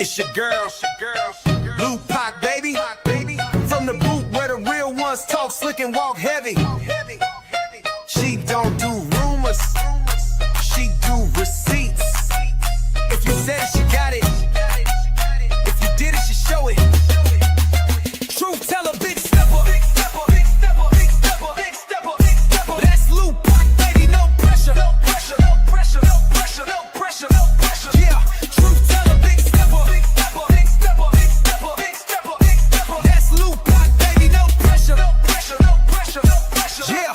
It's your girl, Lou Pac, baby. From the boot where the real ones talk slick and walk heavy. She don't do rumors, she do receipts. If you said it, she got it. If you did it, she show it. Truth teller, big stepper. That's Lou Pac, baby, no pressure. Yeah, truth teller, big stepper. That's Lou Pac, baby, no pressure. Yeah.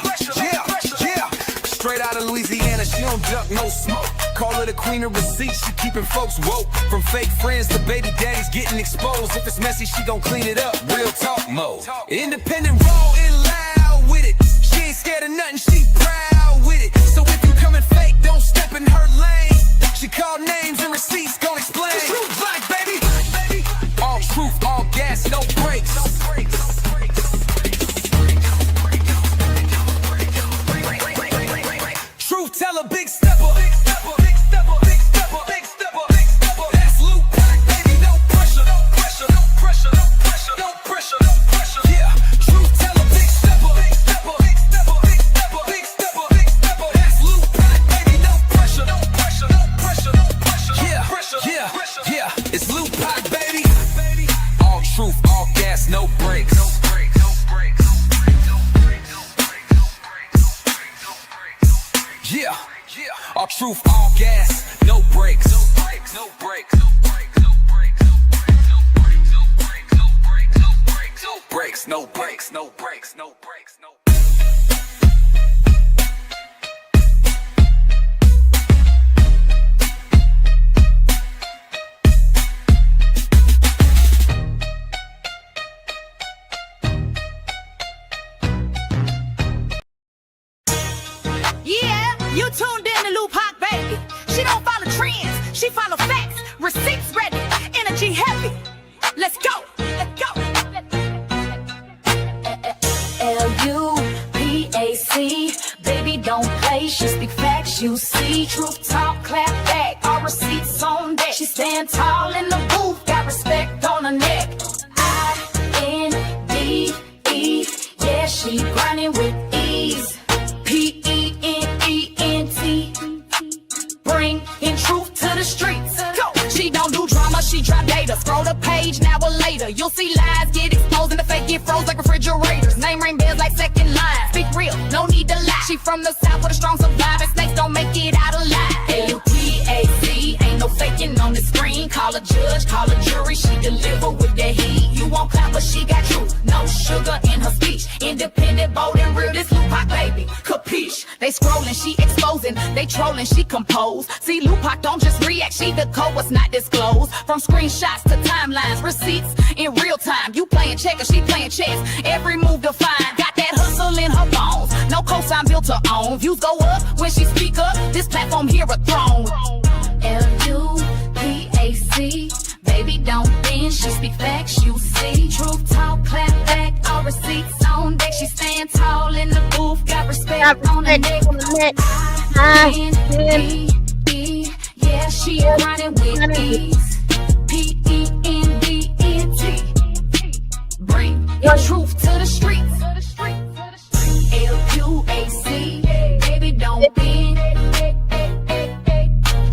Straight out of Louisiana, she don't duck, no smoke. Call her the queen of receipts, she keeping folks woke. From fake friends to baby daddies getting exposed. If it's messy, she gon' clean it up. Real talk mode. Independent, raw and loud with it. She ain't scared of nothing, she proud with it. So if you coming fake, don't step in her lane. She call names and receipts, gon' explain. Truth like, baby. All truth, all gas, no brakes. Truth teller, big stepper. That's Lou Pac, baby, no pressure. Yeah, truth teller, big stepper. That's Lou Pac, baby, no pressure. Yeah, it's Lou Pac, baby. All truth, all gas, no brakes. Yeah, all truth, all gas, no brakes. No brakes. Yeah, you tuned in to Lou Pac, baby. She don't follow trends, she follow facts. Receipts ready, energy heavy. Let's go. L-U-P-A-C, baby don't play, she speak facts, you see. Truth talk, clap back, all receipts on deck. She stand tall in the booth, got respect on her neck. I-N-D-E, yeah, she grinding with ease. P-E-N-E-N-T, bring in truth to the streets. Go. She don't do drama, she drop data. Scroll the page, now or later. You'll see lies get exposed and the fake get froze like refrigerators. Name ring bells like second line. Speak real, no need to lie. She from the south with a strong survivor. Snakes don't make it out alive. L-U-P-A-C, ain't no faking on the screen. Call a judge, call a jury, she deliver with the heat. You won't clap, but she got truth, no sugar in her speech. Independent, bold and real, this Lou Pac, baby, capiche. They scrolling, she exposing. They trolling, she compose. See, Lou Pac don't just react, she the code what's not disclosed. From screenshots to timelines, receipts in real time. You playing checkers, she playing chess. Every move defined, got that hustle in her bones. No cosign built to own. Views go up when she speak up. This platform here a throne. L-U-P-A-C, baby don't bend, she speak facts, you see. Truth talk, clap back, all receipts on deck. She stand tall in the booth, got respect on her neck. I-N-D-E, yeah, she grinding with ease. P-E-N-D-N-T, bring your truth to the streets. L-U-A-C, baby don't bend.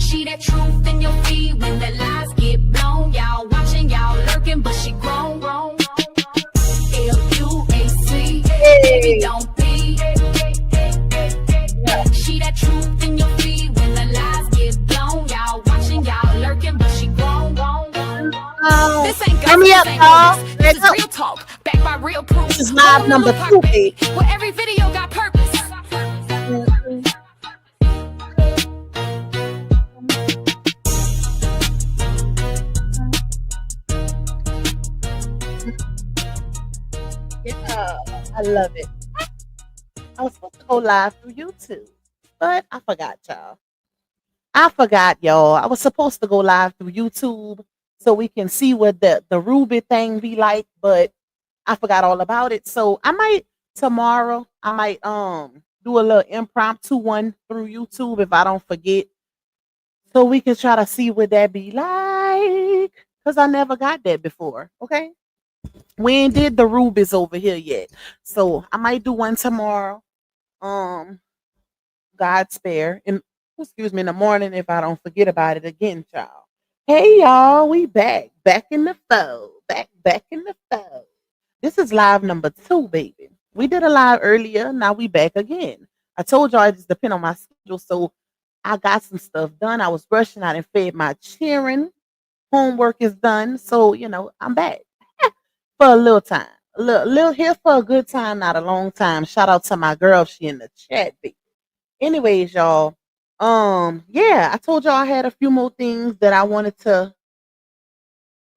She that truth in your feed when the lies get blown. Y'all watching, y'all lurking, but she grown. L-U-A-C, baby don't be. She that truth in your feed when the lies get blown. Y'all watching, y'all lurking, but she grown. This ain't Turn me up, y'all. This is real talk, backed by real proof. This is live number 2, baby. Where every video got purpose. Yeah, I love it. I was supposed to go live through YouTube, but I forgot, y'all. I was supposed to go live through YouTube so we can see what the Ruby thing be like, but I forgot all about it. So I might tomorrow, do a little impromptu one through YouTube if I don't forget. So we can try to see what that be like. because I never got that before. Okay. We ain't did the rubies over here yet. So I might do one tomorrow. Um, God spare. And excuse me, in the morning if I don't forget about it again, child. Hey y'all, we back. Back in the fold. Back in the fold. This is live number 2, baby. We did a live earlier. Now we back again. I told y'all it just depend on my schedule. So I got some stuff done. I was rushing out and fed my children. Homework is done. So, I'm back for a little time. A little here for a good time, not a long time. Shout out to my girl. She in the chat, baby. Anyways, y'all. Yeah, I told y'all I had a few more things that I wanted to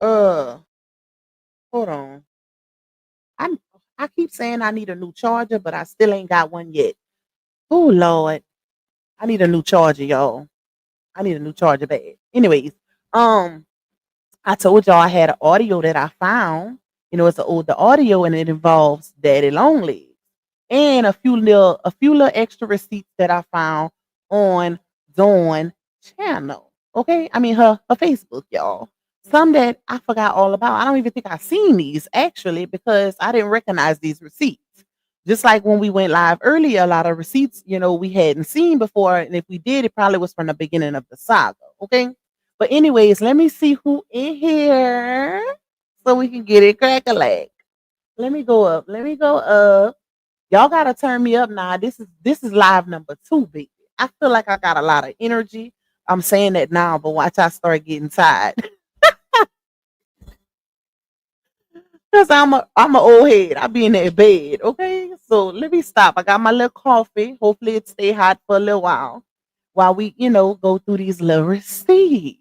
uh hold on. I'm I keep saying I need a new charger, but I still ain't got one yet. Oh Lord. I need a new charger, y'all. I need a new charger bad. Anyways, um, I told y'all I had an audio that I found. It's an older audio and it involves Daddy Long Legs. And a few little extra receipts that I found on Dawn channel. Okay, I mean her Facebook, y'all. Some that I forgot all about. I don't even think I seen these actually because I didn't recognize these receipts. Just like when we went live earlier, a lot of receipts, we hadn't seen before, and if we did, it probably was from the beginning of the saga. Okay, but anyways, let me see who in here so we can get it crack-a-lack. Let me go up. Let me go up. Y'all gotta turn me up now. This is live number 2, baby. I feel like I got a lot of energy. I'm saying that now, but watch I start getting tired. Cause I'm a old head. I be in that bed. Okay. So let me stop. I got my little coffee. Hopefully it stay hot for a little while we, go through these little receipts.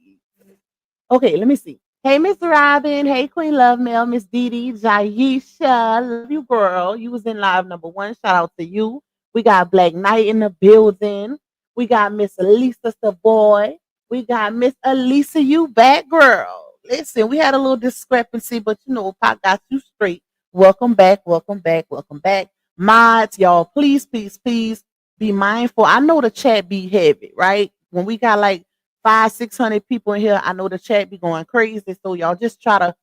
Okay, let me see. Hey, Miss Robin. Hey, Queen Love Mail. Miss Dee Dee. Jaisha. Love you, girl. You was in live number 1. Shout out to you. We got Black Knight in the building. We got Miss Elisa Savoy. We got Miss Elisa, you back, girl. Listen, we had a little discrepancy, but Pop got you straight. Welcome back, welcome back, welcome back. Mods, y'all, please, please, please be mindful. I know the chat be heavy, right? When we got like 500-600 people in here, I know the chat be going crazy. So y'all just try to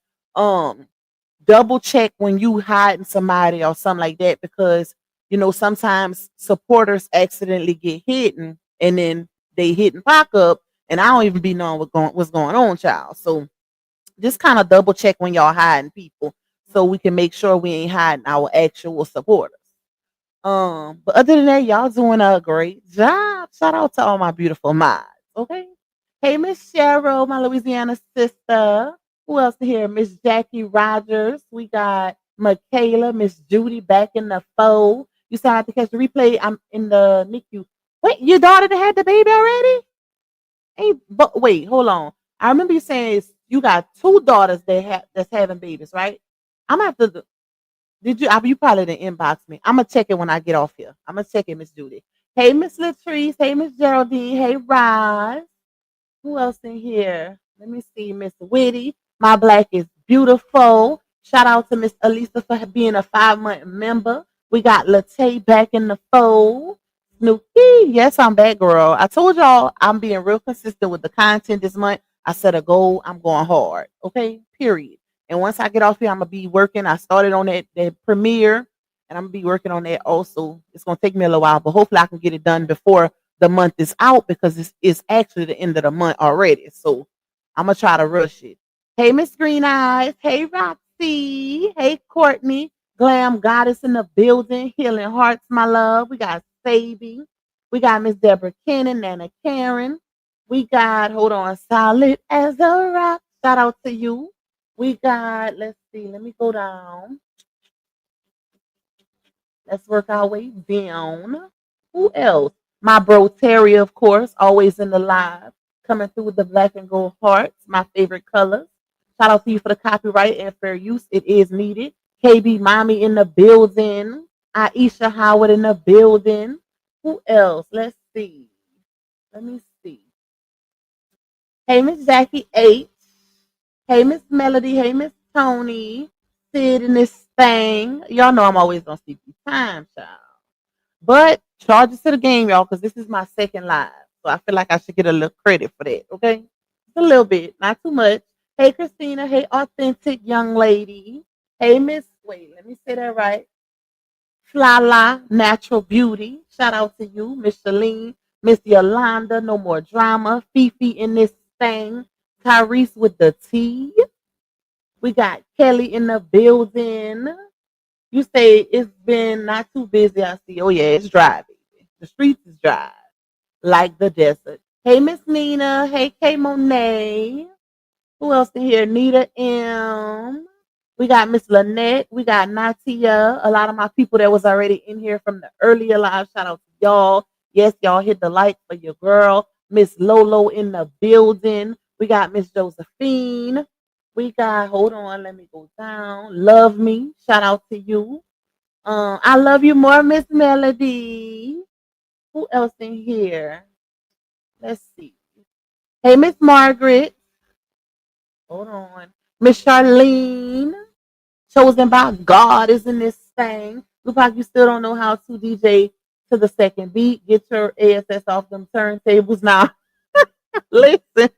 double check when you hiding somebody or something like that because sometimes supporters accidentally get hidden and then they hit and pop up and I don't even be knowing what's going on, child. So just kind of double check when y'all hiding people so we can make sure we ain't hiding our actual supporters. But other than that, y'all doing a great job. Shout out to all my beautiful mods. Okay. Hey, Miss Cheryl, my Louisiana sister. Who else here? Miss Jackie Rogers. We got Michaela, Miss Judy back in the fold. You still have to catch the replay. I'm in the NICU. Wait, your daughter that had the baby already? Hey, but wait, hold on. I remember you saying you got 2 daughters that's having babies, right? I'm gonna have to. Did you probably didn't inbox me. I'm gonna check it when I get off here. I'm gonna check it, Miss Judy. Hey, Miss Latrice. Hey, Miss Geraldine. Hey, Roz. Who else in here? Let me see. Miss Witty. My Black is beautiful. Shout out to Miss Elisa for being a 5-month member. We got Latte back in the fold. Snooki. Yes, I'm back, girl. I told y'all I'm being real consistent with the content this month. I set a goal. I'm going hard. Okay. Period. And once I get off here, I'm gonna be working. I started on that premiere, and I'm gonna be working on that also. It's gonna take me a little while, but hopefully I can get it done before the month is out because it's actually the end of the month already. So I'm gonna try to rush it. Hey, Miss Green Eyes. Hey, Roxy. Hey, Courtney. Glam Goddess in the building. Healing Hearts, my love. We got Sabi. We got Miss Deborah Cannon, Nana Karen. We got, hold on, Solid as a Rock. Shout out to you. We got, let's see, let me go down. Let's work our way down. Who else? My bro Terry, of course, always in the live, coming through with the black and gold hearts, my favorite colors. Shout out to you for the copyright and fair use. It is needed. KB Mommy in the building. Aisha Howard in the building. Who else? Let's see. Let me see. Hey, Miss Jackie H. Hey, Miss Melody. Hey, Miss Tony. Sid in this thing. Y'all know I'm always gonna see you time, child. But charges to the game, y'all, because this is my second live. So I feel like I should get a little credit for that, okay? Just a little bit, not too much. Hey, Christina. Hey, authentic young lady. Hey, Miss. Wait, let me say that right. Flala, natural beauty. Shout out to you, Miss Shalene, Miss Yolanda. No more drama. Fifi in this thing. Tyrese with the T. We got Kelly in the building. You say it's been not too busy. I see. Oh yeah, it's dry, baby. The streets is dry, like the desert. Hey, Miss Nina. Hey, K Monet. Who else in here? Nita M. We got Miss Lynette. We got Natia. A lot of my people that was already in here from the earlier live. Shout out to y'all. Yes, y'all hit the like for your girl. Miss Lolo in the building. We got Miss Josephine. We got, hold on, let me go down. Love me. Shout out to you. I love you more, Miss Melody. Who else in here? Let's see. Hey, Miss Margaret. Hold on. Miss Charlene, chosen by God, is in this thing. Look like you still don't know how to DJ to the second beat. Get your ASS off them turntables now. Listen,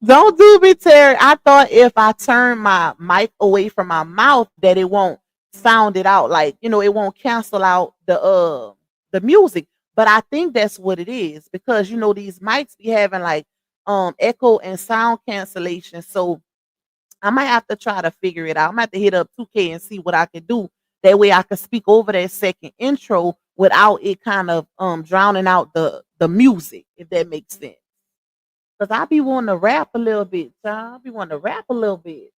don't do me, Terry. I thought if I turn my mic away from my mouth that it won't sound it out. Like, it won't cancel out the music. But I think that's what it is because these mics be having like echo and sound cancellation. So I might have to try to figure it out. I'm gonna have to hit up 2K and see what I can do. That way I can speak over that second intro without it kind of drowning out the music, if that makes sense. Cause I be wanting to rap a little bit, y'all. I be wanting to rap a little bit.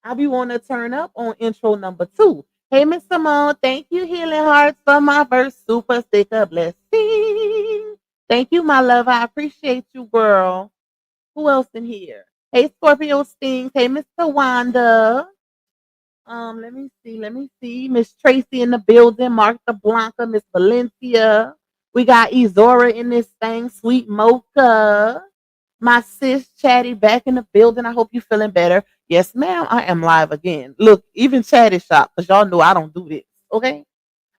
I be wanting to turn up on intro number 2. Hey, Miss Simone, thank you, Healing Hearts, for my verse super sticker blessing. Thank you, my love. I appreciate you, girl. Who else in here? Hey, Scorpio Stings. Hey, Mr. Wanda. Let me see. Miss Tracy in the building. Martha Blanca, Miss Valencia. We got Izora in this thing. Sweet Mocha. My sis Chatty back in the building. I hope you feeling better. Yes, ma'am. I am live again. Look, even Chatty shop, because y'all know I don't do this. Okay?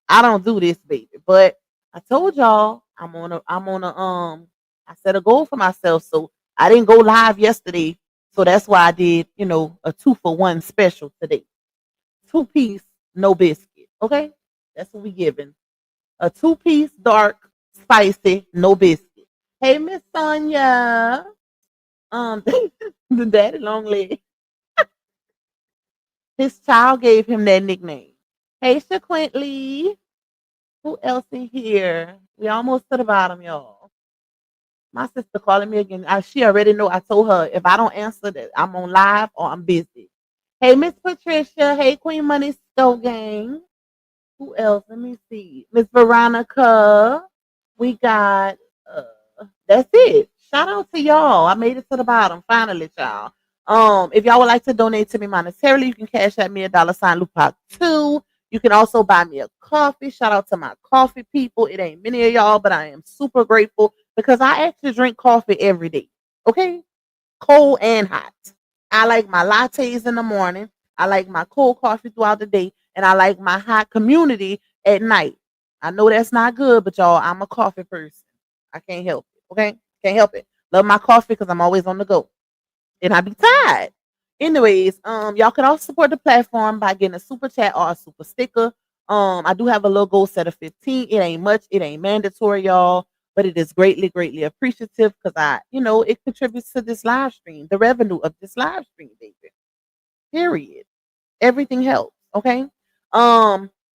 I don't do this, baby. But I told y'all I set a goal for myself. So I didn't go live yesterday. So that's why I did, a 2-for-1 special today. 2-piece, no biscuit. Okay? That's what we giving. A 2-piece dark, spicy, no biscuit. Hey, Miss Sonia. Um the daddy long leg. His child gave him that nickname. Hey, Shaquintley. Who else in here? We almost to the bottom, y'all. My sister calling me again. She already know. I told her if I don't answer that I'm on live or I'm busy. Hey, Miss Patricia. Hey, Queen Money Stove Gang. Who else? Let me see. Miss Veronica. We got that's it. Shout out to y'all. I made it to the bottom. Finally, y'all. If y'all would like to donate to me monetarily, you can cash at me $sign Lupac 2. You can also buy me a coffee. Shout out to my coffee people. It ain't many of y'all, but I am super grateful because I actually drink coffee every day. Okay? Cold and hot. I like my lattes in the morning. I like my cold coffee throughout the day. And I like my hot community at night. I know that's not good, but y'all, I'm a coffee person. I can't help it. Okay? Can't help it. Love my coffee because I'm always on the go. And I be tired. Anyways, y'all can also support the platform by getting a super chat or a super sticker. I do have a little goal set of 15. It ain't much, it ain't mandatory, y'all, but it is greatly, greatly appreciative because it contributes to this live stream, the revenue of this live stream, baby. Period. Everything helps. Okay.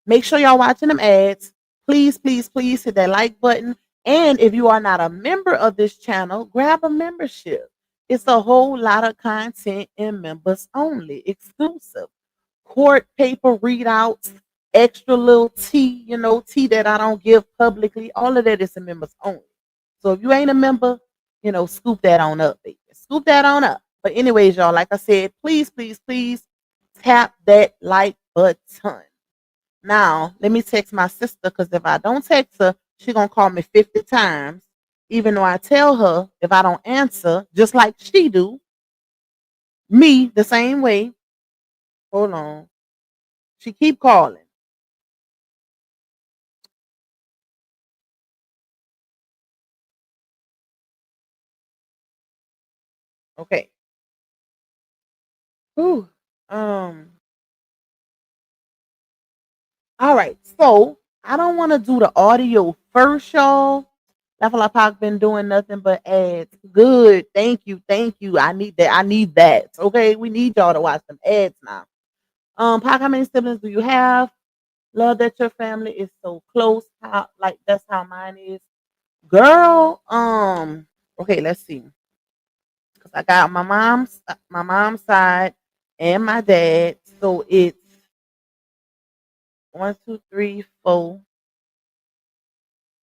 Make sure y'all watching them ads. Please, please, please hit that like button. And if you are not a member of this channel, grab a membership. It's a whole lot of content and members only, exclusive. Court paper readouts, extra little tea, tea that I don't give publicly. All of that is a members only. So if you ain't a member, scoop that on up, baby. Scoop that on up. But anyways, y'all, like I said, please, please, please tap that like button. Now, let me text my sister because if I don't text her, she gonna call me 50 times. Even though I tell her if I don't answer, just like she do, me the same way. Hold on. She keep calling. Okay. Whew. Um. All right. So I don't want to do the audio first, y'all. I feel like Pac been doing nothing but ads. Good. Thank you. Thank you. I need that. I need that. Okay. We need y'all to watch some ads now. Pac, how many siblings do you have? Love that your family is so close. How like that's how mine is. Girl, okay, let's see. Cause I got my mom's side and my dad. So it's one, two, three, four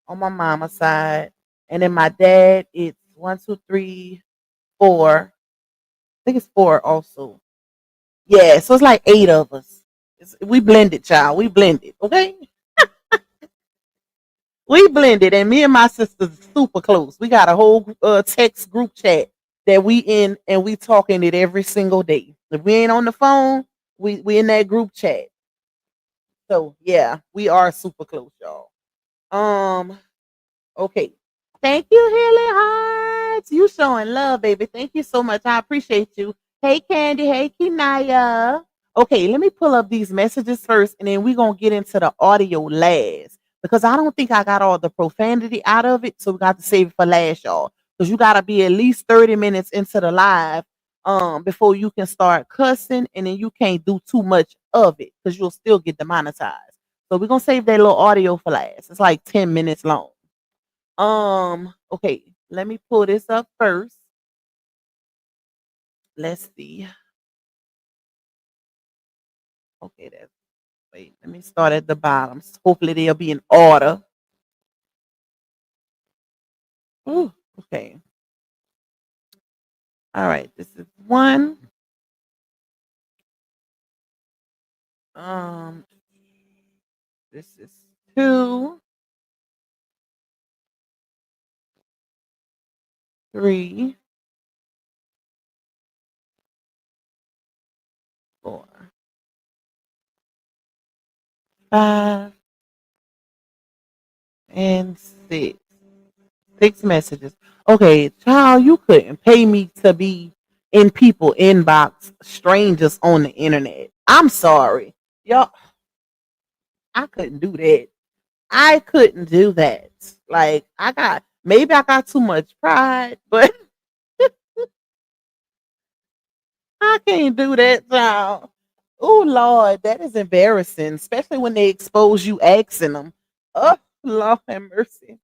on my mama's side. And then my dad, it's one, two, three, four. I think it's four also. Yeah, so it's like eight of us. We blended, child. We blended. Okay. We blended, and me and my sister's super close. We got a whole text group chat that we in, and we talking it every single day. If we ain't on the phone, we in that group chat. So yeah, we are super close, y'all. Um, okay. Thank you, Healing Hearts. You showing love, baby. Thank you so much. I appreciate you. Hey, Candy. Hey, Kinaya. Okay, let me pull up these messages first, and then we're gonna get into the audio last because I don't think I got all the profanity out of it, so we got to save it for last, y'all. Because you gotta be at least 30 minutes into the live before you can start cussing, and then you can't do too much of it because you'll still get demonetized. So we're gonna save that little audio for last. It's like 10 minutes long. Okay, let me pull this up first. Let's see. Okay, that's wait, let me start at the bottom. Hopefully they'll be in order. Ooh, okay. All right, this is one. Um, this is two, three, four, five, and six. Six messages. Okay, child, you couldn't pay me to be in people inbox strangers on the internet. I'm sorry. Y'all, I couldn't do that. I couldn't do that. Like maybe I got too much pride, but I can't do that, child. Oh Lord, that is embarrassing, especially when they expose you asking them. Oh Lord have mercy.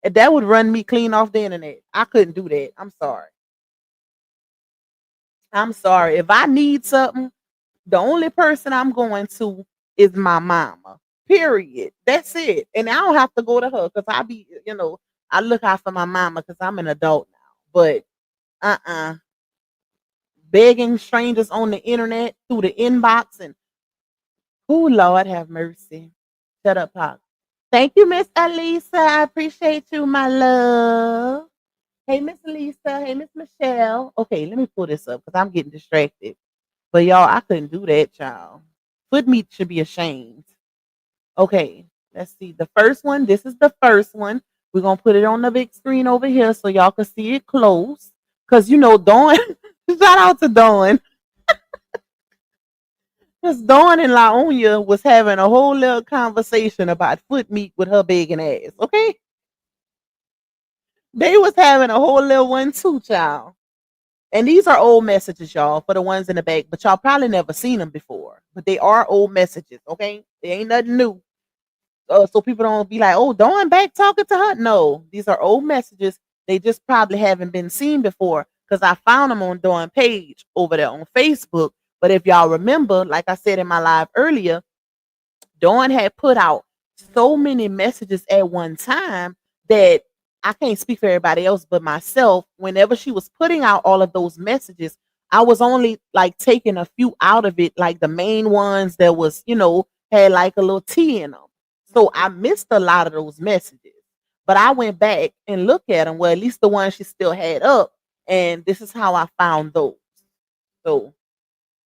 And that would run me clean off the internet. I couldn't do that. I'm sorry. I'm sorry. If I need something, the only person I'm going to is my mama. Period. That's it. And I don't have to go to her because I look out for my mama because I'm an adult now. But uh-uh. Begging strangers on the internet through the inbox and oh Lord have mercy. Shut up, Pop. Thank you, Miss Alisa. I appreciate you, my love. Hey, Miss Lisa. Hey, Miss Michelle. Okay, let me pull this up because I'm getting distracted. But y'all, I couldn't do that, y'all. Foot meat should be ashamed. Okay, let's see. The first one, this is the first one. We're gonna put it on the big screen over here so y'all can see it close. Cause Dawn, shout out to Dawn. Cause Dawn and Laonia was having a whole little conversation about foot meat with her begging ass. Okay. They was having a whole little one too, child. And these are old messages, y'all, for the ones in the back, but y'all probably never seen them before. But they are old messages, okay? They ain't nothing new. So people don't be like, oh, Dawn back talking to her. No, these are old messages. They just probably haven't been seen before because I found them on Dawn page over there on Facebook. But if y'all remember, like I said in my live earlier, Dawn had put out so many messages at one time that I can't speak for everybody else but myself. Whenever she was putting out all of those messages, I was only like taking a few out of it, like the main ones that was, had like a little T in them. So I missed a lot of those messages. But I went back and looked at them. Well, at least the ones she still had up. And this is how I found those. So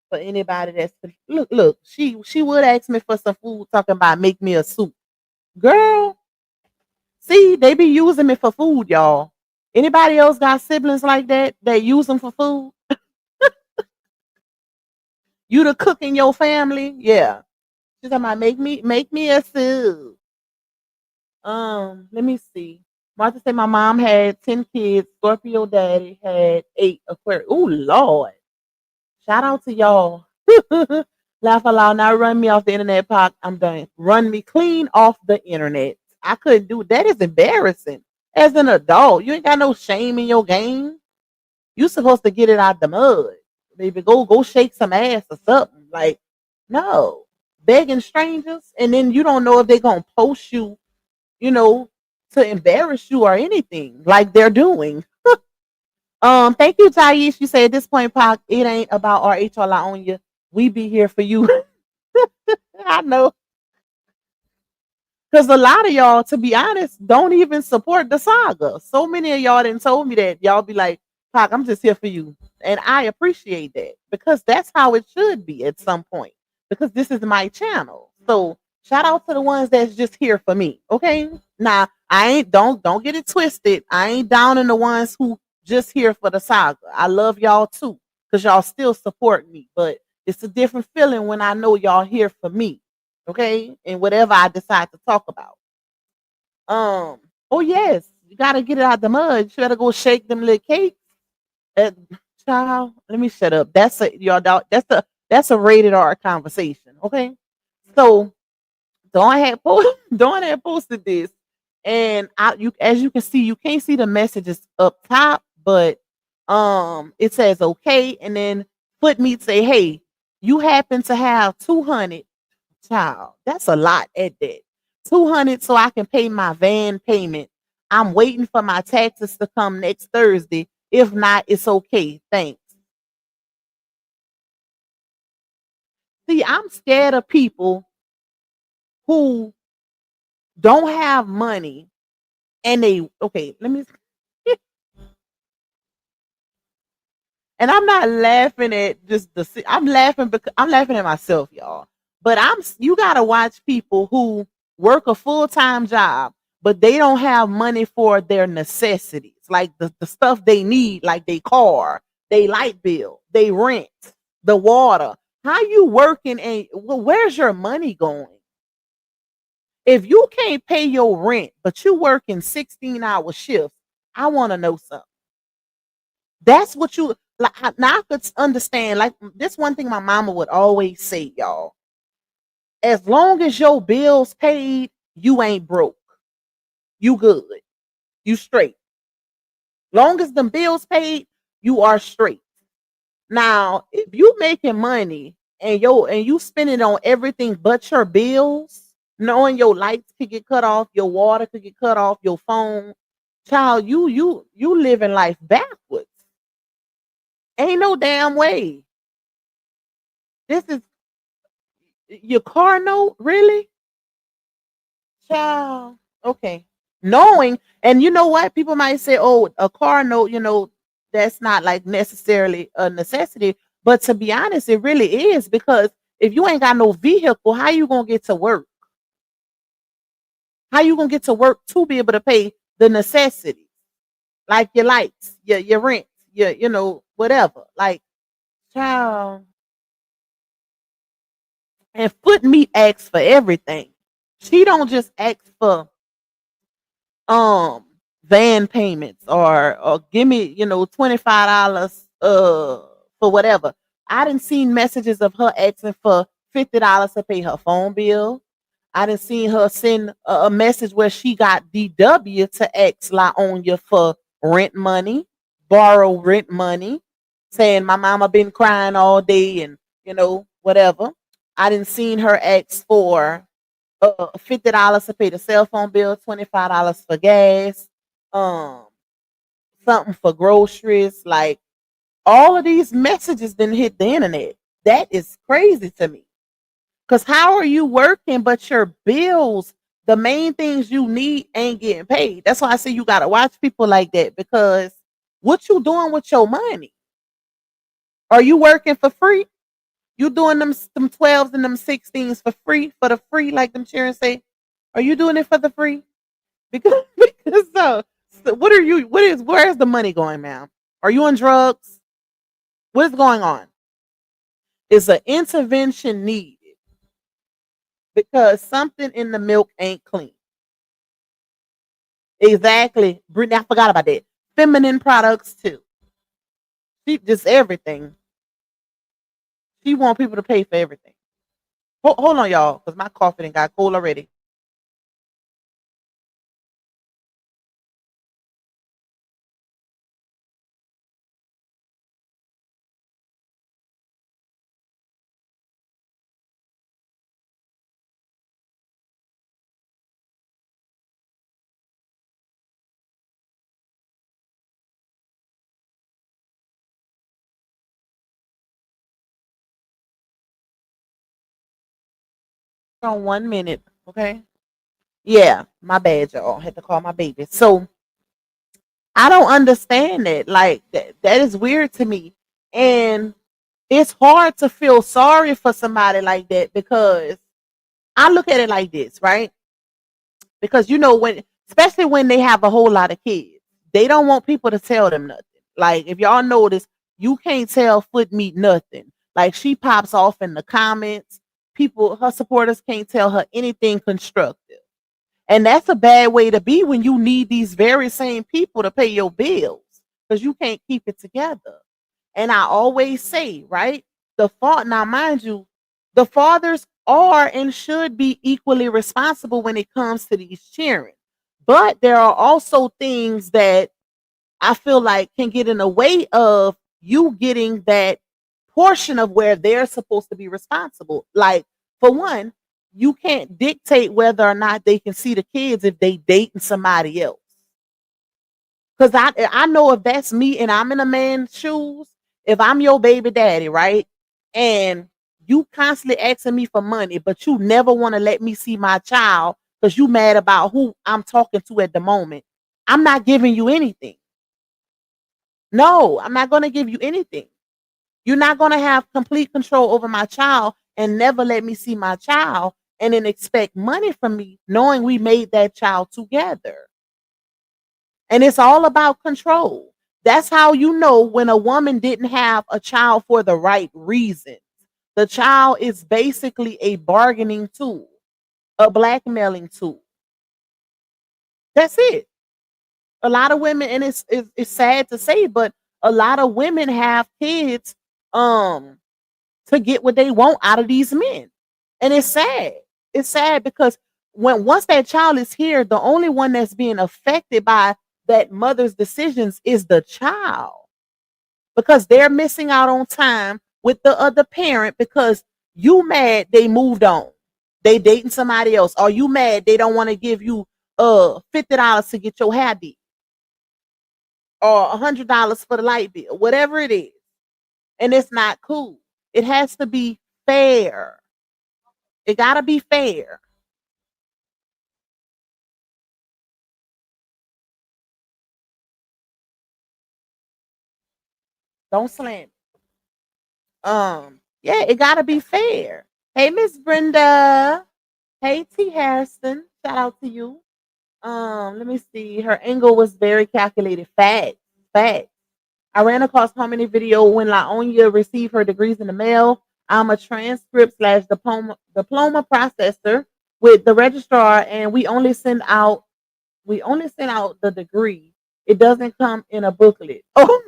for anybody that's look, she would ask me for some food, talking about make me a soup. Girl, see, they be using me for food, y'all. Anybody else got siblings like that use them for food? You the cook in your family? Yeah. She's talking about make me a soup. Let me see. Martha said my mom had 10 kids. Scorpio daddy had 8 Aquarius. Oh Lord. Shout out to y'all. Laugh aloud. Now run me off the internet, Pac. I'm done. Run me clean off the internet. I couldn't do that. Is embarrassing. As an adult, you ain't got no shame in your game. You supposed to get it out the mud. Baby, go shake some ass or something. Like, no. Begging strangers, and then you don't know if they're gonna post you, you know, to embarrass you or anything like they're doing. Thank you, Thais. You say at this point, Pac, it ain't about RH or on you. We be here for you. I know. Because a lot of y'all, to be honest, don't even support the saga. So many of y'all didn't told me that. Y'all be like, Pac, I'm just here for you. And I appreciate that because that's how it should be at some point. Because this is my channel. So shout out to the ones that's just here for me. Okay. Now I ain't don't get it twisted. I ain't down in the ones who just here for the saga. I love y'all too. Because y'all still support me. But it's a different feeling when I know y'all here for me. Okay, and whatever I decide to talk about. Oh yes, you gotta get it out the mud. You better go shake them little cakes. Uh, Child, let me shut up. That's a y'all. That's a rated R conversation. Okay, so Dawn had posted this, and as you can see, you can't see the messages up top, but it says okay, and then Foot Meat say, hey, you happen to have 200. Child, that's a lot at that. 200 so I can pay my van payment. I'm waiting for my taxes to come next Thursday. If not, it's okay. Thanks. See, I'm scared of people who don't have money and they okay, let me and I'm not laughing at just I'm laughing because I'm laughing at myself, y'all. But you gotta watch people who work a full-time job, but they don't have money for their necessities, like the stuff they need, like they car, they light bill, they rent, the water. How you working and where's your money going? If you can't pay your rent, but you working 16-hour shifts, I want to know something. That's what you like. Now I could understand. Like this one thing my mama would always say, y'all. As long as your bills paid, you ain't broke. You good. You straight. Long as them bills paid, you are straight. Now, if you making money and you spend it on everything but your bills, knowing your lights could get cut off, your water could get cut off, your phone, child, you living life backwards. Ain't no damn way. This is your car note, really? Child. Okay. Knowing, and you know what? People might say, oh, a car note, that's not like necessarily a necessity. But to be honest, it really is because if you ain't got no vehicle, how you gonna get to work? How you gonna get to work to be able to pay the necessities? Like your lights, your rent, whatever. Like, child. And Foot Meat asks for everything. She don't just ask for um van payments or give me, $25 for whatever. I didn't see messages of her asking for $50 to pay her phone bill. I didn't see her send a message where she got DW to ask La Onya for rent money, borrow rent money, saying my mama been crying all day and whatever. I didn't seen her ask for $50 to pay the cell phone bill, $25 for gas, um, something for groceries. Like all of these messages didn't hit the internet. That is crazy to me. Cause how are you working, but your bills, the main things you need, ain't getting paid? That's why I say you gotta watch people like that because what you doing with your money? Are you working for free? You doing them 12s and them 16s for free, for the free, like them children say? Are you doing it for the free? Because So where's the money going, ma'am? Are you on drugs? What's going on? Is an intervention needed because something in the milk ain't clean. Exactly. Brittany, I forgot about that. Feminine products too. She just everything. She want people to pay for everything. Hold on, y'all, because my coffee done got cold already. On 1 minute, okay? Yeah, my bad, y'all. Had to call my baby. So I don't understand it. Like that is weird to me. And it's hard to feel sorry for somebody like that because I look at it like this, right? Because when especially when they have a whole lot of kids, they don't want people to tell them nothing. Like if y'all notice, you can't tell Foot Meat nothing. Like she pops off in the comments. Her supporters can't tell her anything constructive. And that's a bad way to be when you need these very same people to pay your bills because you can't keep it together. And I always say, right, the fault, now mind you, the fathers are and should be equally responsible when it comes to these cheering. But there are also things that I feel like can get in the way of you getting that portion of where they're supposed to be responsible. Like, for one, you can't dictate whether or not they can see the kids if they dating somebody else. Because I know if that's me and I'm in a man's shoes, if I'm your baby daddy, right? And you constantly asking me for money, but you never want to let me see my child because you mad about who I'm talking to at the moment. I'm not giving you anything. No, I'm not going to give you anything. You're not going to have complete control over my child and never let me see my child and then expect money from me knowing we made that child together. And it's all about control. That's how you know when a woman didn't have a child for the right reasons. The child is basically a bargaining tool, a blackmailing tool. That's it. A lot of women, and it's sad to say, but a lot of women have kids um to get what they want out of these men. And it's sad. It's sad because once that child is here, the only one that's being affected by that mother's decisions is the child because they're missing out on time with the other parent because you mad they moved on. They dating somebody else. Are you mad they don't want to give you $50 to get your hair did or $100 for the light bill, whatever it is. And it's not cool. It has to be fair. It gotta be fair. Don't slam. Yeah, it gotta be fair. Hey, Miss Brenda. Hey, T. Harrison. Shout out to you. Let me see. Her angle was very calculated. Fact. Fact. I ran across how many video when Laonia received her degrees in the mail. I'm a transcript slash diploma processor with the registrar, and we only send out the degree. It doesn't come in a booklet. Oh,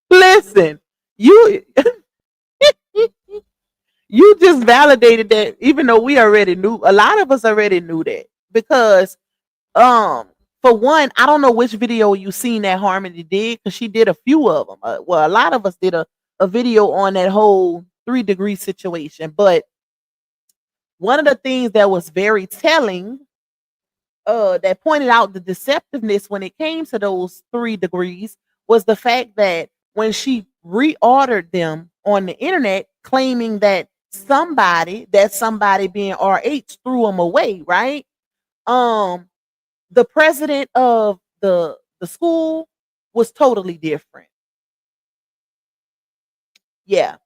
listen, you you just validated that even though we already knew, a lot of us already knew that because um for one, I don't know which video you seen that Harmony did because she did a few of them. Well, a lot of us did a video on that whole 3 degree situation, but one of the things that was very telling that pointed out the deceptiveness when it came to those 3 degrees was the fact that when she reordered them on the internet, claiming that somebody being RH threw them away, right? Um, the president of the school was totally different. Yeah,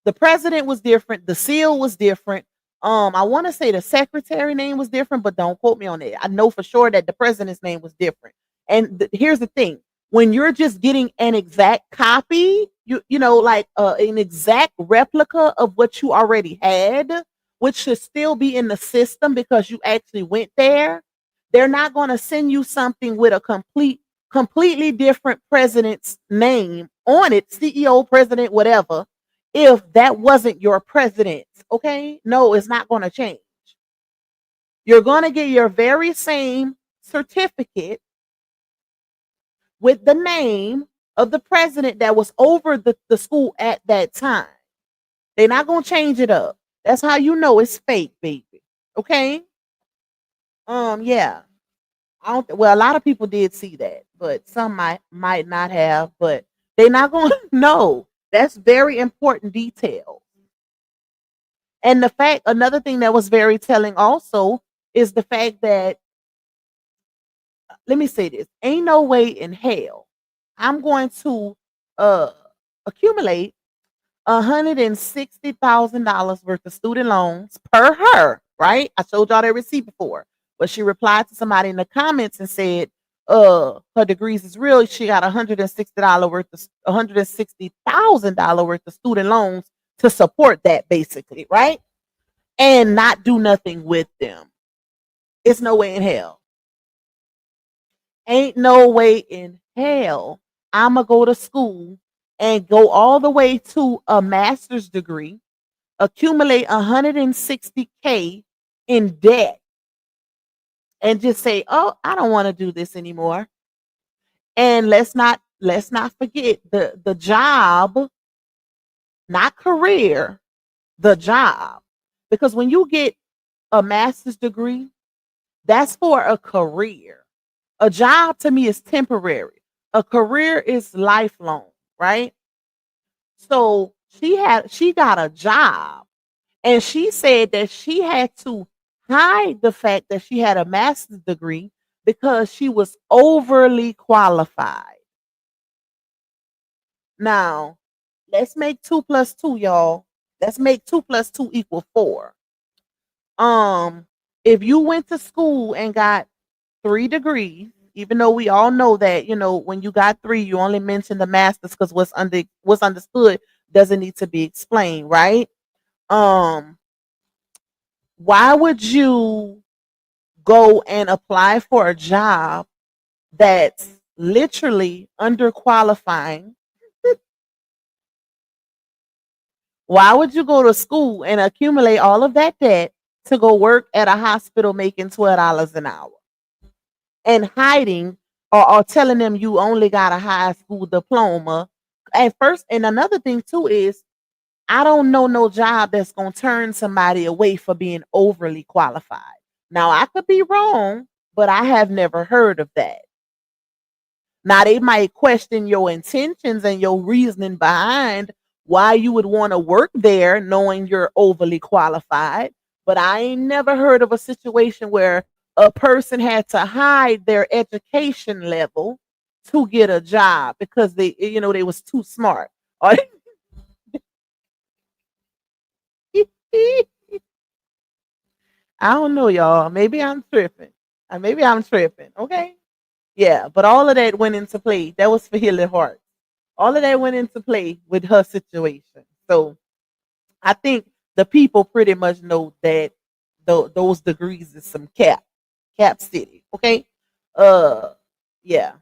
the president was different. The seal was different. I want to say the secretary name was different, but don't quote me on it. I know for sure that the president's name was different. And here's the thing: when you're just getting an exact copy, you know, like an exact replica of what you already had, which should still be in the system because you actually went there. They're not going to send you something with a completely different president's name on it, CEO, president, whatever, if that wasn't your president. Okay? No, it's not going to change. You're going to get your very same certificate with the name of the president that was over the school at that time. They're not going to change it up. That's how you know it's fake, baby. Okay? Yeah. I don't well, a lot of people did see that, but some might not have, but they're not going to know. That's very important detail. And the fact, another thing that was very telling also is the fact that, let me say this, ain't no way in hell I'm going to uh accumulate $160,000 worth of student loans per her, right? I showed y'all that receipt before, but she replied to somebody in the comments and said, her degrees is real. She got $160 worth of $160,000 worth of student loans to support that, basically, right? And not do nothing with them. It's no way in hell. Ain't no way in hell I'ma go to school and go all the way to a master's degree, accumulate 160K in debt, and just say, "Oh, I don't want to do this anymore." And let's not forget the job, not career, the job. Because when you get a master's degree, that's for a career. A job to me is temporary. A career is lifelong, right? So she got a job, and she said that she had to hide the fact that she had a master's degree because she was overly qualified. Now, let's make 2 plus 2, y'all. Let's make 2 plus 2 equal 4. Um, if you went to school and got 3 degrees, even though we all know that, when you got three, you only mention the masters because what's understood doesn't need to be explained, right? Um, why would you go and apply for a job that's literally underqualifying? Why would you go to school and accumulate all of that debt to go work at a hospital making $12 an hour and hiding, or telling them you only got a high school diploma? At first, and another thing too is, I don't know no job that's going to turn somebody away for being overly qualified. Now, I could be wrong, but I have never heard of that. Now, they might question your intentions and your reasoning behind why you would want to work there knowing you're overly qualified, but I ain't never heard of a situation where a person had to hide their education level to get a job because they was too smart. Or I don't know, y'all. Maybe I'm tripping. Maybe I'm tripping. Okay. Yeah, but all of that went into play. That was for healing heart. All of that went into play with her situation. So I think the people pretty much know that those degrees is some cap city. Okay. Uh, yeah.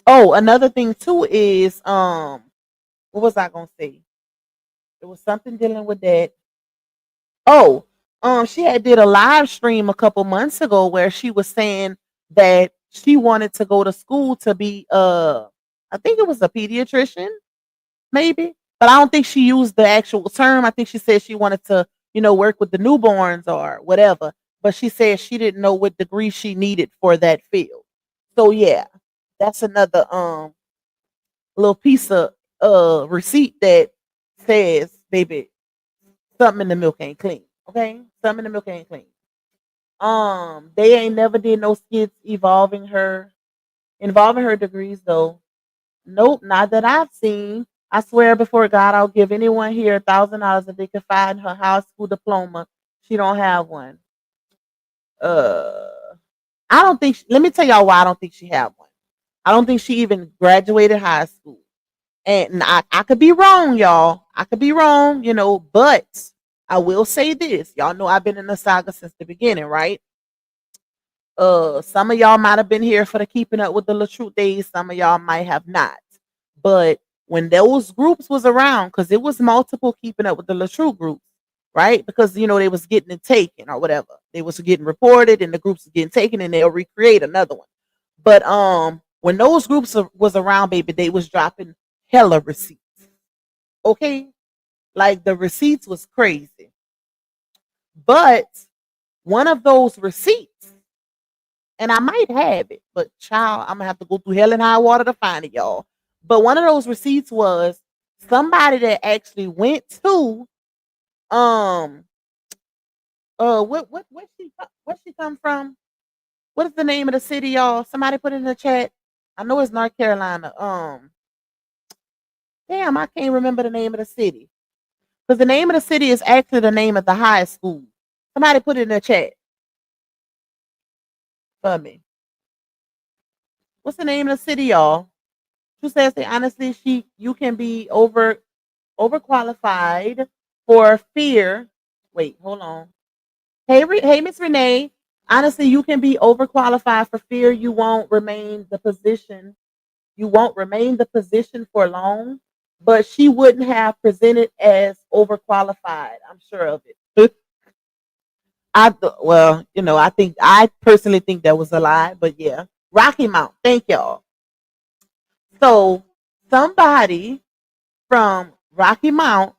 Oh, another thing too is what was I gonna say? There was something dealing with that. Oh, she had did a live stream a couple months ago where she was saying that she wanted to go to school to be I think it was a pediatrician, maybe. But I don't think she used the actual term. I think she said she wanted to, work with the newborns or whatever. But she said she didn't know what degree she needed for that field. So yeah, that's another little piece of receipt that says, baby, something in the milk ain't clean. Okay? Something in the milk ain't clean. They ain't never did no skits involving her degrees though. Nope, not that I've seen. I swear before God, I'll give anyone here $1,000 if they can find her high school diploma She don't have one. Uh, I don't think. Let me tell y'all why I don't think she have one. I don't think she even graduated high school. And I could be wrong, y'all. I could be wrong, but I will say this. Y'all know I've been in the saga since the beginning, right? Some of y'all might have been here for the keeping up with the LaTruth days. Some of y'all might have not. But when those groups was around, because it was multiple keeping up with the LaTruth groups, right? Because they was getting it taken or whatever. They was getting reported and the groups was getting taken and they'll recreate another one. But when those groups was around, baby, they was dropping hella receipts. Okay? Like the receipts was crazy. But one of those receipts, and I might have it, but child, I'm gonna have to go through hell and high water to find it, y'all. But one of those receipts was somebody that actually went to where she come from? What is the name of the city, y'all? Somebody put it in the chat. I know it's North Carolina. Damn, I can't remember the name of the city. Because the name of the city is actually the name of the high school. Somebody put it in the chat for me. What's the name of the city, y'all? Who says that honestly you can be overqualified for fear. Wait, hold on. Hey, Miss Renee. Honestly, you can be overqualified for fear you won't remain the position. You won't remain the position for long, but she wouldn't have presented as overqualified. I'm sure of it. I personally think that was a lie, but yeah. Rocky Mount. Thank y'all. So somebody from Rocky Mount,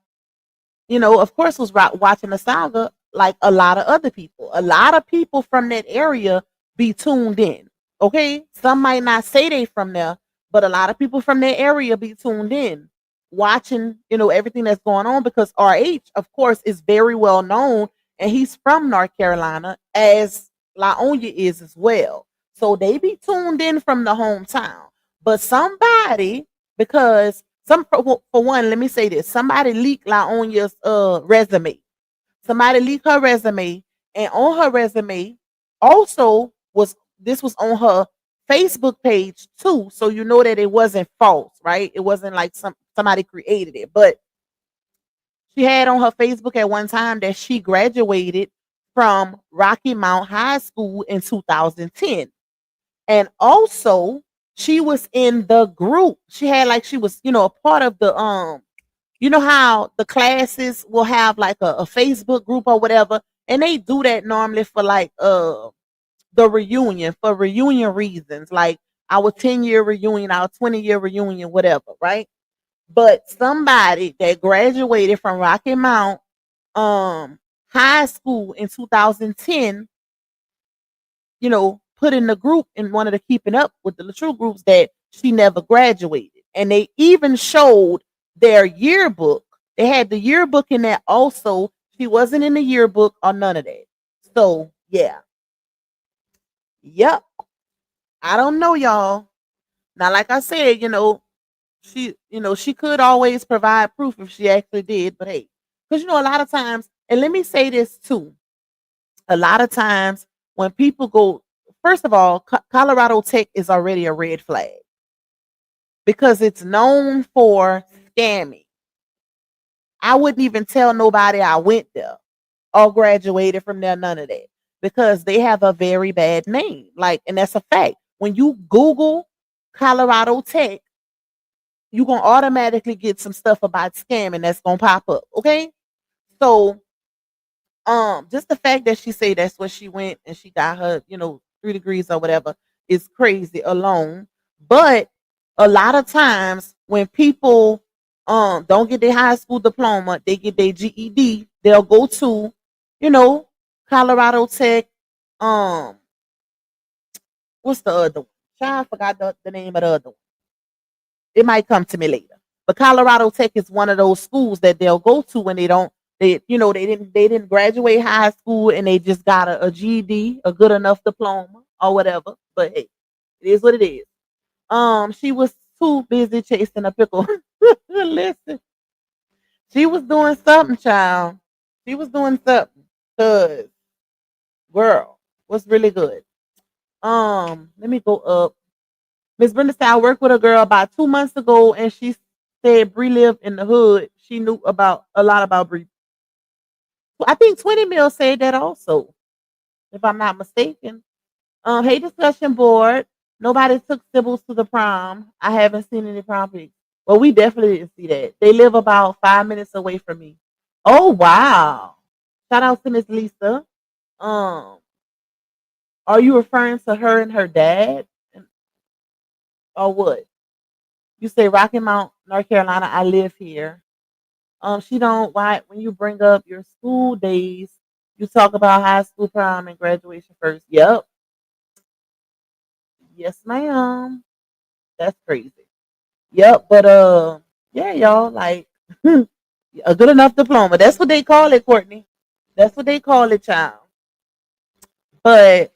of course, was watching the saga like a lot of other people. A lot of people from that area be tuned in. Okay, some might not say they from there, but a lot of people from that area be tuned in, watching everything that's going on because RH, of course, is very well known, and he's from North Carolina, as Laonia is as well. So they be tuned in from the hometown. But somebody, because for one, let me say this: somebody leaked Laonia's resume. Somebody leaked her resume, and on her resume also was on her Facebook page too. So you know that it wasn't false, right? It wasn't like somebody created it, but she had on her Facebook at one time that she graduated from Rocky Mount High School in 2010. And also she was in the group. She was, a part of the how the classes will have like a Facebook group or whatever, and they do that normally for like the reunion, for reunion reasons, like our 10-year reunion, our 20-year reunion, whatever, right? But somebody that graduated from Rocky Mount high school in 2010, put in the group in one of the keeping up with the true groups that she never graduated. And they even showed their yearbook. They had the yearbook in that also. She wasn't in the yearbook or none of that. So yeah. Yep. I don't know, y'all. Now, like I said, she could always provide proof if she actually did, but hey, because a lot of times, and let me say this too, a lot of times when people go, first of all, Colorado Tech is already a red flag because it's known for scamming. I wouldn't even tell nobody I went there or graduated from there, none of that, because they have a very bad name. Like, and that's a fact. When you Google Colorado Tech, you're going to automatically get some stuff about scamming that's going to pop up. Okay. So, just the fact that she say that's where she went and she got her, 3 degrees or whatever is crazy alone. But a lot of times when people don't get their high school diploma, they get their GED, they'll go to, Colorado Tech. What's the other one? I forgot the name of the other one. It might come to me later. But Colorado Tech is one of those schools that they'll go to when they didn't graduate high school and they just got a GED, a good enough diploma or whatever. But hey, it is what it is. She was too busy chasing a pickle. Listen, she was doing something, child. She was doing something. Cause girl, what's really good? Let me go up. Miss Brenda said I worked with a girl about 2 months ago, and she said Bree lived in the hood. She knew about a lot about Bree. I think 20 Mil said that also, if I'm not mistaken. Hey, discussion board. Nobody took Sybil's to the prom. I haven't seen any prom pics. Well, we definitely didn't see that. They live about 5 minutes away from me. Oh wow! Shout out to Miss Lisa. Um, are you referring to her and her dad, or what? You say Rocky Mount, North Carolina. I live here. She don't why when you bring up your school days, you talk about high school prom and graduation first. Yep. Yes, ma'am. That's crazy. Yep, but yeah, y'all, like a good enough diploma. That's what they call it, Courtney. That's what they call it, child. But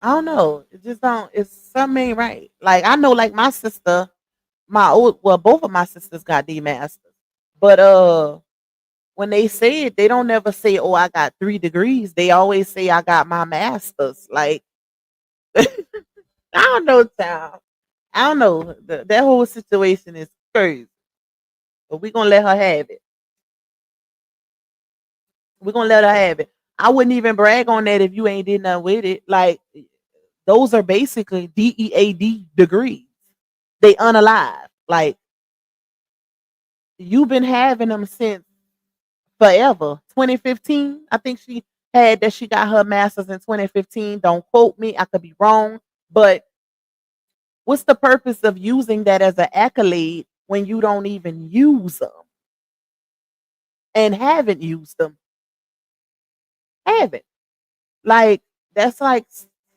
I don't know. It just don't it's something ain't right. Like I know like my sister, both of my sisters got D masters. But when they say it, they don't never say, "Oh, I got 3 degrees." They always say, "I got my master's." Like I don't know, child. I don't know. That whole situation is crazy. But we're gonna let her have it. We're gonna let her have it. I wouldn't even brag on that if you ain't did nothing with it. Like those are basically DEAD degrees. They unalive. Like you've been having them since forever. 2015, I think she had that she got her master's in 2015. Don't quote me, I could be wrong. But what's the purpose of using that as an accolade when you don't even use them and haven't used them? Haven't. Like that's like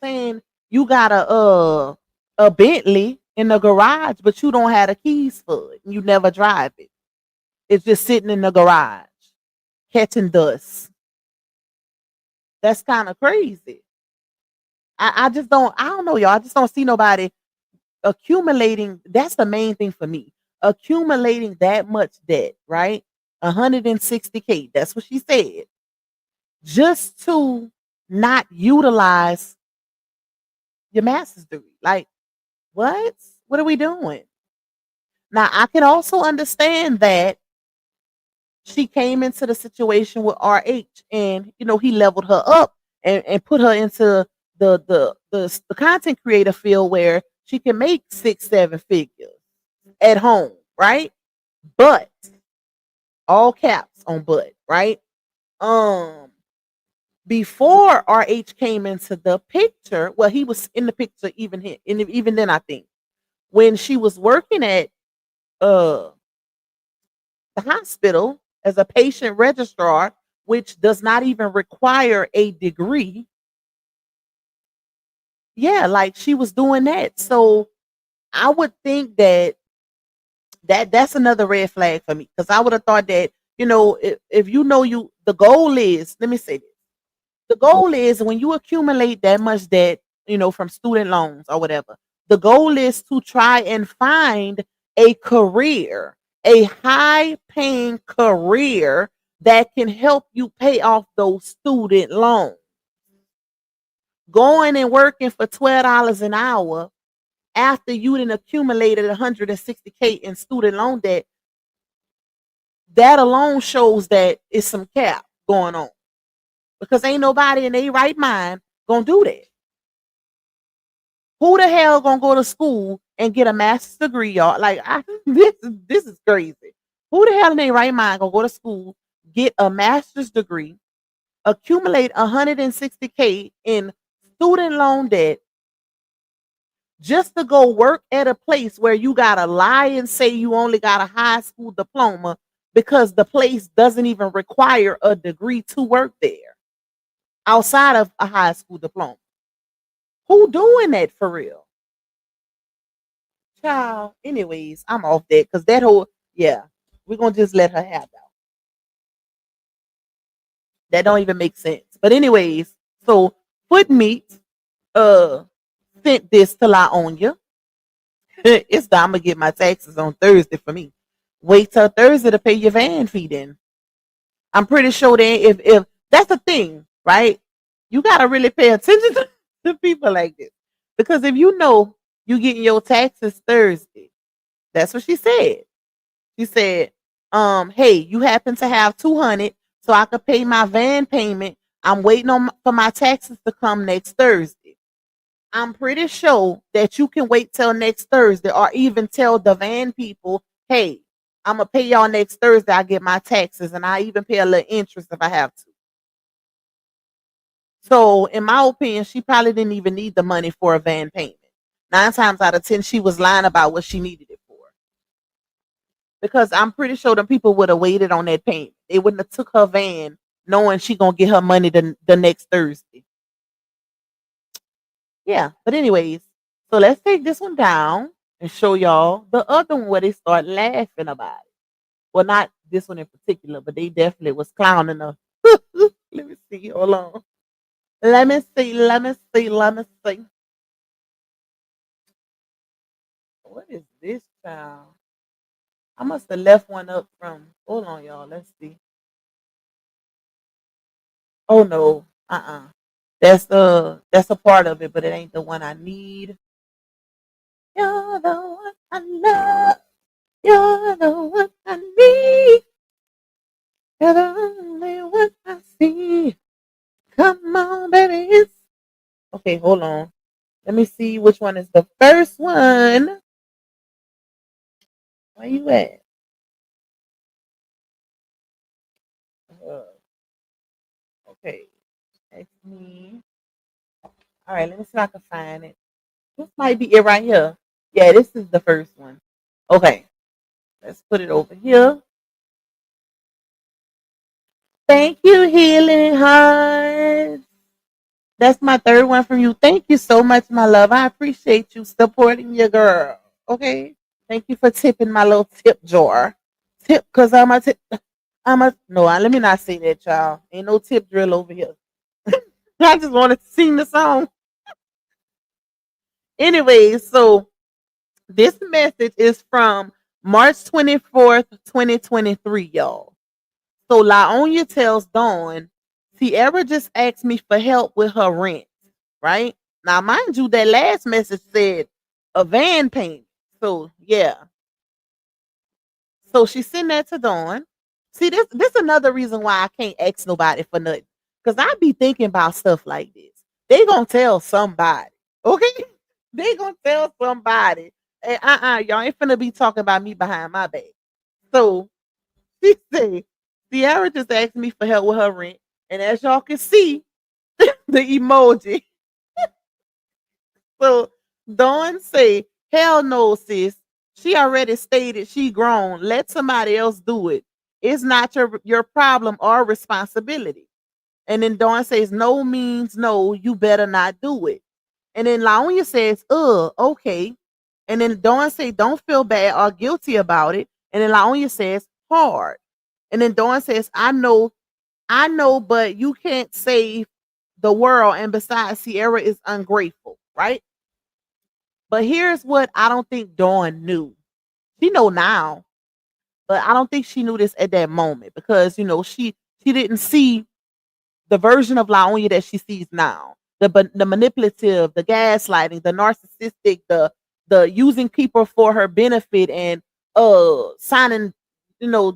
saying you got a Bentley in the garage, but you don't have the keys for it. You never drive it. It's just sitting in the garage, catching dust. That's kind of crazy. I just don't. I don't know, y'all. I just don't see nobody accumulating. That's the main thing for me. Accumulating that much debt, right? 160K. That's what she said. Just to not utilize your master's degree. Like, what? What are we doing? Now, I can also understand that she came into the situation with RH and, he leveled her up and put her into the content creator field where she can make 6, 7 figures at home, right? But all caps on but, right? Um, Before RH came into the picture, well, he was in the picture even then, I think when she was working at uh the hospital as a patient registrar, which does not even require a degree. Yeah, like she was doing that. So I would think that's another red flag for me because I would have thought that if the goal is, let me say this, the goal is when you accumulate that much debt, from student loans or whatever, the goal is to try and find a career, a high paying career that can help you pay off those student loans. Going and working for $12 an hour after you done accumulated 160K in student loan debt, that alone shows that it's some cap going on. Because ain't nobody in their right mind gonna do that. Who the hell gonna go to school and get a master's degree, y'all? Like this is crazy. Who the hell in their right mind gonna go to school, get a master's degree, accumulate 160K in student loan debt, just to go work at a place where you gotta lie and say you only got a high school diploma because the place doesn't even require a degree to work there outside of a high school diploma? Who doing that for real? Child. Anyways, I'm off that because that whole, yeah, we're gonna just let her have that. That don't even make sense. But anyways, so Foot Meat sent this to La Onya. It's time I'm gonna get my taxes on Thursday for me. Wait till Thursday to pay your van fee then. I'm pretty sure that if That's the thing, right? You gotta really pay attention to people like this. Because if you know you getting your taxes Thursday, that's what she said. She said, hey, you happen to have 200 so I could pay my van payment. I'm waiting for my taxes to come next Thursday. I'm pretty sure that you can wait till next Thursday or even tell the van people, hey, I'm going to pay y'all next Thursday. I get my taxes and I even pay a little interest if I have to. So, in my opinion, she probably didn't even need the money for a van payment. 9 times out of 10, she was lying about what she needed it for. Because I'm pretty sure the people would have waited on that payment. They wouldn't have took her van knowing she gonna get her money the next Thursday. Yeah, but anyways, so let's take this one down and show y'all the other one where they start laughing about it. Well, not this one in particular, but they definitely was clowning her. Let me see. Hold on. Let me see. Let me see. Let me see. What is this child? I must have left one up from. Hold on, y'all. Let's see. Oh no. That's a part of it, but it ain't the one I need. You're the one I love. You're the one I need. You're the only one I see. Come on, baby. Okay, hold on. Let me see which one is the first one. Where you at? Okay. Text me. All right, let me see if I can find it. This might be it right here. Yeah, this is the first one. Okay. Let's put it over here. Thank you, Healing Hearts. That's my third one from you. Thank you so much, my love. I appreciate you supporting your girl. Okay. Thank you for tipping my little tip jar. Tip, because no, let me not say that, y'all. Ain't no tip drill over here. I just wanted to sing the song. Anyway, so this message is from March 24th, 2023, y'all. So Laonya tells Dawn, Sierra just asked me for help with her rent, right? Now, mind you, that last message said a van payment. So, yeah. So she sent that to Dawn. See, this another reason why I can't ask nobody for nothing. Because I be thinking about stuff like this. They gonna tell somebody. Okay? They gonna tell somebody. And y'all ain't finna be talking about me behind my back. So she said, Sierra just asked me for help with her rent. And as y'all can see, the emoji. So Dawn say, hell no, sis. She already stated she grown. Let somebody else do it. It's not your problem or responsibility. And then Dawn says, no means no, you better not do it. And then Laonya says, okay. And then Dawn say, don't feel bad or guilty about it. And then Laonya says, hard. And then Dawn says, I know, but you can't save the world. And besides, Sierra is ungrateful, right? But here's what I don't think Dawn knew. She know now, but I don't think she knew this at that moment because she didn't see the version of Laonya that she sees now. The manipulative, the gaslighting, the narcissistic, the using people for her benefit and signing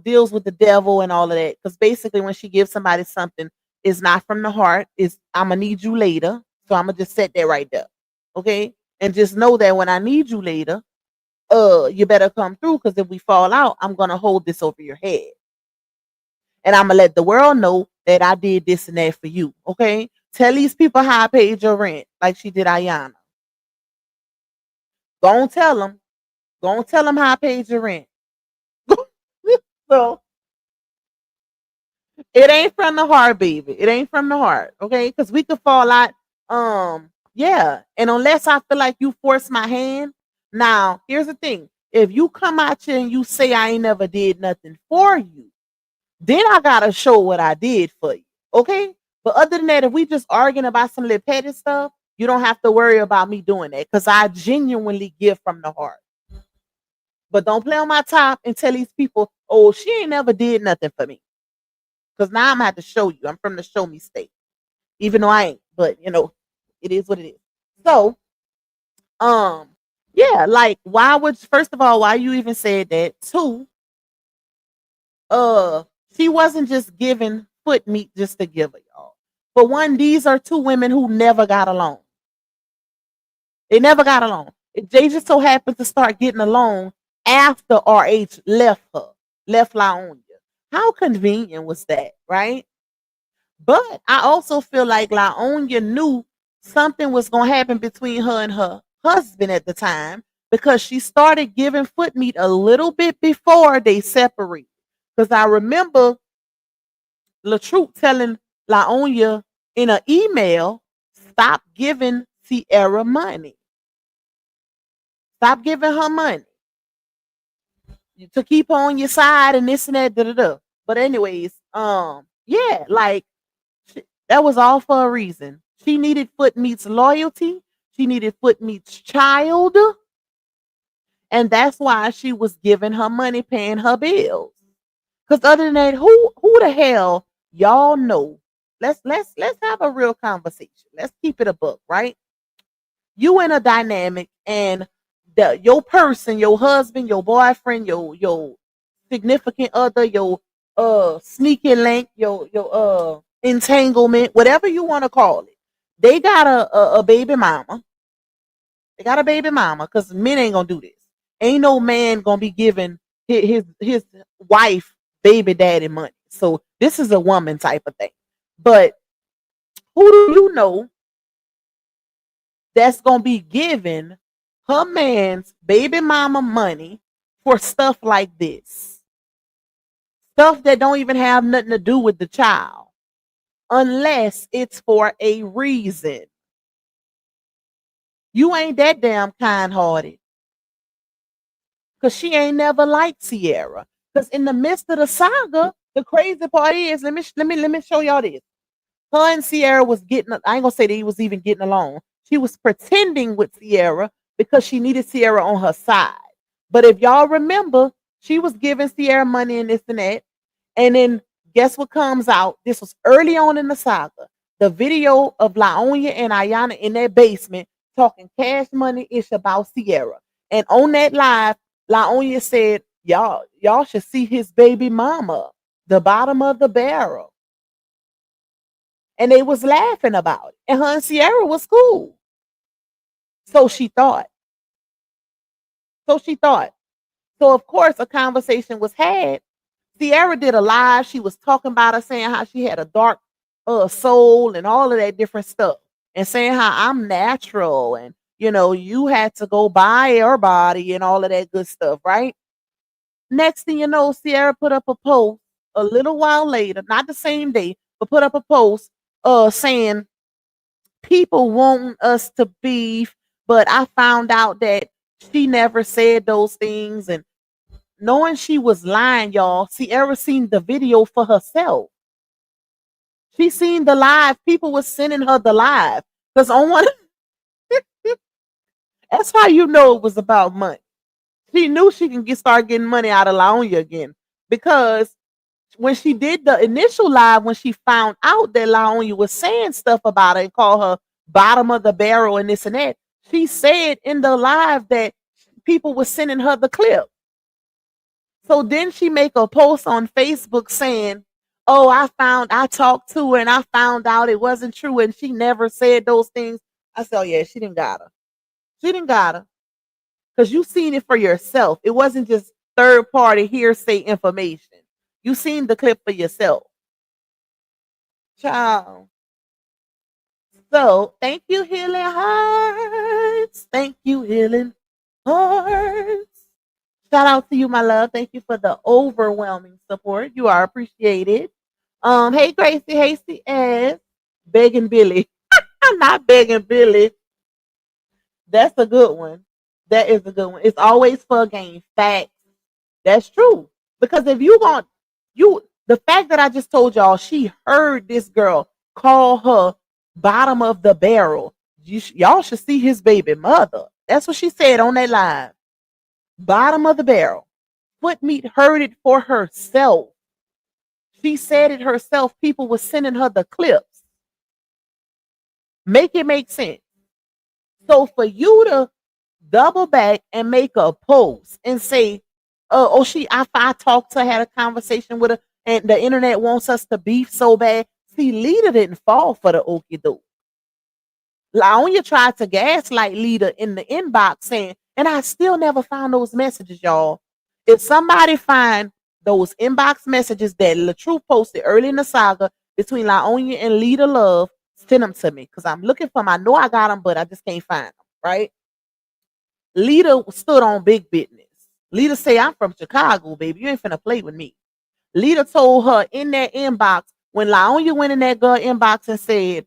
deals with the devil and all of that. Because basically when she gives somebody something, it's not from the heart. It's I'm gonna need you later. So I'm gonna just set that right there. Okay. And just know that when I need you later, you better come through because if we fall out, I'm gonna hold this over your head. And I'm gonna let the world know that I did this and that for you. Okay. Tell these people how I paid your rent, like she did Ayana. Go on tell them. Go on tell them how I paid your rent. So it ain't from the heart, baby. It ain't from the heart. Okay. Because we could fall out. Yeah. And unless I feel like you force my hand. Now, here's the thing. If you come out here and you say I ain't never did nothing for you, then I gotta show what I did for you. Okay? But other than that, if we just arguing about some little petty stuff, you don't have to worry about me doing that because I genuinely give from the heart. But don't play on my top and tell these people, oh, she ain't never did nothing for me. Because now I'm gonna have to show you. I'm from the show me state. Even though I ain't, but it is what it is. So, um, yeah, like why would first of all, why you even said that? Two, uh, she wasn't just giving foot meat just to give it, y'all. For one, these are two women who never got along. They never got along. They just so happened to start getting along after RH left her, left Laonia. How convenient was that, right? But I also feel like Laonia knew something was going to happen between her and her husband at the time because she started giving foot meat a little bit before they separated. Because I remember LaTruth telling Laonia in an email, stop giving Sierra money. Stop giving her money to keep her on your side and this and that. Da, da, da. But anyways, yeah, like that was all for a reason. She needed Footmeat's loyalty. She needed Footmeat's child, and that's why she was giving her money, paying her bills. Because other than that, who the hell y'all know? Let's have a real conversation. Let's keep it a book, right? You in a dynamic, and your person, your husband, your boyfriend, your significant other, your sneaky link, your entanglement, whatever you want to call it. They got a baby mama. They got a baby mama because men ain't gonna do this. Ain't no man gonna be giving his wife baby daddy money. So this is a woman type of thing. But who do you know that's gonna be giving her man's baby mama money for stuff like this? Stuff that don't even have nothing to do with the child. Unless it's for a reason. You ain't that damn kind-hearted. Because she ain't never liked Sierra. Because in the midst of the saga, the crazy part is, let me show y'all this. Her and Sierra was getting, I ain't gonna say that he was even getting along. She was pretending with Sierra because she needed Sierra on her side. But if y'all remember, she was giving Sierra money and this and that. And then guess what comes out? This was early on in the saga. The video of Laonia and Ayana in their basement talking cash money ish about Sierra. And on that live, Laonia said, y'all should see his baby mama, the bottom of the barrel. And they was laughing about it. And her and Sierra was cool. So she thought. So of course a conversation was had. Sierra did a live. She was talking about her, saying how she had a dark soul and all of that different stuff. And saying how I'm natural and you had to go buy her body and all of that good stuff, right? Next thing you know, Sierra put up a post a little while later, not the same day, but put up a post saying people want us to beef, but I found out that she never said those things. And knowing she was lying, y'all, Sierra seen the video for herself. She seen the live. People were sending her the live. Because on one that's how you know it was about money. She knew she can start getting money out of Laonia again. Because when she did the initial live, when she found out that Laonia was saying stuff about her and called her bottom of the barrel and this and that, she said in the live that people were sending her the clip. So then she make a post on Facebook saying, oh, I talked to her and I found out it wasn't true and she never said those things. I said, oh yeah, she didn't got her. She didn't got her. Because you seen it for yourself. It wasn't just third party hearsay information. You seen the clip for yourself. Child. So thank you, Healing Hearts. Thank you, Healing Hearts. Shout out to you, my love. Thank you for the overwhelming support. You are appreciated. Hey Gracie, hey CS. Begging Billy. I'm not begging Billy. That's a good one. That is a good one. It's always for a game. Facts. That's true. Because if the fact that I just told y'all, she heard this girl call her bottom of the barrel. Y'all should see his baby mother. That's what she said on that live. Bottom of the barrel. Footmeat heard it for herself. She said it herself. People were sending her the clips. Make it make sense. So for you to double back and make a post and say, oh, I talked to her, had a conversation with her, and the internet wants us to beef so bad. See, Lita didn't fall for the okie doke. Laonya tried to gaslight Lita in the inbox saying, and I still never found those messages, y'all. If somebody find those inbox messages that LaTrue posted early in the saga between Laonya and Lita Love, send them to me because I'm looking for them. I know I got them, but I just can't find them, right? Lita stood on big business. Lita say, I'm from Chicago, baby. You ain't finna play with me. Lita told her in that inbox, when Laonya went in that girl inbox and said,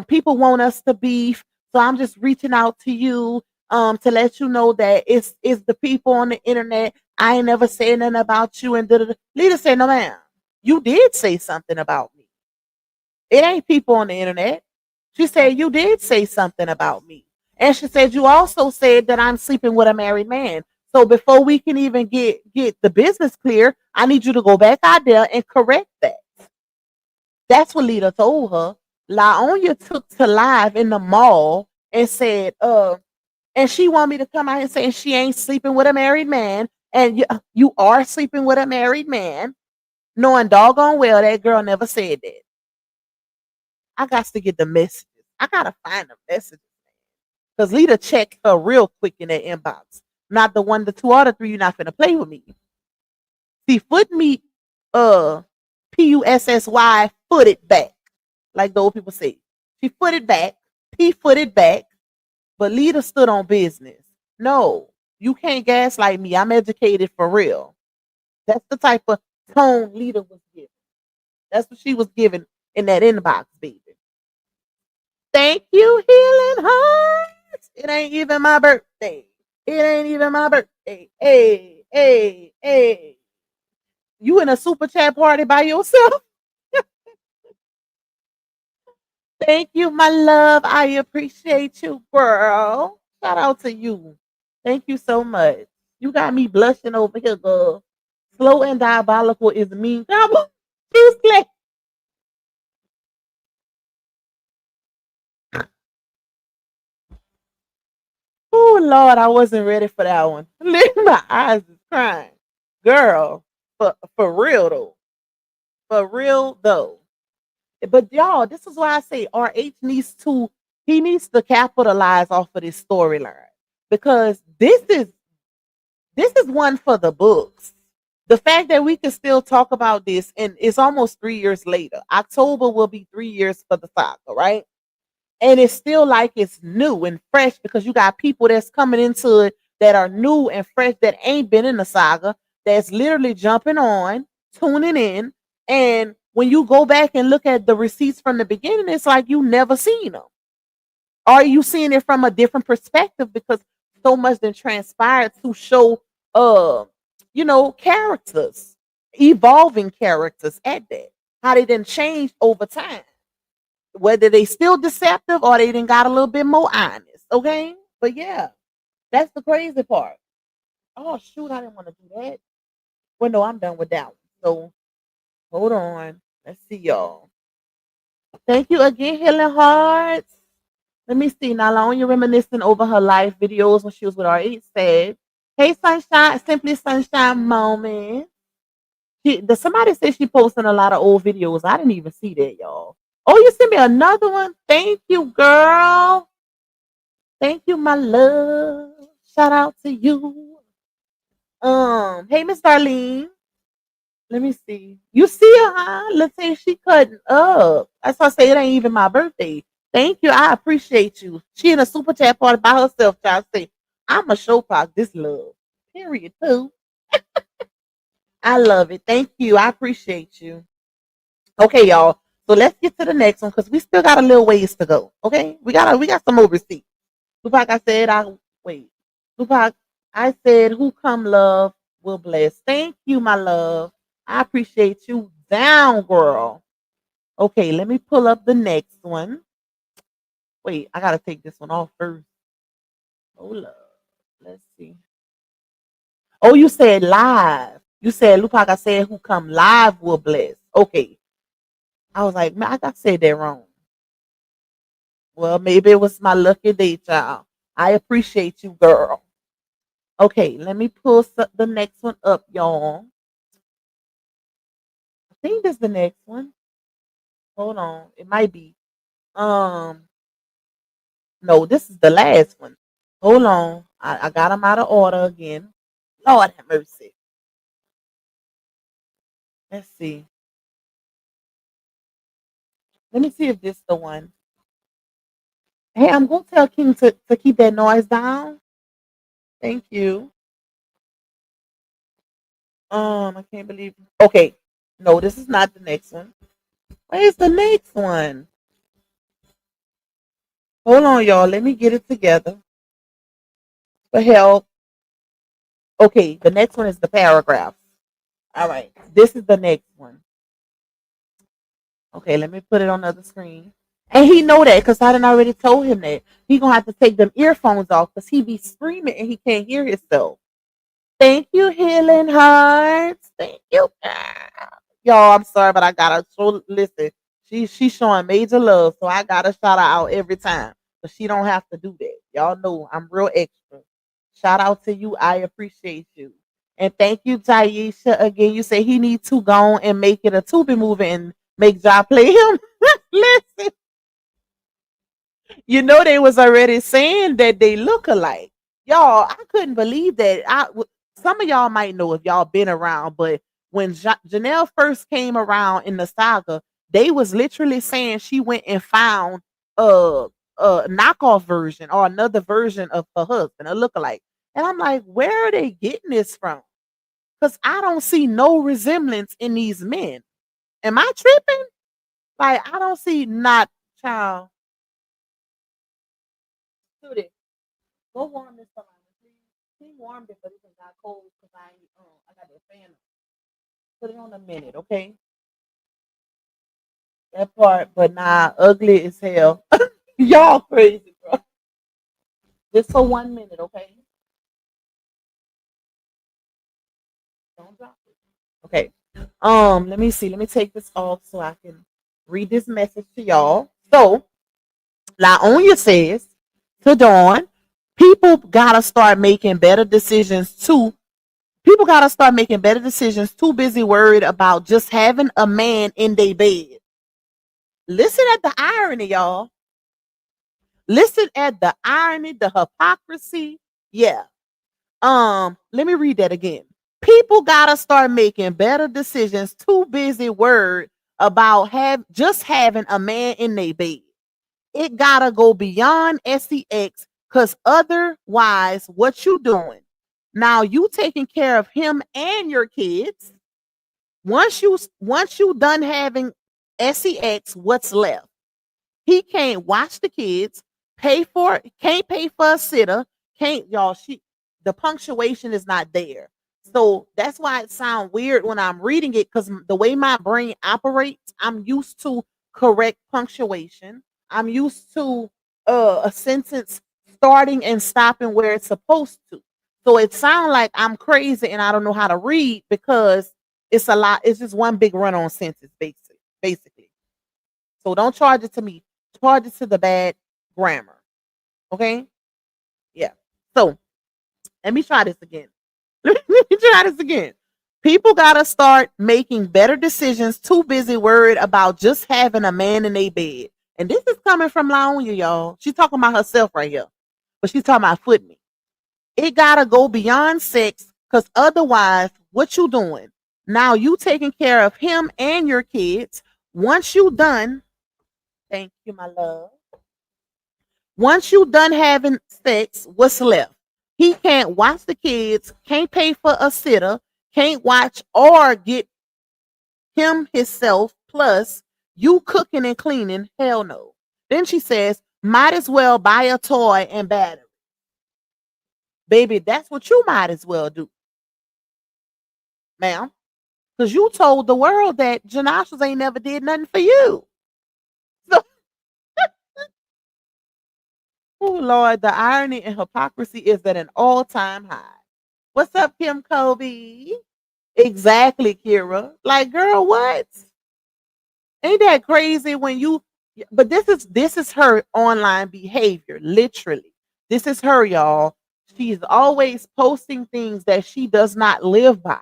people want us to beef, so I'm just reaching out to you to let you know that it's the people on the internet. I ain't never said nothing about you. And Lita said, no, ma'am, you did say something about me. It ain't people on the internet. She said, you did say something about me. And she said, you also said that I'm sleeping with a married man. So before we can even get the business clear, I need you to go back out there and correct that. That's what Lita told her. Laonya took to live in the mall and said, and she want me to come out and say she ain't sleeping with a married man. And you are sleeping with a married man, knowing doggone well that girl never said that. I got to get the messages. I got to find the messages. Because Lita checked her real quick in that inbox. Not the one, the two, or the three, you're not finna play with me. See, foot meet, Pussy, footed back. Like the old people say. She footed back, P footed back, but Lita stood on business. No, you can't gaslight me. I'm educated for real. That's the type of tone Lita was giving. That's what she was giving in that inbox, baby. Thank you, Healing Hearts. It ain't even my birthday. It ain't even my birthday. Hey, hey, hey. You in a super chat party by yourself? Thank you, my love. I appreciate you, girl. Shout out to you. Thank you so much. You got me blushing over here, girl. Slow and diabolical is mean. Oh Lord, I wasn't ready for that one. My eyes is crying. Girl, for real though. For real though. But y'all, this is why I say RH he needs to capitalize off of this storyline. Because this is one for the books. The fact that we can still talk about this, and it's almost 3 years later. October will be 3 years for the saga, right? And it's still like it's new and fresh because you got people that's coming into it that are new and fresh that ain't been in the saga, that's literally jumping on, tuning in. And when you go back and look at the receipts from the beginning, it's like you never seen them. Are you seeing it from a different perspective because so much then transpired to show characters, evolving characters at that, how they didn't change over time, whether they still deceptive or they didn't got a little bit more honest. Okay, but yeah, that's the crazy part. Oh shoot, I didn't want to do that. Well, no, I'm done with that one. So hold on, let's see y'all. Thank you again, Healing Hearts. Let me see. Now, Laonya reminiscing over her live videos when she was with RH said, hey, Sunshine, Simply Sunshine Moment. Somebody said she posting a lot of old videos. I didn't even see that, y'all. Oh, you sent me another one? Thank you, girl. Thank you, my love. Shout out to you. Hey, Miss Darlene. Let me see. You see her, huh? Let's say she cutting up. That's why I say it ain't even my birthday. Thank you. I appreciate you. She in a super chat party by herself. Trying to say, I'm a show pop this love. Period. Too. I love it. Thank you. I appreciate you. Okay, y'all. So let's get to the next one because we still got a little ways to go. Okay, we got some more receipts. Tupac, I said, wait. Tupac, I said, who come love will bless. Thank you, my love. I appreciate you. Down, girl. Okay, let me pull up the next one. Wait, I gotta take this one off first. Hold up. Let's see. Oh, you said live. You said, Lupac, I said, who come live will bless. Okay. I was like, man, I got said that wrong. Well, maybe it was my lucky day, child. I appreciate you, girl. Okay, let me pull the next one up, y'all. I think this is the next one. Hold on. It might be. Um, no, this is the last one. Hold on. I got them out of order again. Lord have mercy. Let's see. Let me see if this is the one. Hey, I'm gonna tell King to keep that noise down. Thank you. I can't believe. Okay, no, this is not the next one. Where's the next one? Hold on, y'all. Let me get it together. For help. Okay, the next one is the paragraph. All right, this is the next one. Okay, let me put it on the other screen. And he know that because I done already told him that he gonna have to take them earphones off because he be screaming and he can't hear himself. Thank you, Healing Hearts. Thank you, girl. Y'all. I'm sorry, but I gotta show. Listen, she's showing major love, so I gotta shout her out every time. But she don't have to do that. Y'all know I'm real extra. Shout out to you. I appreciate you. And thank you, Taisha. Again, you say he needs to go and make it a Tubi movie and make Ja play him. Listen, you know they was already saying that they look alike. Y'all, I couldn't believe that. Some of y'all might know if y'all been around, but when Janelle first came around in the saga, they was literally saying she went and found a knockoff version or another version of her husband, a lookalike. And I'm like, where are they getting this from? Because I don't see no resemblance in these men. Am I tripping? Like, I don't see not child. Do this. Go warm this up. He warmed it, but it got cold because I got the fan. Put it on a minute, okay? That part, but nah, ugly as hell. Y'all crazy, bro. Just for 1 minute, okay? Don't drop it. Okay. Let me see. Let me take this off so I can read this message to y'all. So, Laonya says to Dawn, people gotta start making better decisions too. People gotta start making better decisions. Too busy worried about just having a man in their bed. Listen at the irony, y'all. Listen at the irony, the hypocrisy. Yeah. Let me read that again. People gotta start making better decisions. Too busy worried about just having a man in their bed. It gotta go beyond sex, cause otherwise, what you doing? Now you taking care of him and your kids. Once you done having sex, what's left? He can't watch the kids, can't pay for a sitter, can't y'all the punctuation is not there. So that's why it sounds weird when I'm reading it because the way my brain operates, I'm used to correct punctuation. I'm used to a sentence starting and stopping where it's supposed to. So it sounds like I'm crazy and I don't know how to read because it's a lot. It's just one big run on sentence, basically. So don't charge it to me. Charge it to the bad grammar. Okay? Yeah. So let me try this again. Let me try this again. People gotta start making better decisions. Too busy worried about just having a man in a bed. And this is coming from Laonya, y'all. She's talking about herself right here. But she's talking about foot me. It gotta go beyond sex, because otherwise, what you doing? Now you taking care of him and your kids. Once you done, thank you, my love. Once you done having sex, what's left? He can't watch the kids, can't pay for a sitter, can't watch or get him himself, plus you cooking and cleaning, hell no. Then she says, might as well buy a toy and battery. Baby, that's what you might as well do, ma'am. Because you told the world that Janashas ain't never did nothing for you. So, oh Lord, the irony and hypocrisy is at an all-time high. What's up, Kim Kobe? Exactly, Kira. Like, girl, what? Ain't that crazy when you but this is her online behavior, literally. This is her, y'all. She's always posting things that she does not live by.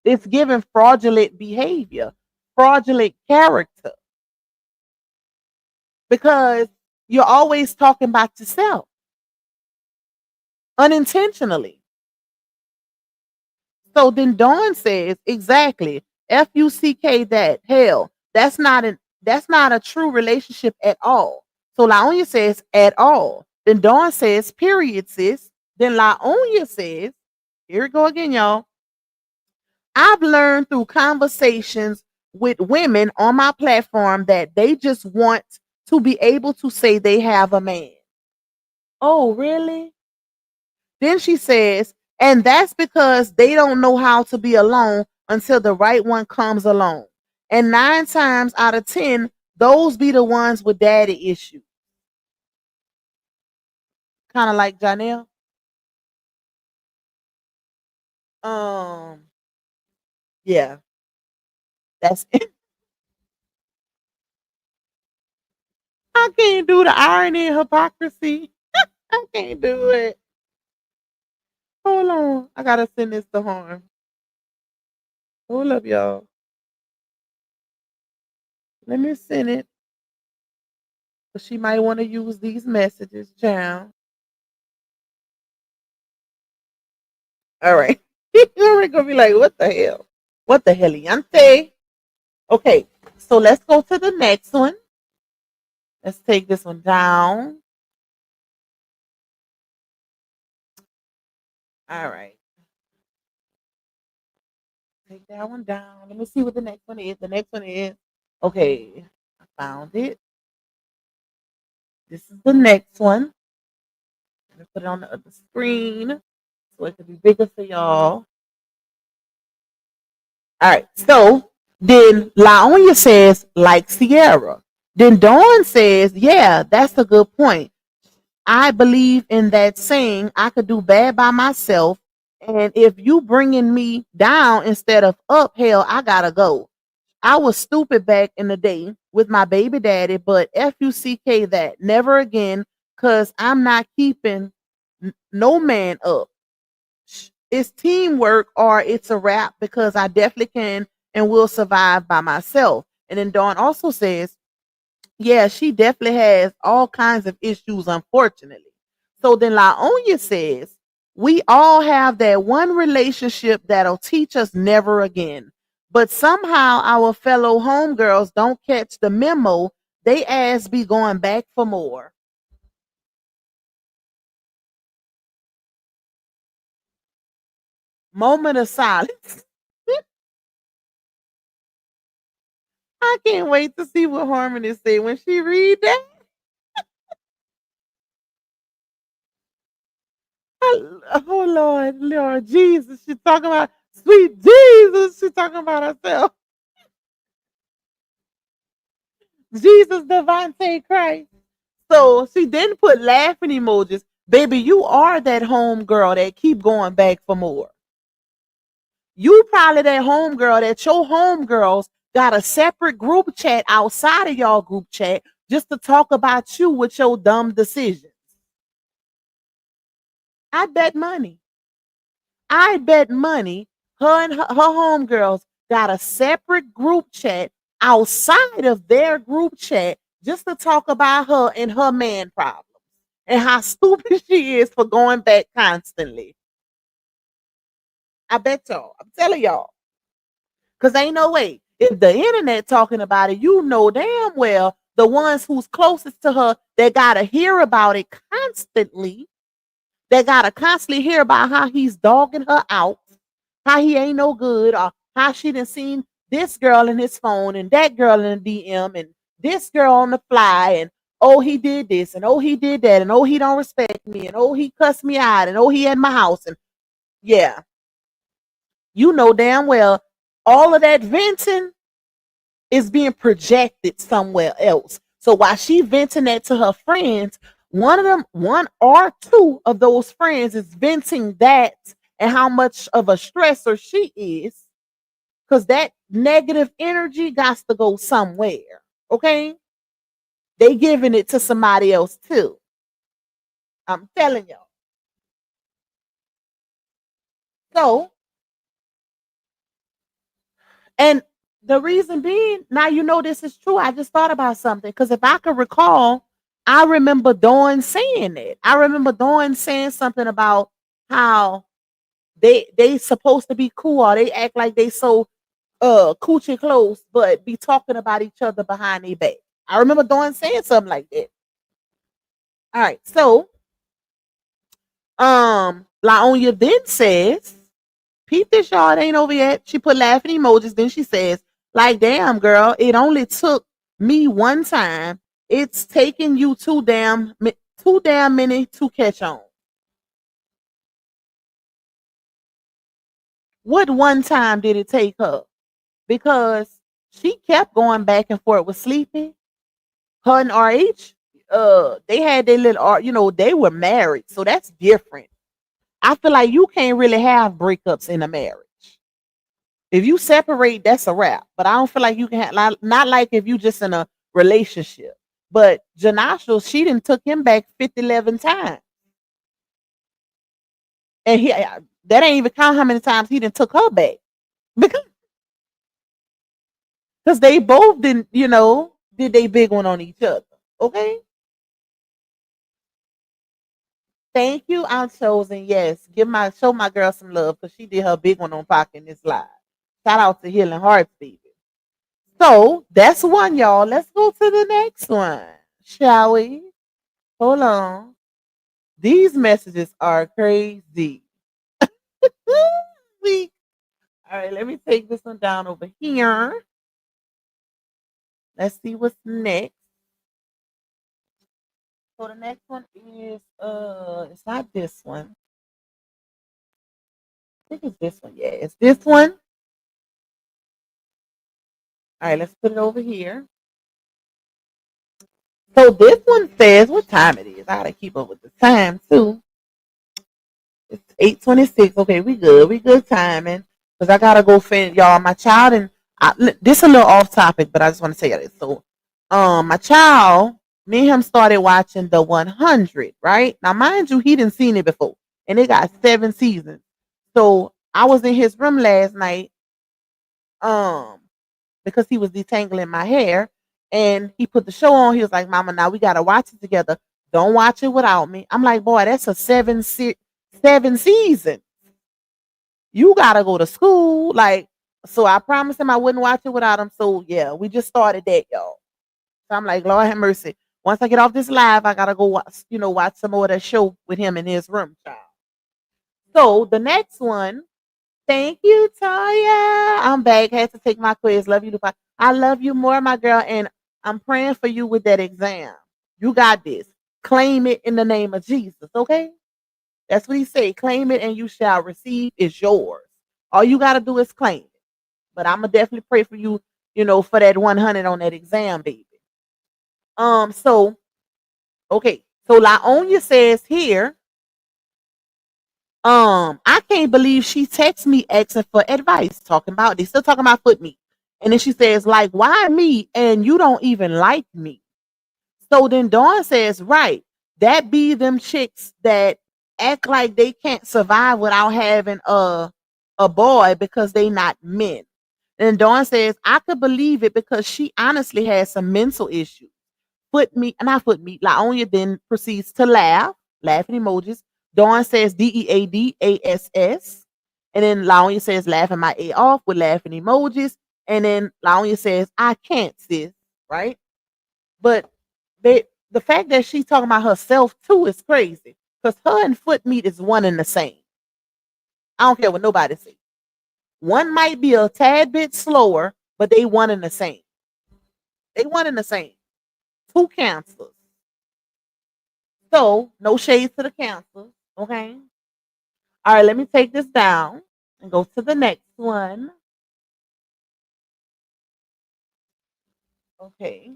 It's giving fraudulent behavior, fraudulent character, because you're always talking about yourself unintentionally. So then Dawn says, exactly, Fuck that. Hell, that's not a true relationship at all. So Laonia says, at all. Then Dawn says, period, sis. Then Laonia says, here we go again, y'all. I've learned through conversations with women on my platform that they just want to be able to say they have a man. Oh, really? Then she says, and that's because they don't know how to be alone until the right one comes along. And 9 times out of 10, those be the ones with daddy issues. Kind of like Janelle. Um, yeah, that's it. I can't do the irony and hypocrisy. I can't do it. Hold on. I gotta send this to Harm. Hold up, y'all. Let me send it. But she might want to use these messages, child. All right. We're gonna be like, what the hell? What the heliante? Okay, so let's go to the next one. Let's take this one down. All right. Take that one down. Let me see what the next one is. The next one is okay. I found it. This is the next one. I'm gonna put it on the other screen so it can be bigger for y'all. All right. So then Laonia says, like Sierra. Then Dawn says, yeah, that's a good point. I believe in that saying, I could do bad by myself. And if you bringing me down instead of up, hell, I gotta go. I was stupid back in the day with my baby daddy, but fuck that. Never again, because I'm not keeping no man up. It's teamwork or it's a wrap because I definitely can and will survive by myself. And then Dawn also says, yeah, she definitely has all kinds of issues, unfortunately. So then Laonia says, we all have that one relationship that'll teach us never again. But somehow our fellow homegirls don't catch the memo. They ass be going back for more. Moment of silence. I can't wait to see what Harmony say when she read that. Oh Lord, Lord Jesus, she's talking about sweet Jesus. She's talking about herself. Jesus Devante Christ. So she then put laughing emojis. Baby, you are that home girl that keep going back for more. You probably that home girl that your home girls got a separate group chat outside of y'all group chat just to talk about you with your dumb decisions. I bet money. I bet money her and her homegirls got a separate group chat outside of their group chat just to talk about her and her man problems and how stupid she is for going back constantly. I bet y'all. I'm telling y'all. Because ain't no way. If the internet talking about it, you know damn well the ones who's closest to her that gotta hear about it constantly, that gotta constantly hear about how he's dogging her out, how he ain't no good, or how she done seen this girl in his phone and that girl in the DM and this girl on the fly and oh he did this and oh he did that and oh he don't respect me and oh he cussed me out and oh he at my house and yeah, you know damn well all of that venting is being projected somewhere else. So while she venting that to her friends, one or two of those friends is venting that and how much of a stressor she is Because that negative energy got to go somewhere. Okay? They giving it to somebody else too. I'm telling y'all. So, and the reason being, now you know this is true. I just thought about something. Because if I could recall, I remember Dawn saying it. I remember Dawn saying something about how they supposed to be cool, or they act like they so coochie close, but be talking about each other behind their back. I remember Dawn saying something like that. All right, so Laonya then says, peep this, y'all, it ain't over yet. She put laughing emojis, then she says, like, damn girl, it only took me one time. It's taking you too damn many to catch on. What one time did it take her? Because she kept going back and forth with Sleepy. Her and RH, they had their little art, they were married, so that's different. I feel like you can't really have breakups in a marriage. If you separate, that's a wrap. But I don't feel like you can have, not like if you just in a relationship. But Janasha, she didn't took him back 11 times. And that ain't even count how many times he didn't took her back. Because they both didn't, did they big one on each other. Okay? Thank you, I'm chosen. Yes. Show my girl some love because she did her big one on Pac in this live. Shout out to Healing Hearts, baby. So that's one, y'all. Let's go to the next one, shall we? Hold on. These messages are crazy. All right, let me take this one down over here. Let's see what's next. So the next one is it's not this one. I think it's this one. Yeah, it's this one. All right, let's put it over here. So this one says what time it is. I gotta keep up with the time too. It's 8:26. Okay, we good. We good timing. Because I gotta go finish y'all. My child and this a little off topic, but I just want to say this. So my child, me and him started watching the 100, right? Now mind you, he didn't seen it before. And it got 7 seasons. So I was in his room last night, because he was detangling my hair, and he put the show on. He was like, Mama, now we gotta watch it together. Don't watch it without me. I'm like, boy, that's a 7 season. You gotta go to school. Like, so I promised him I wouldn't watch it without him. So yeah, we just started that, y'all. So I'm like, Lord have mercy. Once I get off this live, I gotta go watch some more of that show with him in his room, child. So the next one, thank you, Taya. I'm back. Had to take my quiz. Love you, Dubai. I love you more, my girl, and I'm praying for you with that exam. You got this. Claim it in the name of Jesus, okay? That's what he said. Claim it and you shall receive. It's yours. All you got to do is claim it. But I'm going to definitely pray for you, for that 100 on that exam, baby. So, okay. So Laonya says here, I can't believe she texts me asking for advice, they still talking about foot meat. And then she says, like, why me? And you don't even like me. So then Dawn says, right, that be them chicks that act like they can't survive without having a boy because they not men. And Dawn says, I could believe it because she honestly has some mental issues. Not foot meat. Laonya then proceeds to laugh, laughing emojis. Dawn says DEADASS. And then Laonya says, laughing my A off with laughing emojis. And then Laonya says, I can't, sis. Right? But the fact that she's talking about herself too is crazy. Because her and foot meat is one and the same. I don't care what nobody says. One might be a tad bit slower, but they one and the same. They one and the same. 2 cancers. So, no shades to the cancers. Okay. All right, let me take this down and go to the next one. Okay.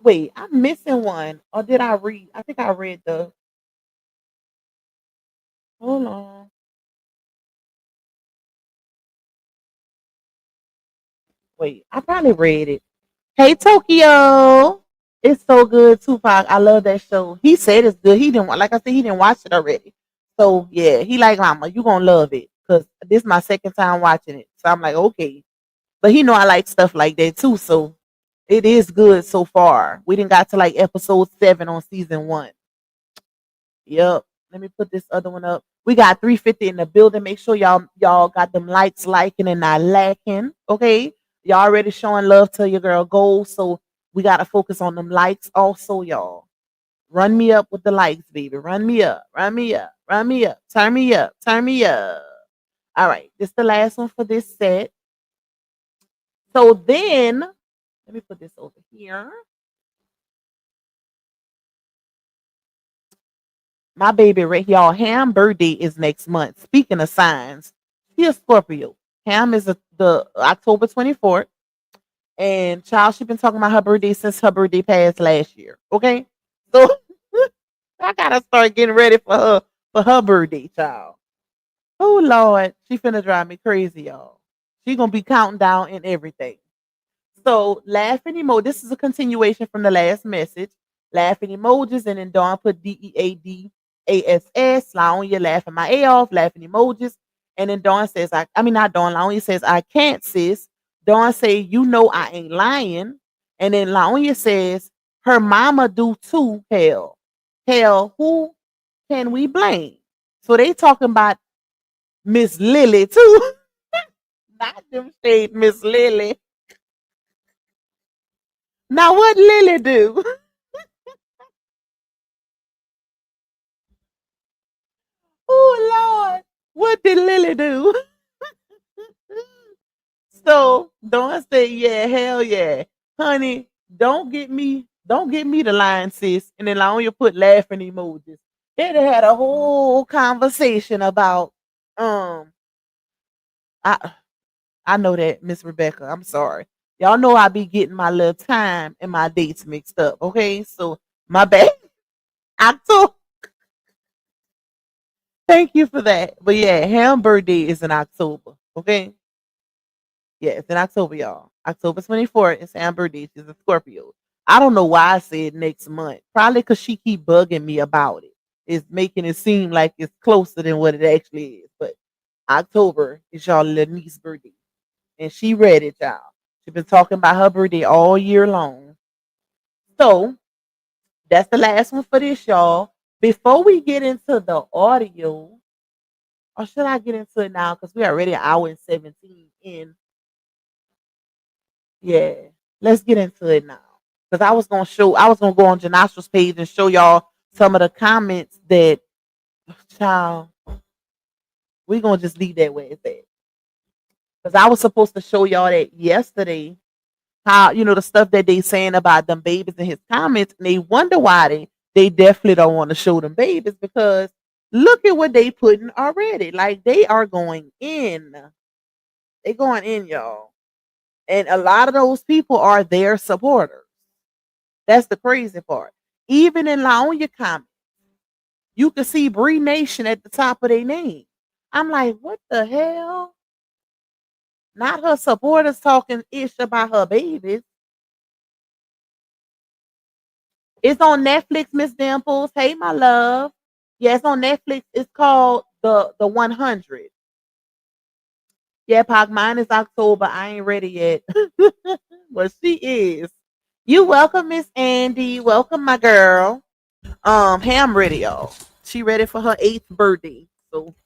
Wait, I'm missing one. Or did I read? I think I read hold on. Wait, I probably read it. Hey Tokyo. It's so good, Tupac. I love that show. He said it's good. He didn't like I said, he didn't watch it already. So yeah, he like Mama, you gonna love it. Cause this is my second time watching it. So I'm like, okay. But he know I like stuff like that too. So it is good so far. We didn't got to like episode 7 on season 1. Yep. Let me put this other one up. We got 350 in the building. Make sure y'all got them likes liking and not lacking. Okay. Y'all already showing love to your girl goals. So we gotta focus on them likes also, y'all. Run me up with the likes, baby. Run me up. Run me up. Run me up. Turn me up. Turn me up. All right. This is the last one for this set. So then let me put this over here. My baby right y'all, Ham birthday is next month. Speaking of signs, she a Scorpio. Ham is the October 24th. And child, she been talking about her birthday since her birthday passed last year. Okay. So I gotta start getting ready for her birthday, child. Oh Lord, she finna drive me crazy, y'all. She gonna be counting down and everything. So laughing emoji. This is a continuation from the last message. Laughing emojis, and then Dawn put DEADASS. Laonia laughing my A off. Laughing emojis, and then Dawn says, I mean not Dawn. Laonia says, I can't, sis. Dawn say, you know I ain't lying, and then Laonia says, her mama do too. Hell, who can we blame? So they talking about Miss Lily too. Not them shade Miss Lily. Now what Lily do? Oh Lord, what did Lily do? So Dawn said, yeah, hell yeah. Honey, don't get me the line, sis. And then Laonia put laughing emojis. They had a whole conversation about I I know that, Miss Rebecca. I'm sorry. Y'all know I be getting my little time and my dates mixed up. Okay. So my bad. October. Thank you for that. But yeah, Ham birthday is in October. Okay. Yeah, it's in October, y'all. October 24th is Ham birthday. She's a Scorpio. I don't know why I said next month. Probably because she keep bugging me about it. It's making it seem like it's closer than what it actually is. But October is y'all little niece's birthday. And she read it, y'all. She's been talking about her birthday all year long. So that's the last one for this, y'all. Before we get into the audio, or should I get into it now? Because we already an hour and 17 in. Yeah, let's get into it now. Because I was gonna go on Janastra's page and show y'all some of the comments that, child, we gonna just leave that where it's at. Because I was supposed to show y'all that yesterday, how the stuff that they saying about them babies in his comments, and they wonder why they definitely don't want to show them babies, because look at what they putting already. Like they are going in. They going in, y'all. And a lot of those people are their supporters. That's the crazy part. Even in Laonia comments, you can see Bree Nation at the top of their name. I'm like, what the hell? Not her supporters talking ish about her babies. It's on Netflix, Miss Dimples. Hey, my love. Yeah, it's on Netflix. It's called the 100. Yeah, Pac, mine is October. I ain't ready yet. Well, she is. You welcome, Miss Andy. Welcome, my girl. Ham ready, y'all. She ready for her 8th birthday. So,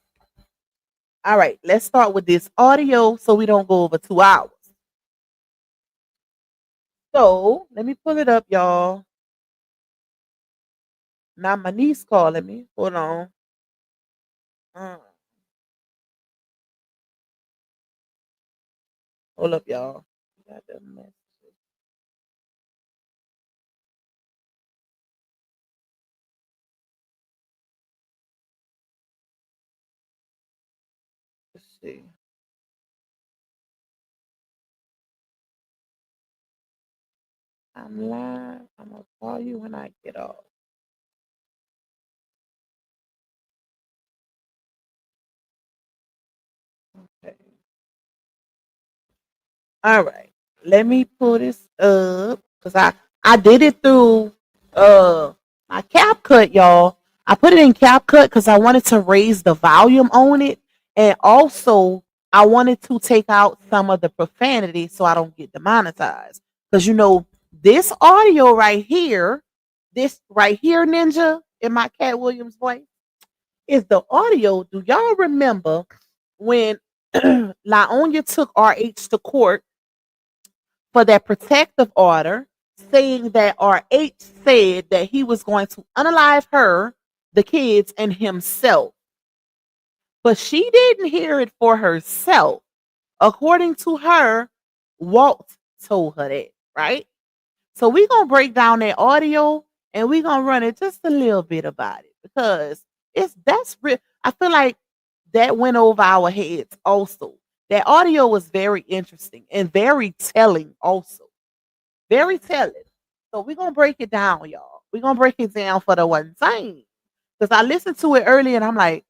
all right, let's start with this audio so we don't go over 2 hours. So let me pull it up, y'all. Now my niece calling me. Hold on. Uh, Hold up, y'all. Got the message. Let's see. I'm live. I'm gonna call you when I get off. Okay. All right. Let me pull this up because I did it through my CapCut, y'all. I put it in CapCut because I wanted to raise the volume on it, and also I wanted to take out some of the profanity so I don't get demonetized. Because this audio right here, this right here, Ninja, in my Cat Williams voice, is the audio. Do y'all remember when Laonia took RH to court for that protective order, saying that RH said that he was going to unalive her, the kids, and himself? But she didn't hear it for herself. According to her, Walt told her that, right? So we're going to break down that audio and we're going to run it just a little bit about it because that's real. I feel like that went over our heads also. That audio was very interesting and very telling also. Very telling. So we're going to break it down, y'all. We're going to break it down for the one thing. Because I listened to it earlier and I'm like,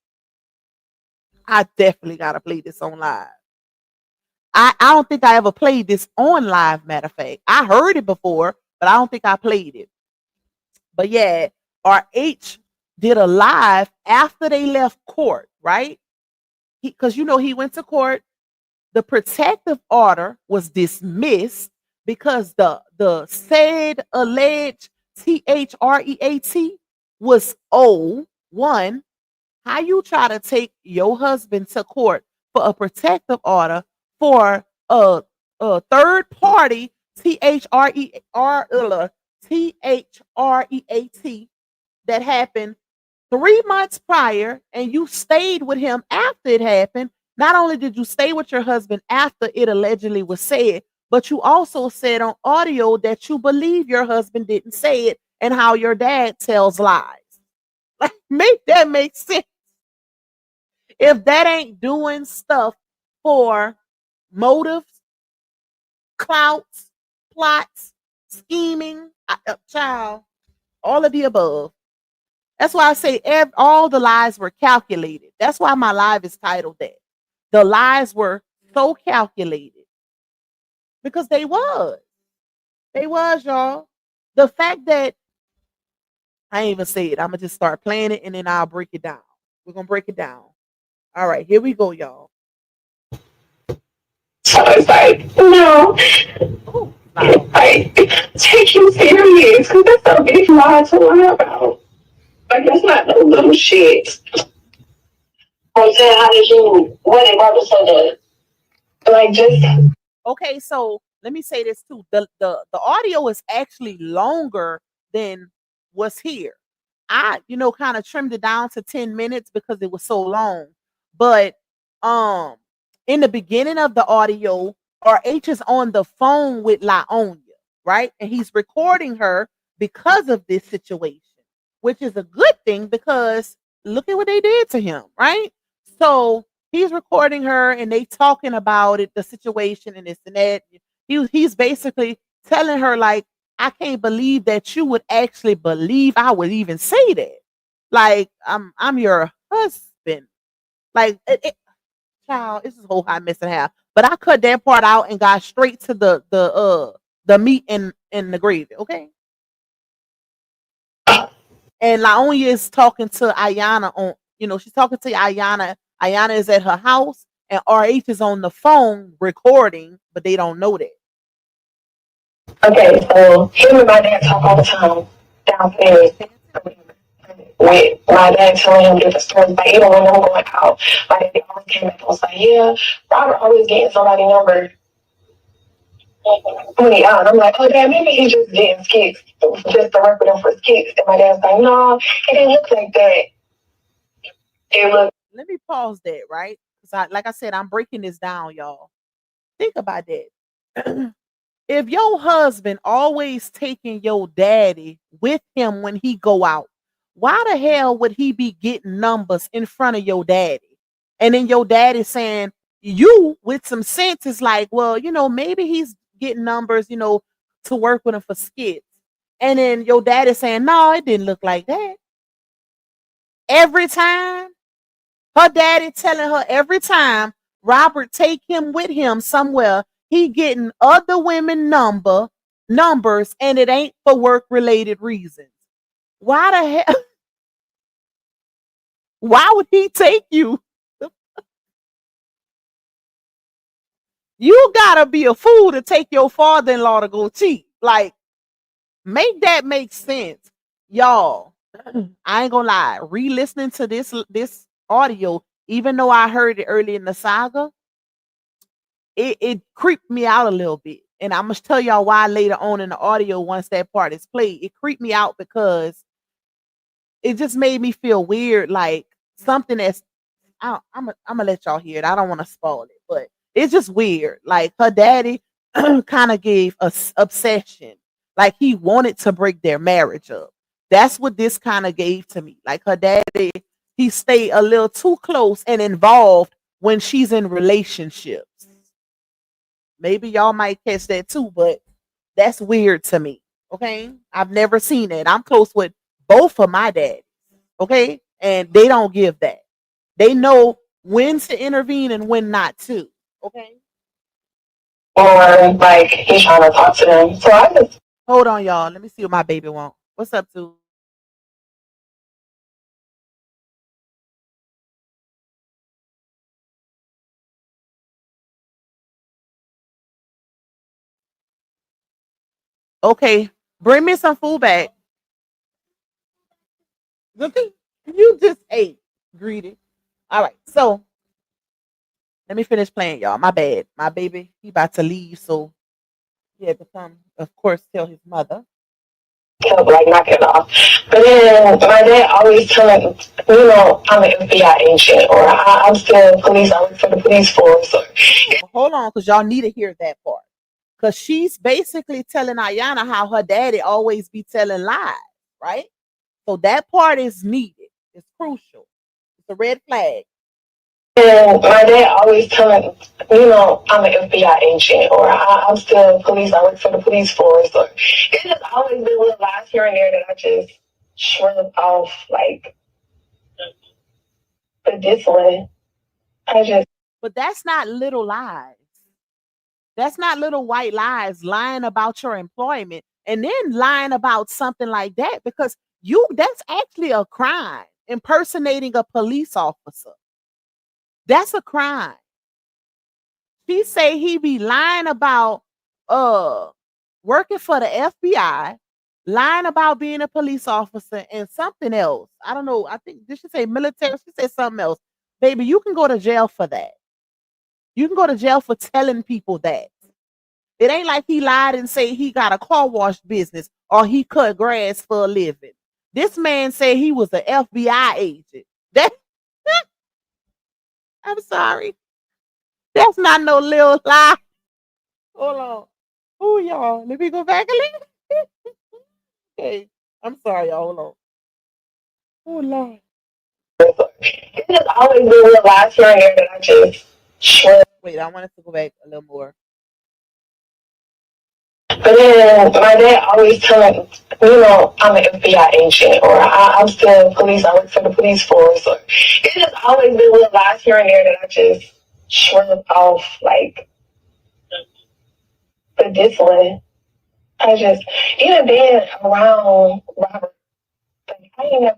I definitely got to play this on live. I don't think I ever played this on live, matter of fact. I heard it before, but I don't think I played it. But yeah, RH did a live after they left court, right? Because he went to court. The protective order was dismissed because the said alleged THREAT was one. How you try to take your husband to court for a protective order for a third party THREAT that happened 3 months prior, and you stayed with him after it happened. Not only did you stay with your husband after it allegedly was said, but you also said on audio that you believe your husband didn't say it and how your dad tells lies. Like, make that make sense. If that ain't doing stuff for motives, clouts, plots, scheming, child, all of the above. That's why I say all the lies were calculated. That's why my live is titled that. The lies were so calculated because they was. They was, y'all. The fact that I ain't even say it. I'm going to just start playing it and then I'll break it down. We're going to break it down. All right, here we go, y'all. So it's like, no, Ooh, like, take you serious, because that's a big lie to lie about. Like, that's not no little shit. I'm saying, how did you, what it represented? Like, just. Okay, so let me say this too. The audio is actually longer than what's here. I, kind of trimmed it down to 10 minutes because it was so long. But in the beginning of the audio, RH is on the phone with Laonia, right? And he's recording her because of this situation, which is a good thing because look at what they did to him, right? So he's recording her and they talking about it, the situation and this and that. He's basically telling her, like, I can't believe that you would actually believe I would even say that. Like, I'm your husband. Like, child, this is a whole hot mess and a half. But I cut that part out and got straight to the meat and the gravy, okay? And Laonia is talking to Ayana on, she's talking to Ayana. Ayana is at her house and RH is on the phone recording, but they don't know that. Okay, so him and my dad talk all the time downstairs. With my dad telling him different stories, like even when I'm going out, my dad always came back and was like, yeah, Robert always getting somebody's number. And I'm like, oh, dad, maybe he just getting skits, just to work with him for skits. And my dad's like, no, it didn't look like that. It looked. Let me pause that, right? Because like I said, I'm breaking this down, y'all. Think about that. If your husband always taking your daddy with him when he go out, why the hell would he be getting numbers in front of your daddy? And then your daddy saying, you with some sense is like, well, maybe he's getting numbers, to work with him for skits. And then your daddy saying, no, it didn't look like that. Every time. Her daddy telling her every time Robert take him with him somewhere, he getting other women numbers, and it ain't for work related reasons. Why the hell? Why would he take you? You gotta be a fool to take your father-in-law to go cheat. Like, make that make sense, y'all. I ain't gonna lie. Re-listening to this audio, even though I heard it early in the saga, it creeped me out a little bit. And I'm gonna tell y'all why later on in the audio once that part is played. It creeped me out because it just made me feel weird, like something that's I'm gonna let y'all hear it. I don't want to spoil it, but it's just weird. Like her daddy kind of gave us obsession, like he wanted to break their marriage up. That's what this kind of gave to me. Like her daddy, he stayed a little too close and involved when she's in relationships. Maybe y'all might catch that too, but that's weird to me. Okay, I've never seen it. I'm close with both of my dads. Okay, and they don't give that. They know when to intervene and when not to. Okay. Or like he's trying to talk to them. So I just Hold on, y'all. Let me see what my baby want. What's up, too? Okay, bring me some food back. You just ate, greedy. All right, so let me finish playing, y'all. My bad. My baby, he about to leave, so he had to come, of course, tell his mother. kept like knocking it off. But then my dad always telling, I'm an FBI agent or I'm still police. I work for the police force. Or, Hold on, because y'all need to hear that part. Because she's basically telling Ayana how her daddy always be telling lies, right? So that part is needed. It's crucial. It's a red flag. and my dad always telling, I'm an FBI agent or I'm still police. I work for the police force. Or it's just always been little lies here and there that I just shrug off. Like, but this one, I just. But that's not little lies. That's not little white lies, lying about your employment and then lying about something like that, because that's actually a crime. Impersonating a police officer. That's a crime. She say he be lying about uh working for the FBI, lying about being a police officer, and something else. I don't know. I think did she say military? She said something else. Baby, you can go to jail for that. You can go to jail for telling people that. It ain't like he lied and say he got a car wash business or he cut grass for a living. This man said he was an FBI agent. That I'm sorry. That's not no little lie. Hold on. Oh, y'all. Let me go back a little. Okay. I'm sorry, y'all. Hold on. Oh, Lord. It's just always been little lies here and there that I just shrug. Wait, I wanted to go back a little more. But then my dad always telling, I'm an FBI agent or I'm still police. I work for the police force. Or it's just always been little lies here and there that I just shrug off. Like, but this one, I just, even being around Robert, like, I ain't never,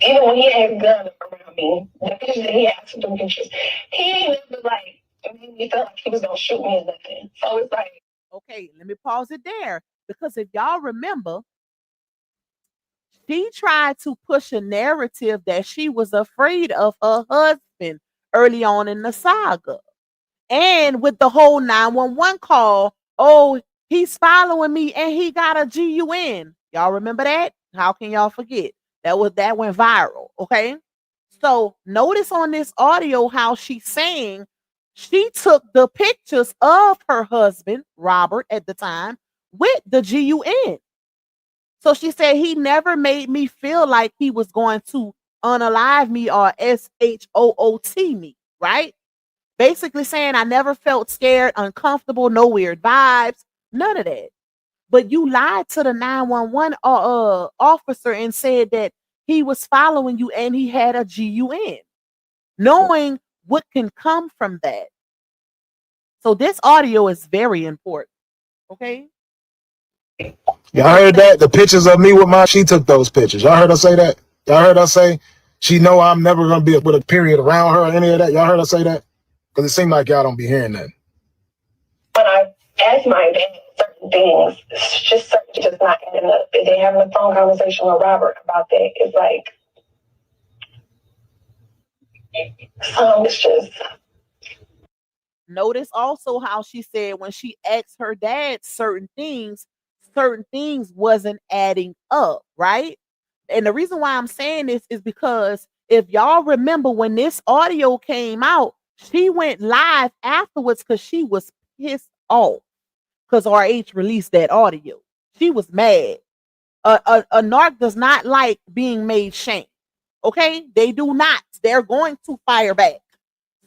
even when he had a gun around me, the pictures that he had to do pictures, he ain't never like made me feel like he was gonna shoot me or nothing. So it's like, Okay, let me pause it there. Because if y'all remember, she tried to push a narrative that she was afraid of her husband early on in the saga. And with the whole 911 call, oh, he's following me and he got a GUN. Y'all remember that? How can y'all forget? That went viral. Okay. So notice on this audio how she's saying she took the pictures of her husband, Robert, at the time, with the GUN. So she said he never made me feel like he was going to unalive me or SHOOT me, right? Basically saying I never felt scared, uncomfortable, no weird vibes, none of that. But you lied to the 911 officer and said that he was following you and he had a GUN, knowing what can come from that. So this audio is very important. Okay. Y'all heard that? The pictures of me with my, she took those pictures. Y'all heard her say that? Y'all heard her say she know I'm never gonna be with a period around her or any of that? Y'all heard her say that? Because it seemed like y'all don't be hearing that. When I ask my dad certain things, just certain, just not adding up. If they having a phone conversation with Robert about that, it's like, it's just. Notice also how she said when she asked her dad certain things wasn't adding up, right? And the reason why I'm saying this is because if y'all remember when this audio came out, she went live afterwards because she was pissed off because RH released that audio. She was mad. A narc does not like being made shame. Okay? They do not. They're going to fire back.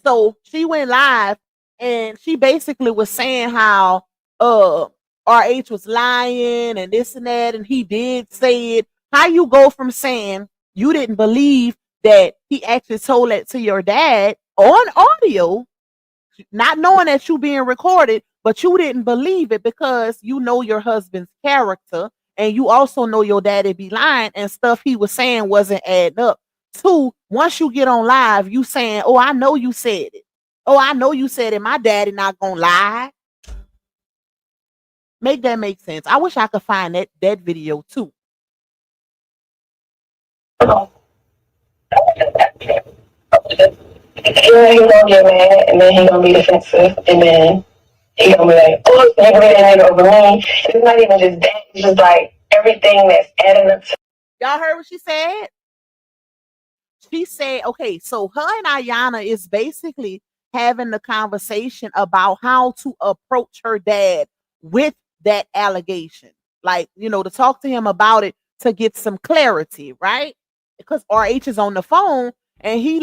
So she went live and she basically was saying how RH was lying and this and that, and he did say it. How you go from saying you didn't believe that he actually told that to your dad on audio, not knowing that you being recorded, but you didn't believe it because you know your husband's character and you also know your daddy be lying and stuff he was saying wasn't adding up. Two, once you get on live, you saying, oh, I know you said it. Oh, I know you said it. My daddy not gonna lie. Make that make sense. I wish I could find that video too. Yeah, he gonna get mad, and then he gonna be defensive, and then he gonna be like, "Oh, you're gonna get that nigga over me." It's not even just that; it's just like everything that's adding up to. Y'all heard what she said? She said, okay, so her and Ayana is basically having the conversation about how to approach her dad with that allegation. Like, to talk to him about it to get some clarity, right? Because RH is on the phone and he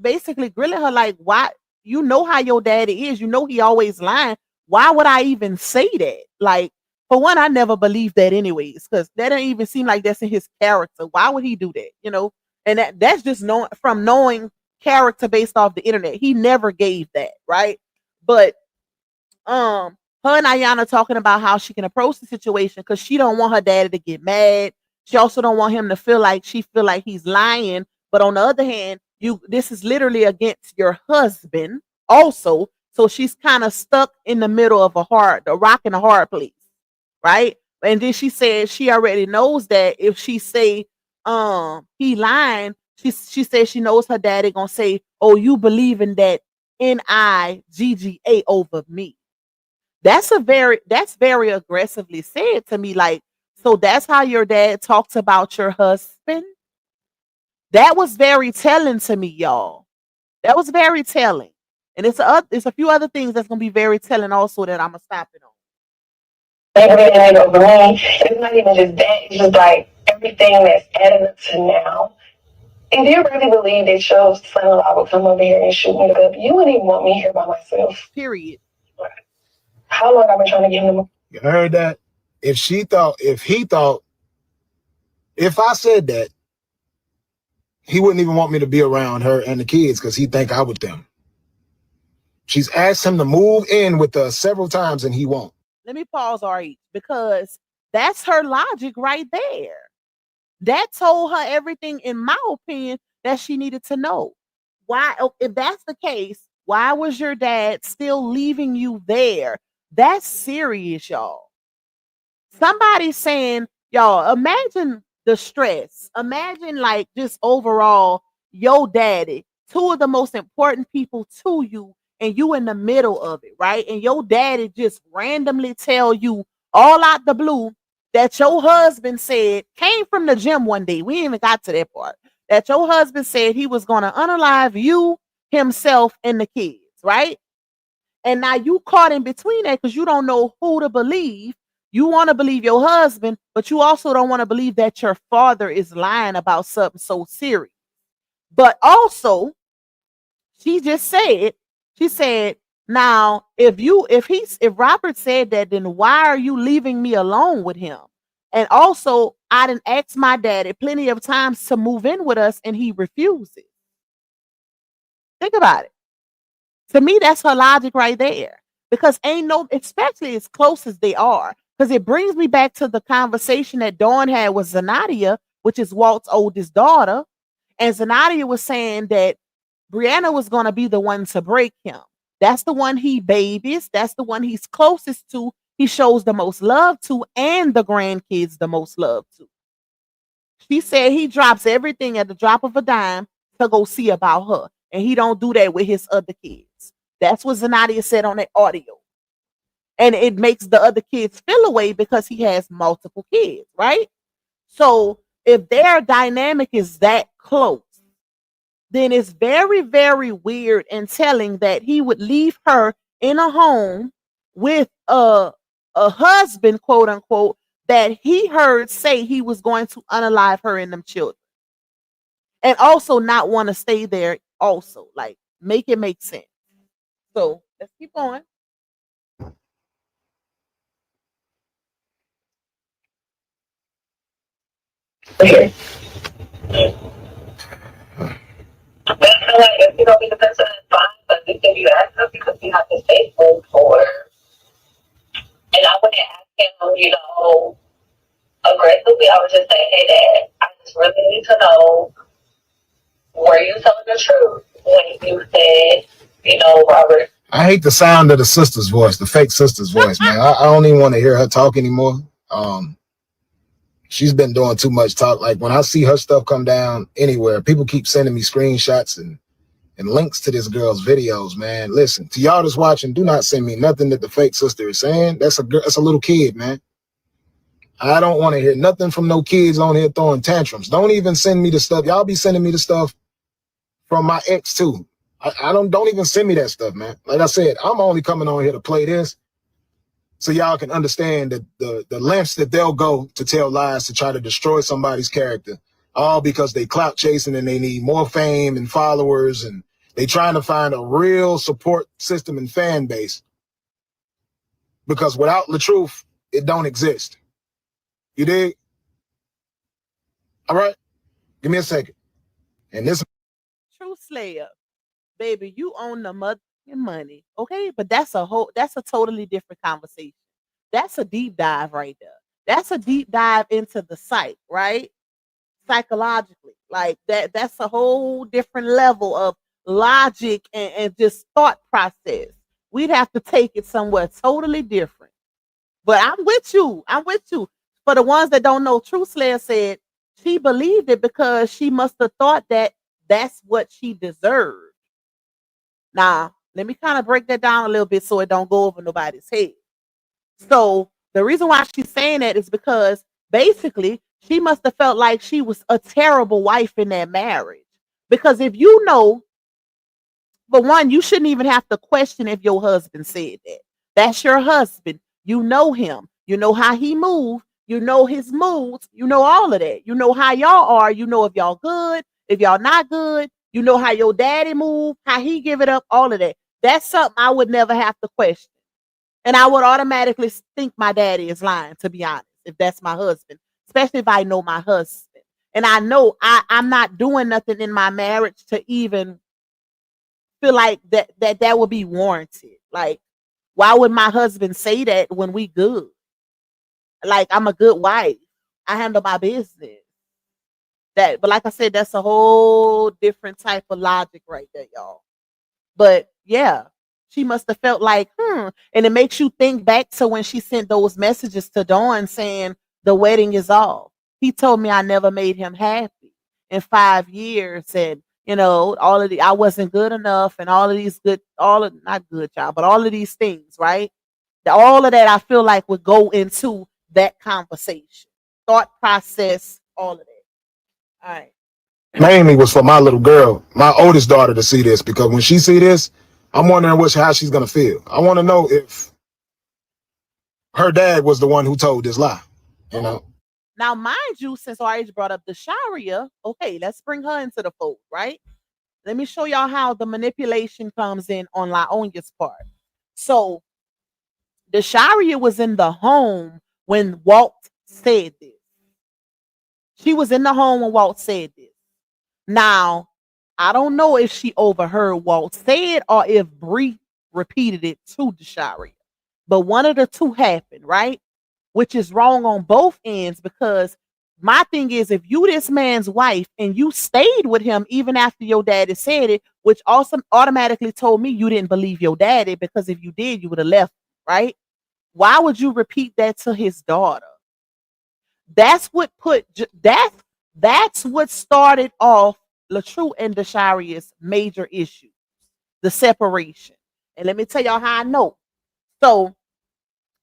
basically grilling her like, why? You know how your daddy is. You know he always lying. Why would I even say that? Like, for one, I never believed that anyways, because that doesn't even seem like that's in his character. Why would he do that? And that's just knowing character based off the internet. He never gave that, right? But her and Ayana talking about how she can approach the situation because she don't want her daddy to get mad. She also don't want him to feel like he's lying. But on the other hand, this is literally against your husband also. So she's kind of stuck in the middle of a rock and a hard place, right? And then she said she already knows that if she say he lying, she said she knows her daddy gonna say, oh, you believe in that NIGGA over me. That's very aggressively said to me. Like, so that's how your dad talks about your husband. That was very telling to me, y'all. That was very telling. And it's a few other things that's gonna be very telling also that I'm gonna stop it on. Everything over me. It's not even just that. It's just like everything that's added up to now. If you really believe that your son-in-law would come over here and shoot me up, you wouldn't even want me here by myself. Period. How long I've been trying to get him? You heard that? If he thought, if I said that, he wouldn't even want me to be around her and the kids because he think I with them. She's asked him to move in with us several times and he won't. Let me pause, RH, because that's her logic right there. That told her everything, in my opinion, that she needed to know. Why, if that's the case, why was your dad still leaving you there? That's serious, y'all. Somebody's saying, y'all, imagine the stress. Imagine like just overall, your daddy, two of the most important people to you, and you in the middle of it, right? And your daddy just randomly tell you all out the blue that your husband said came from the gym one day. We ain't even got to that part. That your husband said he was going to unalive you, himself, and the kids, right? And now you caught in between that because you don't know who to believe. You want to believe your husband, but you also don't want to believe that your father is lying about something so serious. But also, she said, now, if Robert said that, then why are you leaving me alone with him? And also, I didn't ask my daddy plenty of times to move in with us, and he refuses. Think about it. To me, that's her logic right there. Because ain't no, especially as close as they are. Because it brings me back to the conversation that Dawn had with Zanadia, which is Walt's oldest daughter. And Zanadia was saying that Brianna was going to be the one to break him. That's the one he babies. That's the one he's closest to. He shows the most love to, and the grandkids the most love to. She said he drops everything at the drop of a dime to go see about her. And he don't do that with his other kids. That's what Zanadia said on that audio. And it makes the other kids feel away because he has multiple kids, right? So if their dynamic is that close, then it's very, very weird and telling that he would leave her in a home with a husband, quote unquote, that he heard say he was going to unalive her and them children. And also not want to stay there also. Like, make it make sense. So let's keep going. Okay. But I feel like if you don't be the person, it's fine. But the thing you ask us because you have to stay full for. And I wouldn't ask him, aggressively. I would just say, hey, Dad, I just really need to know, were you telling the truth when you said, Robert? I hate the sound of the sister's voice, the fake sister's voice, man. I don't even want to hear her talk anymore. She's been doing too much talk. Like when I see her stuff come down anywhere, people keep sending me screenshots and links to this girl's videos, man. Listen, to y'all that's watching, do not send me nothing that the fake sister is saying. That's a little kid, man. I don't want to hear nothing from no kids on here throwing tantrums. Don't even send me the stuff. Y'all be sending me the stuff from my ex too. I don't even send me that stuff, man. Like I said, I'm only coming on here to play this so y'all can understand the lengths that they'll go to tell lies to try to destroy somebody's character, all because they clout chasing and they need more fame and followers, and they trying to find a real support system and fan base, because without the truth, it don't exist. You dig? All right, give me a second. And this True Slayer, baby, you own the mother money, okay? But that's a totally different conversation. That's a deep dive right there. That's a deep dive into the psyche, right? Psychologically, like that's a whole different level of logic and just thought process. We'd have to take it somewhere totally different. But I'm with you. For the ones that don't know, True Slayer said she believed it because she must have thought that that's what she deserved. Now, let me kind of break that down a little bit so it don't go over nobody's head. So the reason why she's saying that is because basically she must have felt like she was a terrible wife in that marriage. Because if you know, for one, you shouldn't even have to question if your husband said that. That's your husband. You know him. You know how he moves. You know his moods. You know all of that. You know how y'all are. You know if y'all good, if y'all not good. You know how your daddy move, how he give it up, all of that. That's something I would never have to question. And I would automatically think my daddy is lying, to be honest, if that's my husband, especially if I know my husband. And I know I'm not doing nothing in my marriage to even feel like that would be warranted. Like, why would my husband say that when we good? Like, I'm a good wife. I handle my business. But like I said, that's a whole different type of logic right there, y'all. But yeah, she must have felt like, and it makes you think back to when she sent those messages to Dawn saying the wedding is off. He told me I never made him happy in 5 years, and all of I wasn't good enough, and all of these not good, y'all, but all of these things, right? All of that I feel like would go into that conversation, thought process, all of that. All right. mainly was for my little girl, my oldest daughter, to see this, because when she see this, I'm wondering how she's gonna feel. I want to know if her dad was the one who told this lie. Now, mind you, since RH brought up the Sharia, okay, let's bring her into the fold, right? Let me show y'all how the manipulation comes in on Laonya's part. So, the Sharia was in the home when Walt said this. She was in the home when Walt said this. Now, I don't know if she overheard Walt say it or if Bree repeated it to Desharia. But one of the two happened, right? Which is wrong on both ends, because my thing is, if you this man's wife and you stayed with him even after your daddy said it, which also automatically told me you didn't believe your daddy, because if you did, you would have left, right? Why would you repeat that to his daughter? That's what that's what started off LaTrue and Desharia's major issue, the separation. And let me tell y'all how I know. So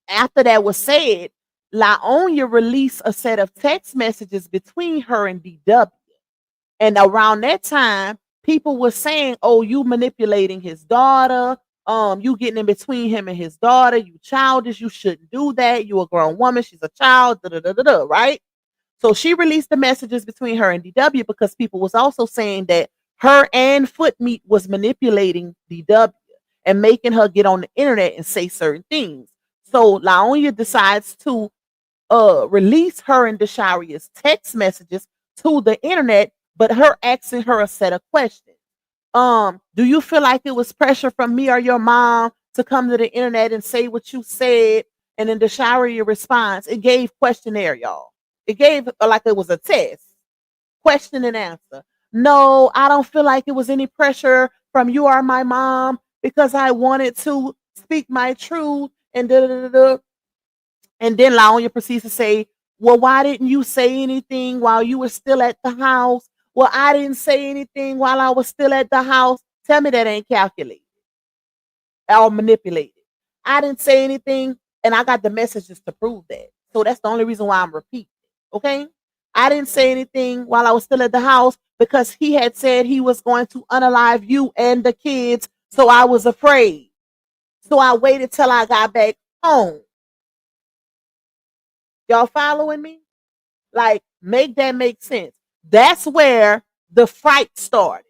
after that was said, Laonia released a set of text messages between her and DW. And around that time, people were saying, "Oh, you manipulating his daughter. You getting in between him and his daughter. You childish. You shouldn't do that. You a grown woman. She's a child." Da, da, da, da, da, right? So she released the messages between her and DW because people was also saying that her and Footmeat was manipulating DW and making her get on the internet and say certain things. So Laonia decides to release her and Desharia's text messages to the internet, but her asking her a set of questions. Do you feel like it was pressure from me or your mom to come to the internet and say what you said? And then Desharia responds, it gave questionnaire, y'all. It gave like it was a test, question and answer. No, I don't feel like it was any pressure from you or my mom because I wanted to speak my truth and da da da da. And then Laonia proceeds to say, well, why didn't you say anything while you were still at the house? Well, I didn't say anything while I was still at the house. Tell me that ain't calculated or manipulated. I didn't say anything, and I got the messages to prove that. So that's the only reason why I'm repeating it. Okay? I didn't say anything while I was still at the house because he had said he was going to unalive you and the kids. So I was afraid. So I waited till I got back home. Y'all following me? Like, make that make sense. That's where the fight started.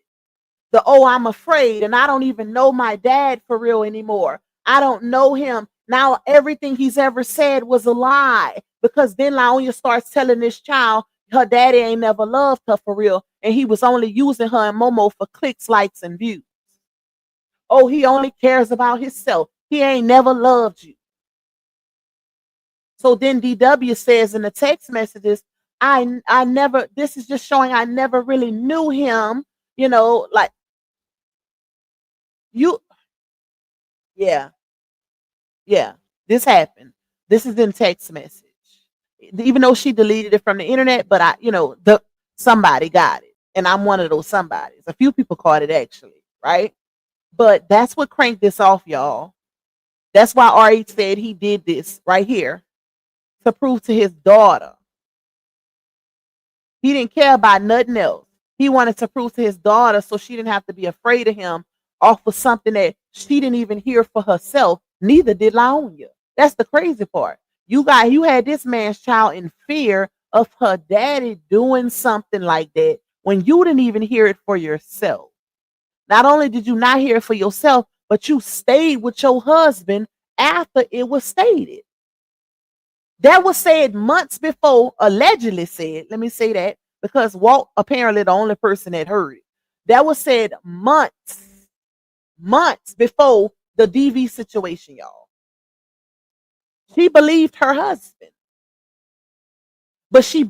Oh, I'm afraid, and I don't even know my dad for real anymore. I don't know him. Now everything he's ever said was a lie, because then Laonia starts telling this child her daddy ain't never loved her for real, and he was only using her and Momo for clicks, likes, and views. Oh, he only cares about himself. He ain't never loved you. So then DW says in the text messages, I never, this is just showing I never really knew him, you know, like you, yeah, this happened. This is in text message. Even though she deleted it from the internet, but somebody got it. And I'm one of those somebodies. A few people caught it actually, right? But that's what cranked this off, y'all. That's why RH said he did this right here to prove to his daughter. He didn't care about nothing else. He wanted to prove to his daughter so she didn't have to be afraid of him off of something that she didn't even hear for herself. Neither did Laonia. That's the crazy part. You had this man's child in fear of her daddy doing something like that when you didn't even hear it for yourself. Not only did you not hear it for yourself, but you stayed with your husband after it was stated. That was said months before, allegedly said, let me say that, because Walt apparently the only person that heard it. That was said months before the DV situation, y'all. She believed her husband. But she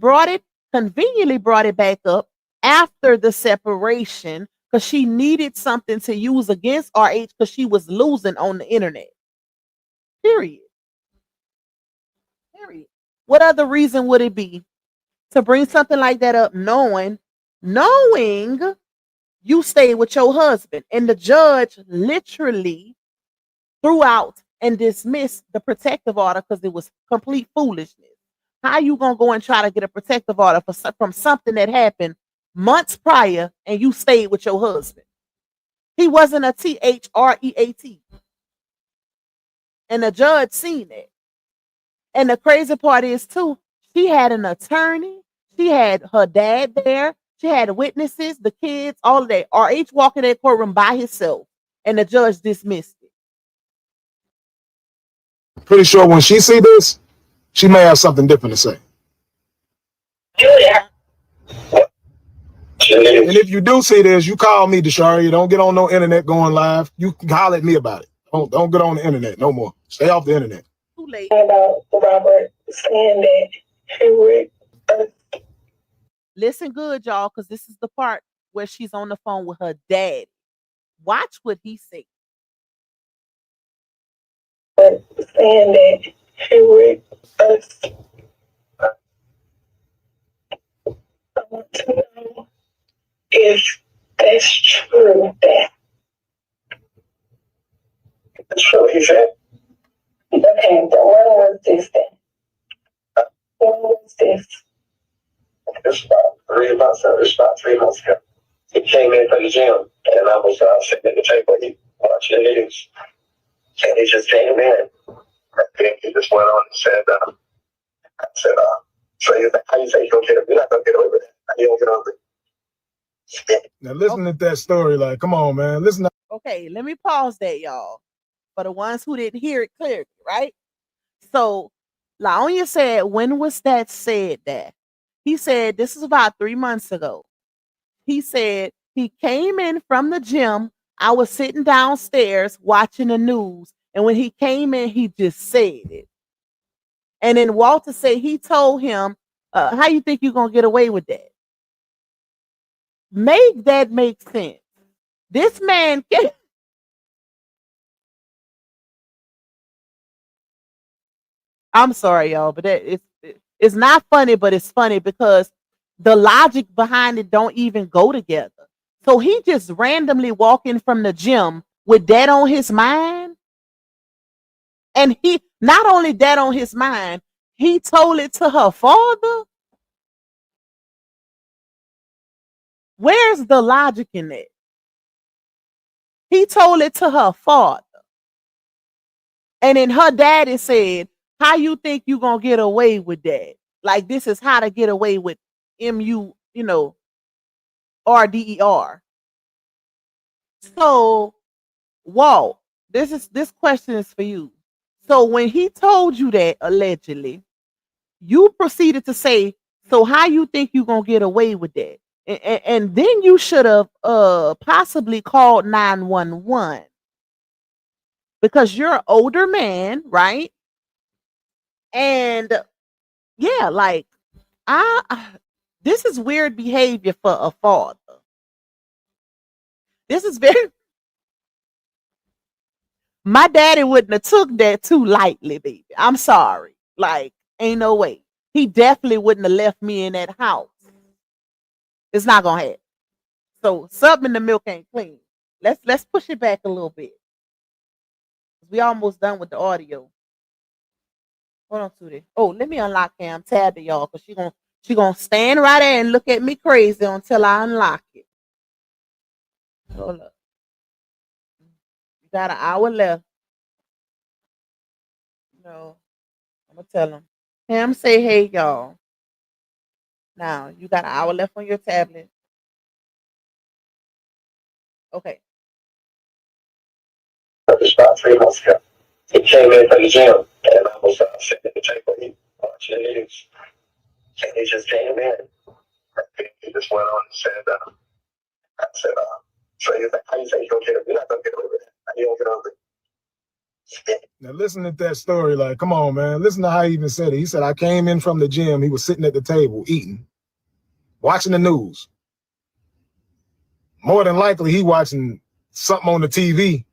conveniently brought it back up after the separation because she needed something to use against RH because she was losing on the internet. Period. What other reason would it be to bring something like that up knowing you stayed with your husband? And the judge literally threw out and dismissed the protective order because it was complete foolishness. How you gonna go and try to get a protective order from something that happened months prior and you stayed with your husband? He wasn't a THREAT. And the judge seen it. And the crazy part is, too, she had an attorney. She had her dad there. She had witnesses, the kids, all of that. RH walking that courtroom by himself. And the judge dismissed it. Pretty sure when she see this, she may have something different to say. Julia, And if you do see this, you call me, Desharia. Don't get on no internet going live. You can holler at me about it. Don't get on the internet no more. Stay off the internet. Too late. About Robert saying that he would Listen good, y'all, because this is the part where she's on the phone with her dad. Watch what he said. saying that he would I want to know if that's true. That's true, he said. Okay, but when was this then? When was this? It's about 3 months ago. He came in from the gym, and I was sitting at the table. He watching the news, and he just came in. And he just went on and said, I said, so you think, how you say you're not gonna get away with it? How you gonna get over it? Now listen to that story. Like, come on, man. Listen. Okay, let me pause that, y'all. For the ones who didn't hear it clearly, right? So Laonia said, when was that said that? He said, this is about 3 months ago. He said he came in from the gym. I was sitting downstairs watching the news. And when he came in, he just said it. And then Walter said he told him, how you think you're going to get away with that? Make that make sense. This man I'm sorry, y'all, but it's not funny, but it's funny because the logic behind it don't even go together. So he just randomly walking from the gym with that on his mind. And he not only that on his mind, he told it to her father. Where's the logic in that? He told it to her father. And then her daddy said, how you think you gonna get away with that? Like, this is how to get away with MU, RDER. So, Walt, this question is for you. So when he told you that, allegedly, you proceeded to say, so how you think you gonna get away with that? And then you should have possibly called 911 because you're an older man, right? And yeah, like this is weird behavior for a father. This is very. My daddy wouldn't have took that too lightly, baby. I'm sorry. Like, ain't no way. He definitely wouldn't have left me in that house. It's not gonna happen. So something in the milk ain't clean. Let's push it back a little bit. We almost done with the audio. Hold on to this. Oh, let me unlock Cam tab to y'all because she gonna stand right there and look at me crazy until I unlock it. Hold up. You got an hour left. No, I'm gonna tell him. Cam say hey y'all. Now you got an hour left on your tablet. Okay. It's about 3 months ago. He came in from the gym, and I was sitting at the table. He watching the news, and he just came in. He just went on and said, I said, so you think, how you think you're not gonna get away with it? How you gonna get over it? Now listen to that story. Like, come on, man. Listen to how he even said it. He said, I came in from the gym. He was sitting at the table eating, watching the news. More than likely, he watching something on the TV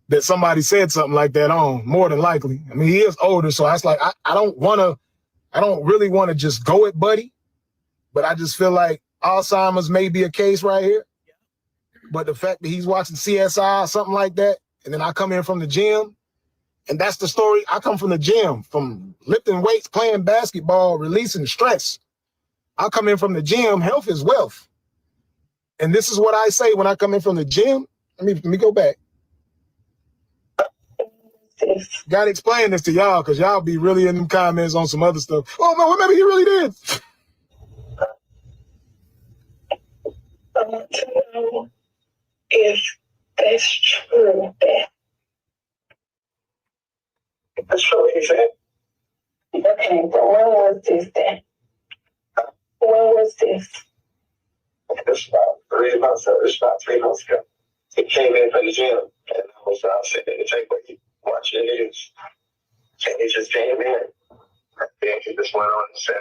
that somebody said something like that on. More than likely. I mean, he is older, so I was like, I don't really want to just go at Buddy, but I just feel like Alzheimer's may be a case right here. But the fact that he's watching CSI or something like that, and then I come in from the gym, and that's the story. I come from the gym, from lifting weights, playing basketball, releasing stress. I come in from the gym. Health is wealth. And this is what I say when I come in from the gym. Let me go back. Gotta explain this to y'all because y'all be really in them comments on some other stuff. Oh man, well, maybe he really did. I want to know if that's true. That's true, he said. Okay, but when was this then? When was this? It's about 3 months ago. It's about 3 months ago. He came in from the gym, and I was sitting in the table watching the news. And he just came in. And then he just went on and said,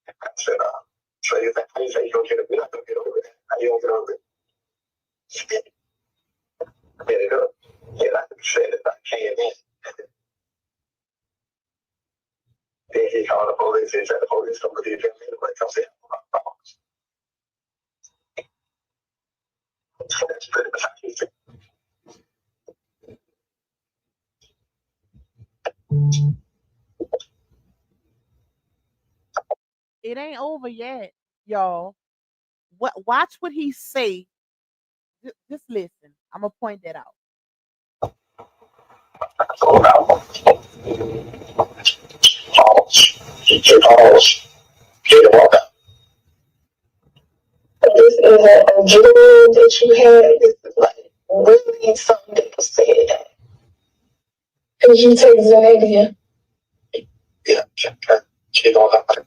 I said, so you think you gonna get it? You're not gonna get over it. How you gonna get over it? Get it up. And I said that I came in. Then he called the police. He said the police don't believe him anyway. Come see him. That's pretty much how he said. It ain't over yet, y'all. Watch what he say. Just listen. I'm gonna point that out. So now, pause. Pause. Get him walk out. This is a dream that you had. This is like really something that was said. Could you take Zanadia? Yeah, she don't have to.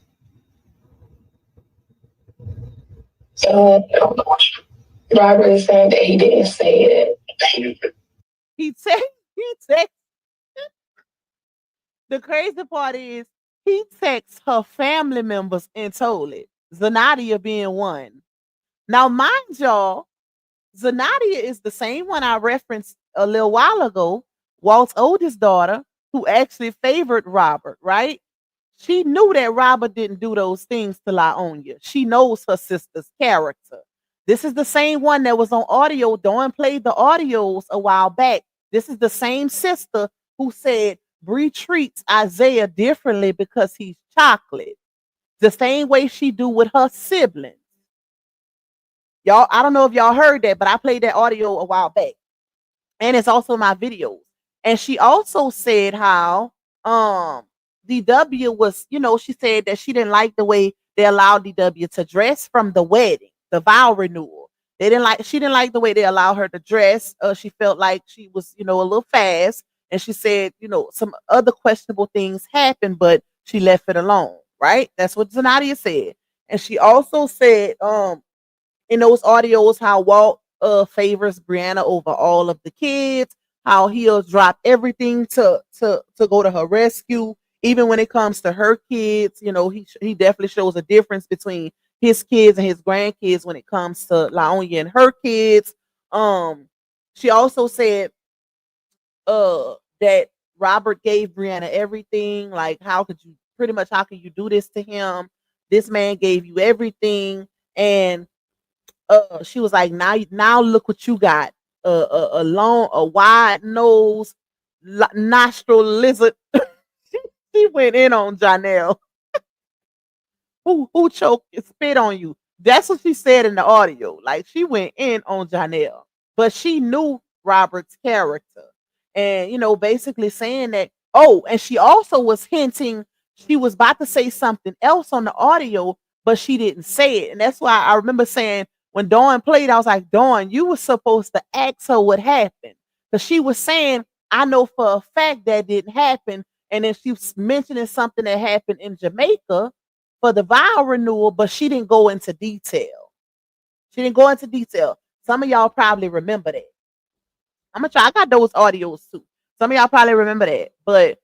So, Robert is saying that he didn't say it. He text. The crazy part is he texts her family members and told it. Zanadia being one. Now, mind y'all, Zanadia is the same one I referenced a little while ago, Walt's oldest daughter, who actually favored Robert, right? She knew that Robert didn't do those things to Laonia. She knows her sister's character. This is the same one that was on audio. Dawn played the audios a while back. This is the same sister who said Bree treats Isaiah differently because he's chocolate. The same way she do with her siblings. Y'all, I don't know if y'all heard that, but I played that audio a while back. And it's also my videos. And she also said how DW was, she said that she didn't like the way they allowed DW to dress from the wedding, the vow renewal. She didn't like the way they allowed her to dress. She felt like she was, a little fast. And she said, some other questionable things happened, but she left it alone. Right? That's what Zanadia said. And she also said, in those audios, how Walt favors Brianna over all of the kids, how he'll drop everything to go to her rescue, even when it comes to her kids. He definitely shows a difference between his kids and his grandkids when it comes to Laonia and her kids. She also said that Robert gave Brianna everything. Like, how can you do this to him? This man gave you everything. And she was like, now look what you got. A wide nose, nostril lizard. She went in on Janelle. Who choked and spit on you? That's what she said in the audio. Like, she went in on Janelle. But she knew Robert's character. And, basically saying that, and she also was hinting she was about to say something else on the audio, but she didn't say it. And that's why I remember saying, when Dawn played, I was like, Dawn, you were supposed to ask her what happened. Because she was saying, I know for a fact that didn't happen. And then she was mentioning something that happened in Jamaica for the vow renewal, but she didn't go into detail. Some of y'all probably remember that. I'm going to try. I got those audios too. Some of y'all probably remember that. But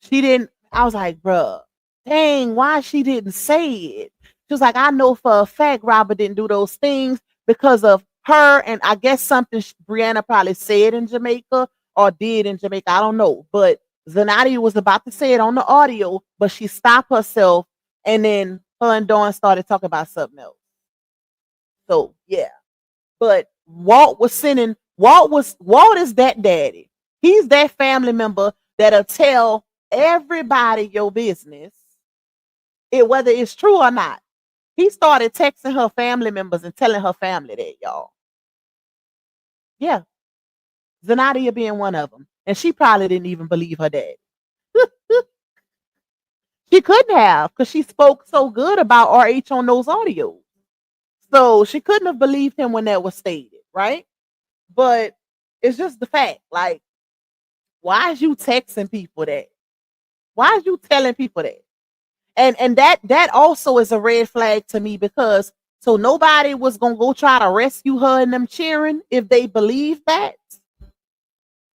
she didn't. I was like, bruh, dang, why she didn't say it? She was like, I know for a fact Robert didn't do those things because of her. And I guess something Brianna probably said in Jamaica or did in Jamaica. I don't know. But Zanadia was about to say it on the audio, but she stopped herself. And then her and Dawn started talking about something else. So, yeah. But Walt is that daddy. He's that family member that'll tell everybody your business, whether it's true or not. He started texting her family members and telling her family that, y'all. Yeah. Zanadia being one of them. And she probably didn't even believe her dad. She couldn't have, because she spoke so good about RH on those audios. So she couldn't have believed him when that was stated, right? But it's just the fact, like, why is you texting people that? Why is you telling people that? And that also is a red flag to me, because So nobody was gonna go try to rescue her and them cheering if they believe that.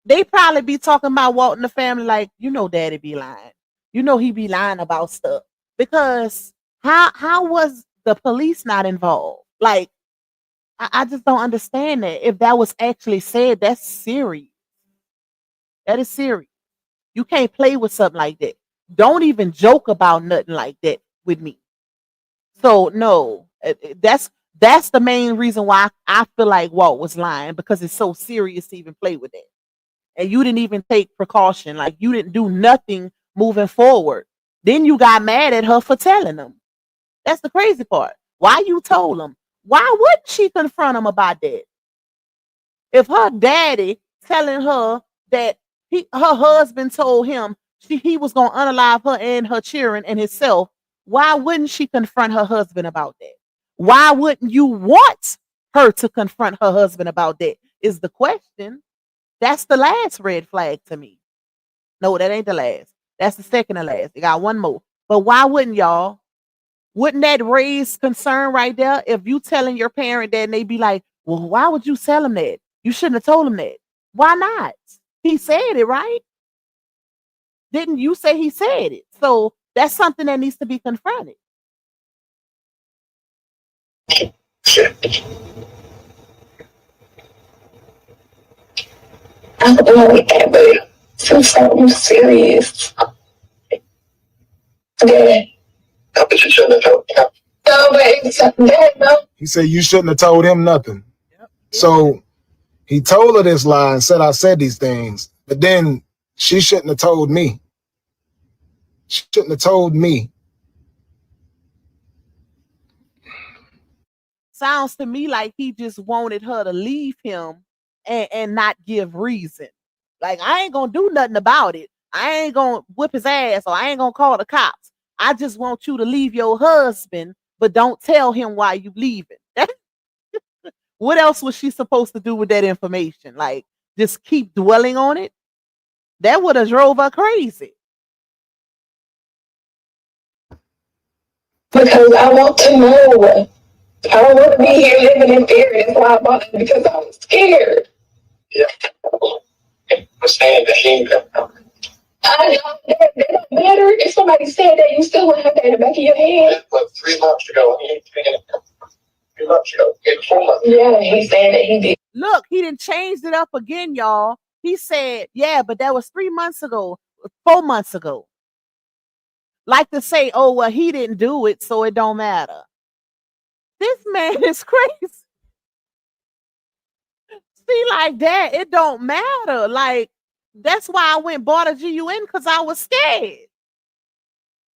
They probably be talking about Walt and the family like, daddy be lying. He be lying about stuff. Because how was the police not involved? Like, I just don't understand that. If that was actually said, that's serious. That is serious. You can't play with something like that. Don't even joke about nothing like that with me. So no, that's the main reason why I feel like Walt was lying, because it's so serious to even play with it. And you didn't even take precaution. Like, you didn't do nothing moving forward. Then you got mad at her for telling them. That's the crazy part. Why you told him? Why wouldn't she confront him about that? If her daddy telling her that her husband told him he was going to unalive her and her children and himself, why wouldn't she confront her husband about that? Why wouldn't you want her to confront her husband about that is the question. That's the last red flag to me. No, that ain't the last. That's the second to last. You got one more. But why wouldn't y'all? Wouldn't that raise concern right there? If you telling your parent that and they be like, well, why would you tell him that? You shouldn't have told him that. Why not? He said it, right? Didn't you say he said it? So that's something that needs to be confronted. I don't know with that, but it's something serious. Yeah. But you shouldn't have told him. No, but it's something bad, no. He said you shouldn't have told him nothing. Yep. So he told her this lie and said I said these things, but then she shouldn't have told me. She shouldn't have told me. Sounds to me like he just wanted her to leave him and not give reason. Like, I ain't gonna do nothing about it. I ain't gonna whip his ass, or I ain't gonna call the cops. I just want you to leave your husband, but don't tell him why you leaving. What else was she supposed to do with that information? Like, just keep dwelling on it? That would have drove her crazy. Because I want to know. I don't want to be here living in fear. That's why I bought it, because I was scared. Yeah. I'm saying that he ain't gonna. That don't matter. If somebody said that, you still want to have that in the back of your head. But 3 months ago, he ain't 3 months ago, 4 months. Yeah, he's saying that he did. Look, he done changed it up again, y'all. He said, yeah, but that was 3 months ago, 4 months ago. Like to say, oh, well, he didn't do it, so it don't matter. This man is crazy. See, like that, it don't matter. Like, that's why I went bought a GUN, because I was scared.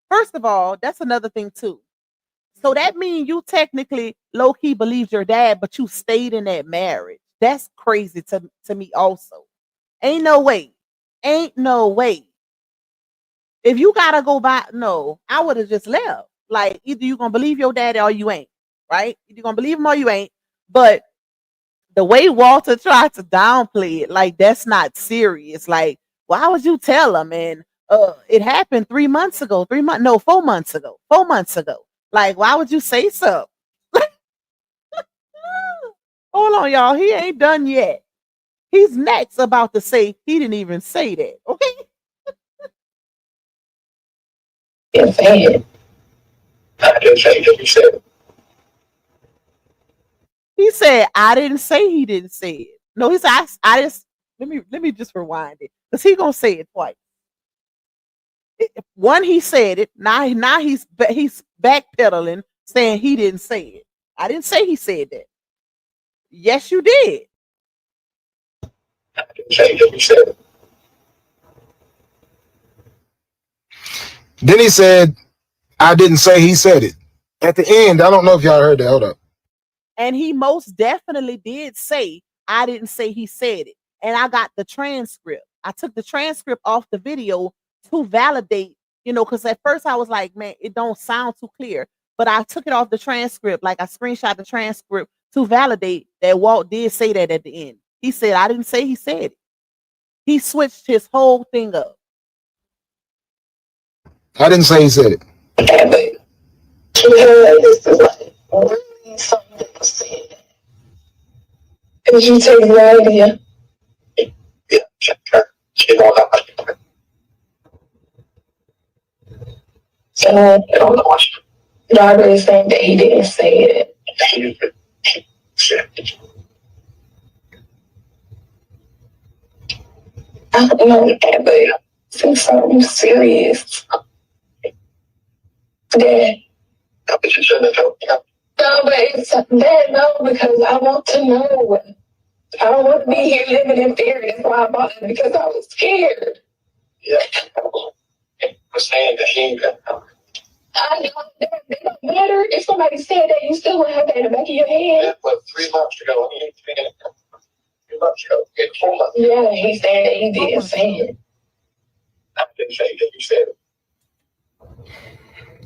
First of all, that's another thing too. So that means you technically low-key believed your dad, but you stayed in that marriage. That's crazy to me also. Ain't no way. Ain't no way. If you gotta go by, no, I would have just left. Like, either you gonna believe your daddy or you ain't, right? Either you gonna believe him or you ain't. But the way Walter tried to downplay it, like, that's not serious. Like, why would you tell him? And it happened 3 months ago. 4 months ago. 4 months ago. Like, why would you say so? Hold on, y'all. He ain't done yet. He's next about to say he didn't even say that. Okay. I didn't say that. He said. He said, I didn't say he didn't say it. No, he said, I just, let me just rewind it, because he gonna say it twice. One, he said it. Now he's backpedaling, saying he didn't say it. I didn't say he said that. Yes, you did. I didn't say that. He said it. Then he said, I didn't say he said it. At the end, I don't know if y'all heard that. Hold up. And he most definitely did say, I didn't say he said it. And I got the transcript. I took the transcript off the video to validate, because at first I was like, man, it don't sound too clear. But I took it off the transcript. Like, I screenshot the transcript to validate that Walt did say that at the end. He said, I didn't say he said it. He switched his whole thing up. I didn't say he said it. Yeah, but this is like really Something that was said. Did you take the idea? Yeah, she don't have to. So I don't know what Robert is saying that he didn't say it. I don't know that, but since something serious, that. But you shouldn't have. No, but it's that no, because I want to know. I don't want to be here living in fear. That's why I bought it, because I was scared. Yeah. I'm saying that he ain't got. I know that it don't matter if somebody said that, you still want to have that in the back of your head. Yeah, but 3 months ago, he ain't saying it. 3 months ago, it's 4 months. Yeah, he's saying that he didn't say it. I didn't say that you said it.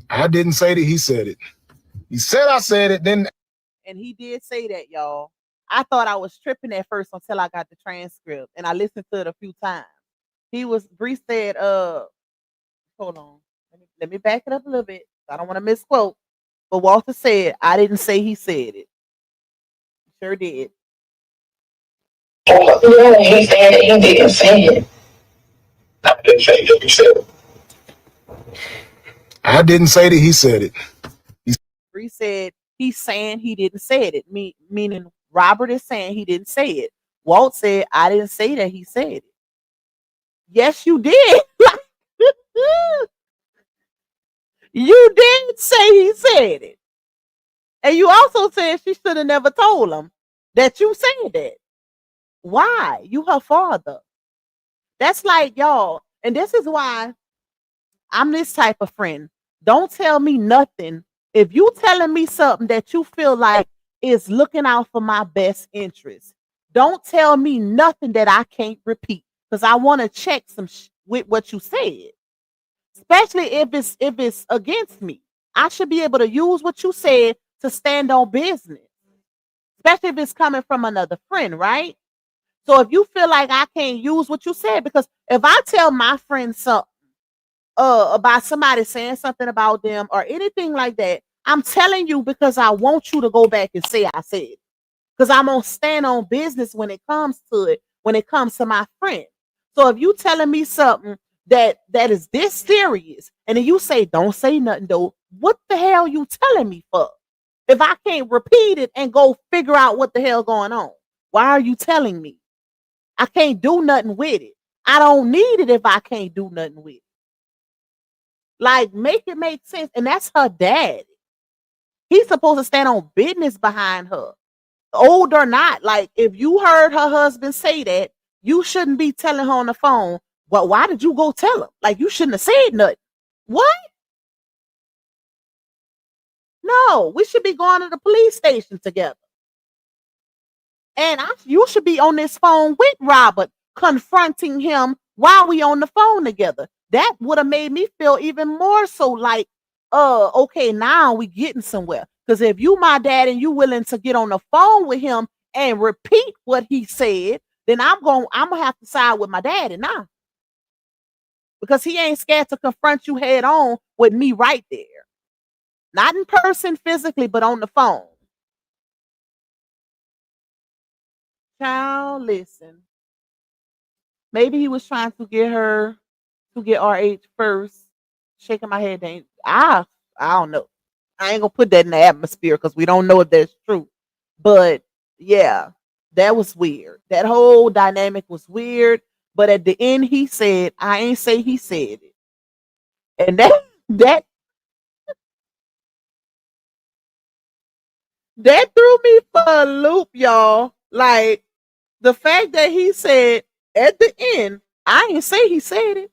I didn't say that he said it. He said I said it, then. And he did say that, y'all. I thought I was tripping at first until I got the transcript and I listened to it a few times. Bree said, hold on. Let me back it up a little bit. I don't want to misquote. But Walter said, I didn't say he said it. Sure did. Yeah, he said that he didn't say it. I didn't say that you said it. I didn't say that he said it. Bree said he's saying he didn't say it. Meaning Robert is saying he didn't say it. Walt said, I didn't say that he said it. Yes, you did. You did say he said it. And you also said she should have never told him that you said that. Why? You her father. That's like, y'all, and this is why I'm this type of friend. Don't tell me nothing. If you telling me something that you feel like is looking out for my best interest, don't tell me nothing that I can't repeat, because I want to check some with what you said. Especially if it's against me. I should be able to use what you said to stand on business. Especially if it's coming from another friend, right? So if you feel like I can't use what you said, because if I tell my friend something about somebody saying something about them or anything like that, I'm telling you because I want you to go back and say I said it. Because I'm gonna stand on business when it comes to it, when it comes to my friend. So if you telling me something that is this serious, and then you say don't say nothing though, what the hell you telling me for? If I can't repeat it and go figure out what the hell going on, why are you telling me? I can't do nothing with it. I don't need it if I can't do nothing with it. Like, make it make sense. And that's her dad. He's supposed to stand on business behind her. Old or not. Like, if you heard her husband say that, you shouldn't be telling her on the phone, well, why did you go tell him? Like, you shouldn't have said nothing. What? No, we should be going to the police station together. And you should be on this phone with Robert, confronting him while we on the phone together. That would have made me feel even more so like, okay, now we getting somewhere. Because if you my dad and you willing to get on the phone with him and repeat what he said, then I'm gonna have to side with my daddy now. Because he ain't scared to confront you head on with me right there. Not in person physically, but on the phone. Child, listen. Maybe he was trying to get her to get RH first. Shaking my head. I don't know. I ain't gonna put that in the atmosphere because we don't know if that's true. But yeah, that was weird. That whole dynamic was weird. But at the end, he said, I ain't say he said it. And that threw me for a loop, y'all. Like, the fact that he said at the end, I ain't say he said it.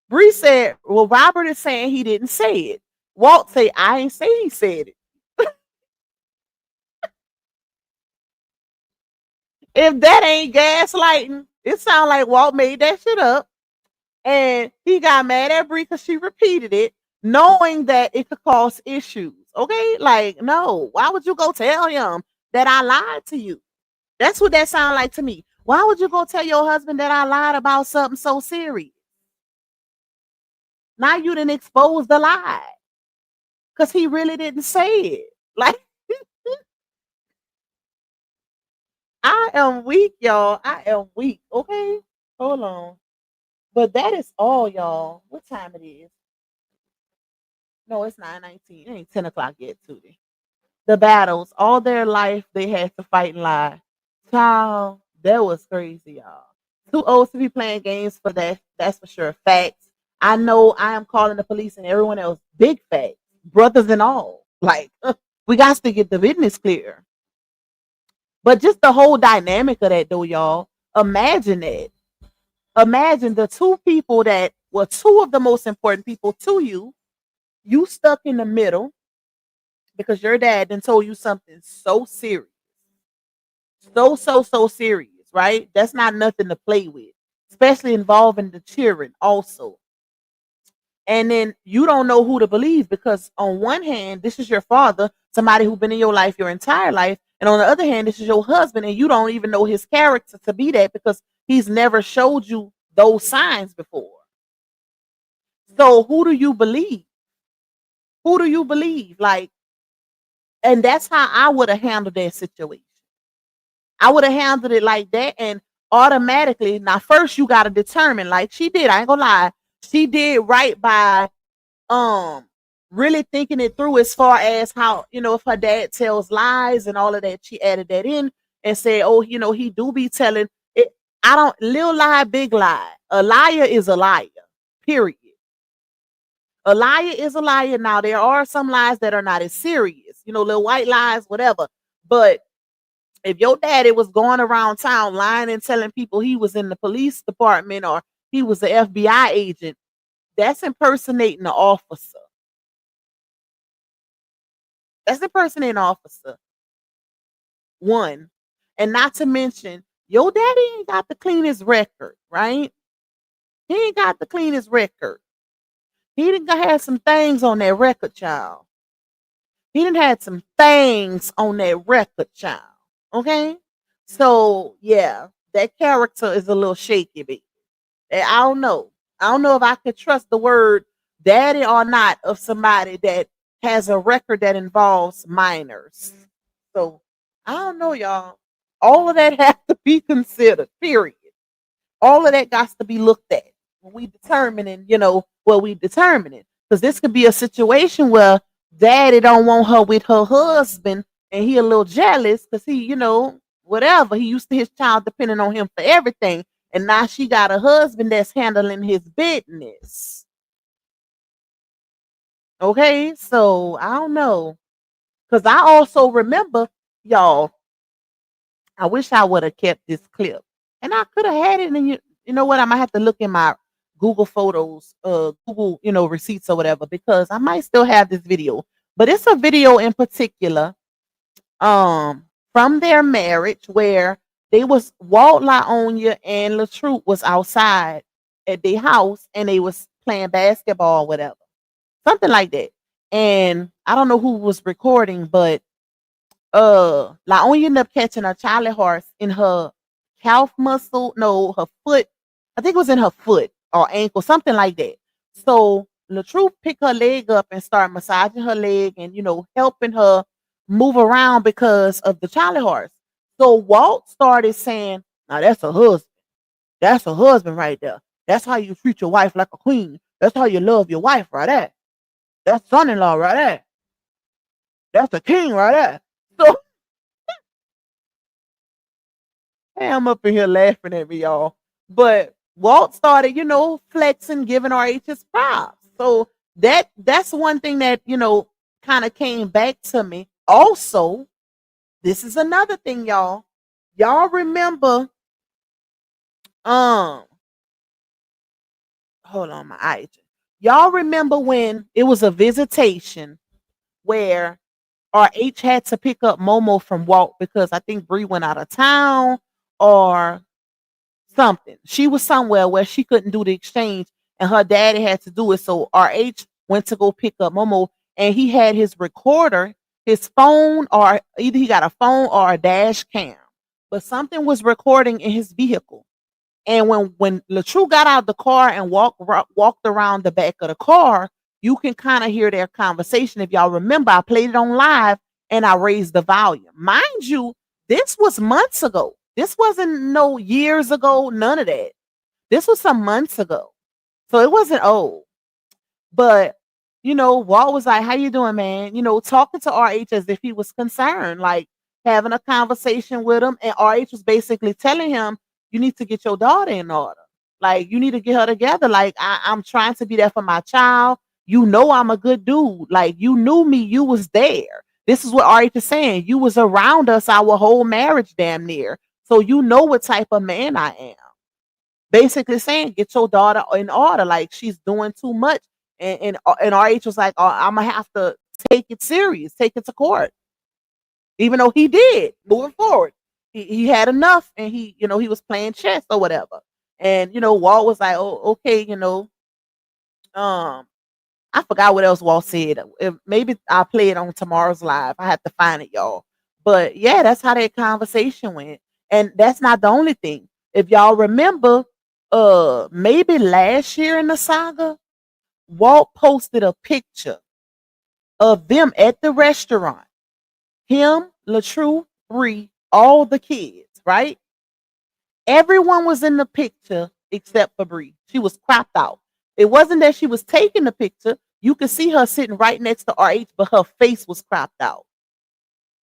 Bree said, well, Robert is saying he didn't say it. Walt say, I ain't say he said it. If that ain't gaslighting, it sounds like Walt made that shit up. And he got mad at Bree because she repeated it, knowing that it could cause issues. Okay? Like, no. Why would you go tell him that I lied to you? That's what that sounded like to me. Why would you go tell your husband that I lied about something so serious? Now you didn't expose the lie. Because he really didn't say it. Like, I am weak, y'all. I am weak. Okay. Hold on. But that is all, y'all. What time it is? No, it's 9:19. It ain't 10 o'clock yet, Tootie. The battles, all their life they had to fight and lie. Child, that was crazy, y'all. Too old to be playing games for that. That's for sure. Facts. I know I am calling the police and everyone else big facts. Brothers and all. Like, we got to get the business clear. But just the whole dynamic of that though, y'all. Imagine it. Imagine the two people that were two of the most important people to you. You stuck in the middle because your dad then told you something so serious. So serious, right? That's not nothing to play with, especially involving the children also. And then you don't know who to believe because on one hand, this is your father, somebody who's been in your life your entire life, and on the other hand, this is your husband, and you don't even know his character to be that because he's never showed you those signs before. So who do you believe? Who do you believe? Like, and that's how I would have handled that situation. I would have handled it like that, and automatically, now first you gotta determine, like she did, I ain't gonna lie, she did right by really thinking it through as far as how, if her dad tells lies and all of that, she added that in and said, oh, he do be telling it. I don't little lie, big lie. A liar is a liar. Period. A liar is a liar. Now there are some lies that are not as serious, little white lies, whatever. But if your daddy was going around town lying and telling people he was in the police department or he was an FBI agent, that's impersonating an officer. That's impersonating an officer. One. And not to mention, your daddy ain't got the cleanest record, right? He ain't got the cleanest record. He didn't have some things on that record, child. He didn't have some things on that record, child. Okay? So, yeah, that character is a little shaky, baby. I don't know. I don't know if I could trust the word daddy or not of somebody that has a record that involves minors. So I don't know, y'all. All of that has to be considered, period. All of that got to be looked at when we determining, what we determining. Because this could be a situation where daddy don't want her with her husband and he a little jealous because he, whatever. He used to his child depending on him for everything. And now she got a husband that's handling his business. Okay, so I don't know. Because I also remember, y'all, I wish I would have kept this clip. And I could have had it. And you know what? I might have to look in my Google Photos, Google, receipts or whatever, because I might still have this video. But it's a video in particular from their marriage where they was Walt LaOnya and LaTruth was outside at their house and they was playing basketball or whatever. Something like that. And I don't know who was recording, but LaOnya ended up catching a Charlie horse in her calf muscle, no, her foot. I think it was in her foot or ankle, something like that. So LaTruth picked her leg up and started massaging her leg and, helping her move around because of the Charlie horse. So Walt started saying, now that's a husband. That's a husband right there. That's how you treat your wife like a queen. That's how you love your wife right there. That's son-in-law right there. That's a king right there. So I'm up in here laughing at me, y'all. But Walt started, flexing, giving RH his props. So that's one thing that, kind of came back to me. Also, this is another thing, y'all. Y'all remember, hold on, my eye. Y'all remember when it was a visitation where RH had to pick up Momo from Walt because I think Bree went out of town or something. She was somewhere where she couldn't do the exchange and her daddy had to do it. So RH went to go pick up Momo and he had his recorder, his phone, or either he got a phone or a dash cam, but something was recording in his vehicle. And when LaTruth got out of the car and walked around the back of the car, you can kind of hear their conversation. If y'all remember, I played it on live and I raised the volume. Mind you, this was months ago. This wasn't no years ago, none of that. This was some months ago. So it wasn't old. But, Walt was like, how you doing, man? Talking to RH as if he was concerned, like having a conversation with him. And RH was basically telling him, you need to get your daughter in order. Like, you need to get her together. Like, I'm trying to be there for my child. I'm a good dude. Like, you knew me. You was there. This is what RH is saying. You was around us our whole marriage damn near. So you know what type of man I am. Basically saying, get your daughter in order. Like, she's doing too much. And RH was like, oh, I'm going to have to take it serious, take it to court. Even though he did, moving forward. He had enough, and he was playing chess or whatever. And, Walt was like, oh, okay, I forgot what else Walt said. Maybe I'll play it on tomorrow's live. I have to find it, y'all. But yeah, that's how that conversation went. And that's not the only thing. If y'all remember, maybe last year in the saga, Walt posted a picture of them at the restaurant. Him, LaTrue, Bree, all the kids, right? Everyone was in the picture except for Bree. She was cropped out. It wasn't that she was taking the picture. You could see her sitting right next to RH, but her face was cropped out.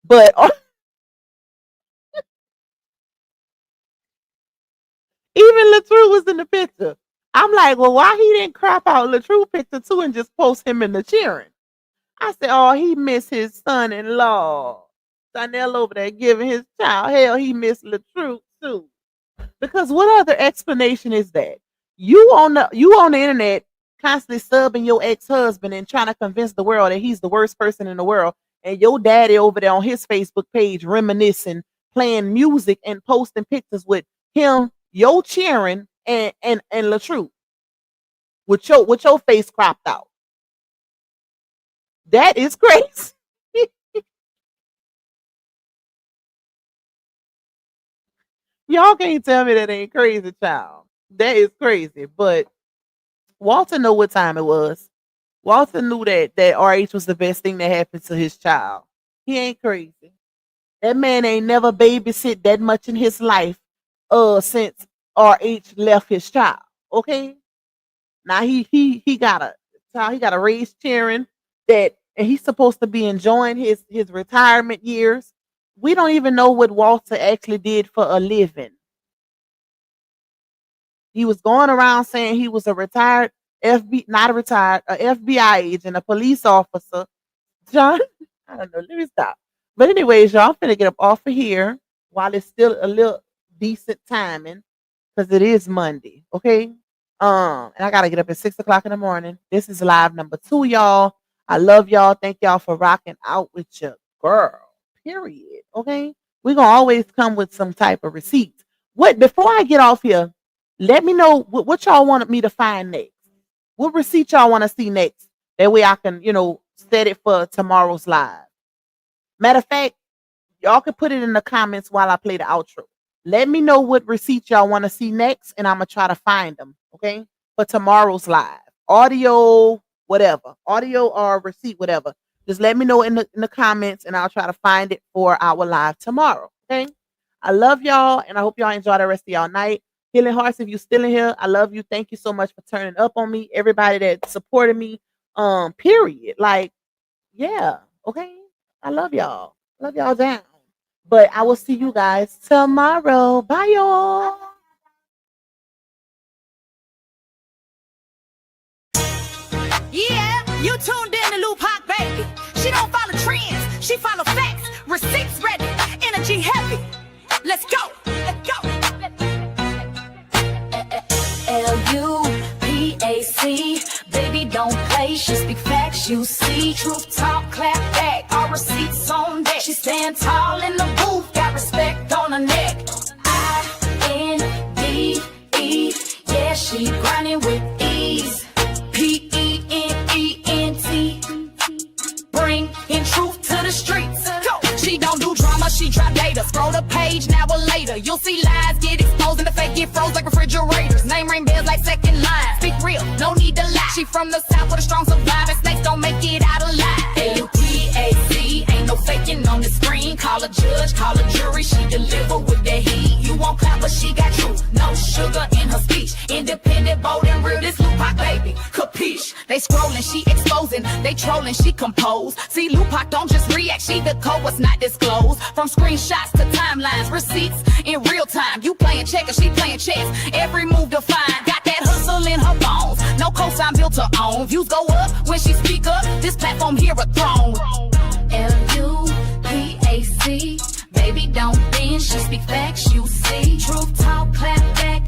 But even LaTrue was in the picture. I'm like, well, why he didn't crop out LaTrue picture too and just post him in the cheering? I said, oh, he missed his son-in-law. Donnell over there giving his child hell. He missed LaTrue too. Because what other explanation is that? You on the internet constantly subbing your ex-husband and trying to convince the world that he's the worst person in the world, and your daddy over there on his Facebook page reminiscing, playing music and posting pictures with him, your cheering and LaTrue with your face cropped out. That is crazy. Y'all can't tell me that ain't crazy, child. That is crazy. But Walter knew what time it was. Walter knew that RH was the best thing that happened to his child. He ain't crazy. That man ain't never babysit that much in his life since RH left his child. Okay? Now he got a raise cheering that, and he's supposed to be enjoying his retirement years. We don't even know what Walter actually did for a living. He was going around saying he was a retired FBI agent, a police officer. John, I don't know. Let me stop. But anyways, y'all, I'm finna get up off of here while it's still a little decent timing, because it is Monday. Okay. And I gotta get up at 6 o'clock in the morning. This is live number 2, y'all. I love y'all. Thank y'all for rocking out with your girl. Period. Okay. We're gonna always come with some type of receipts. Before I get off here, let me know what y'all want me to find next. What receipt y'all want to see next? That way I can, set it for tomorrow's live. Matter of fact, y'all can put it in the comments while I play the outro. Let me know what receipts y'all want to see next, and I'm going to try to find them, okay, for tomorrow's live. Audio, whatever. Audio or receipt, whatever. Just let me know in the comments, and I'll try to find it for our live tomorrow, okay? I love y'all, and I hope y'all enjoy the rest of y'all night. Healing Hearts, if you're still in here, I love you. Thank you so much for turning up on me. Everybody that supported me, period. Like, yeah, okay? I love y'all. Love y'all down. But I will see you guys tomorrow. Bye, y'all. Yeah, you tuned in to Lou Pac, baby. She don't follow trends, she follow facts. Receipts ready, energy heavy. Let's go, let's go. L-U-P-A-C, baby don't play, she speak facts, you see. Truth talk, clap back, all receipts on deck. She stand tall in the booth, got respect on her neck. I-N-D-E, yeah, she grinding with ease. P-E-N-E-N-T, bring in truth to the streets. Go. She don't do drama, she drop data. Scroll the page, now or later. You'll see lies get exposed and the fake get froze like refrigerators. Name ring bells like second line. Speak real, no need to lie. She from the south with a strong survivor. Snakes don't make it out alive. L-U-P-A-C, ain't no faking on the screen. Call a judge, call a jury. She deliver with that heat. You in her speech. Independent, bold, and real, this Lupac baby. Capiche? They scrolling, she exposing. They trolling, she compose. See, Lupac don't just react, she the code was not disclosed. From screenshots to timelines, receipts in real time. You playing checkers, she playing chess. Every move defined, got that hustle in her bones. No cosign built to own. Views go up when she speak up. This platform here a throne. Lupac, baby don't bend, she speak facts, you see. Truth talk, clap back,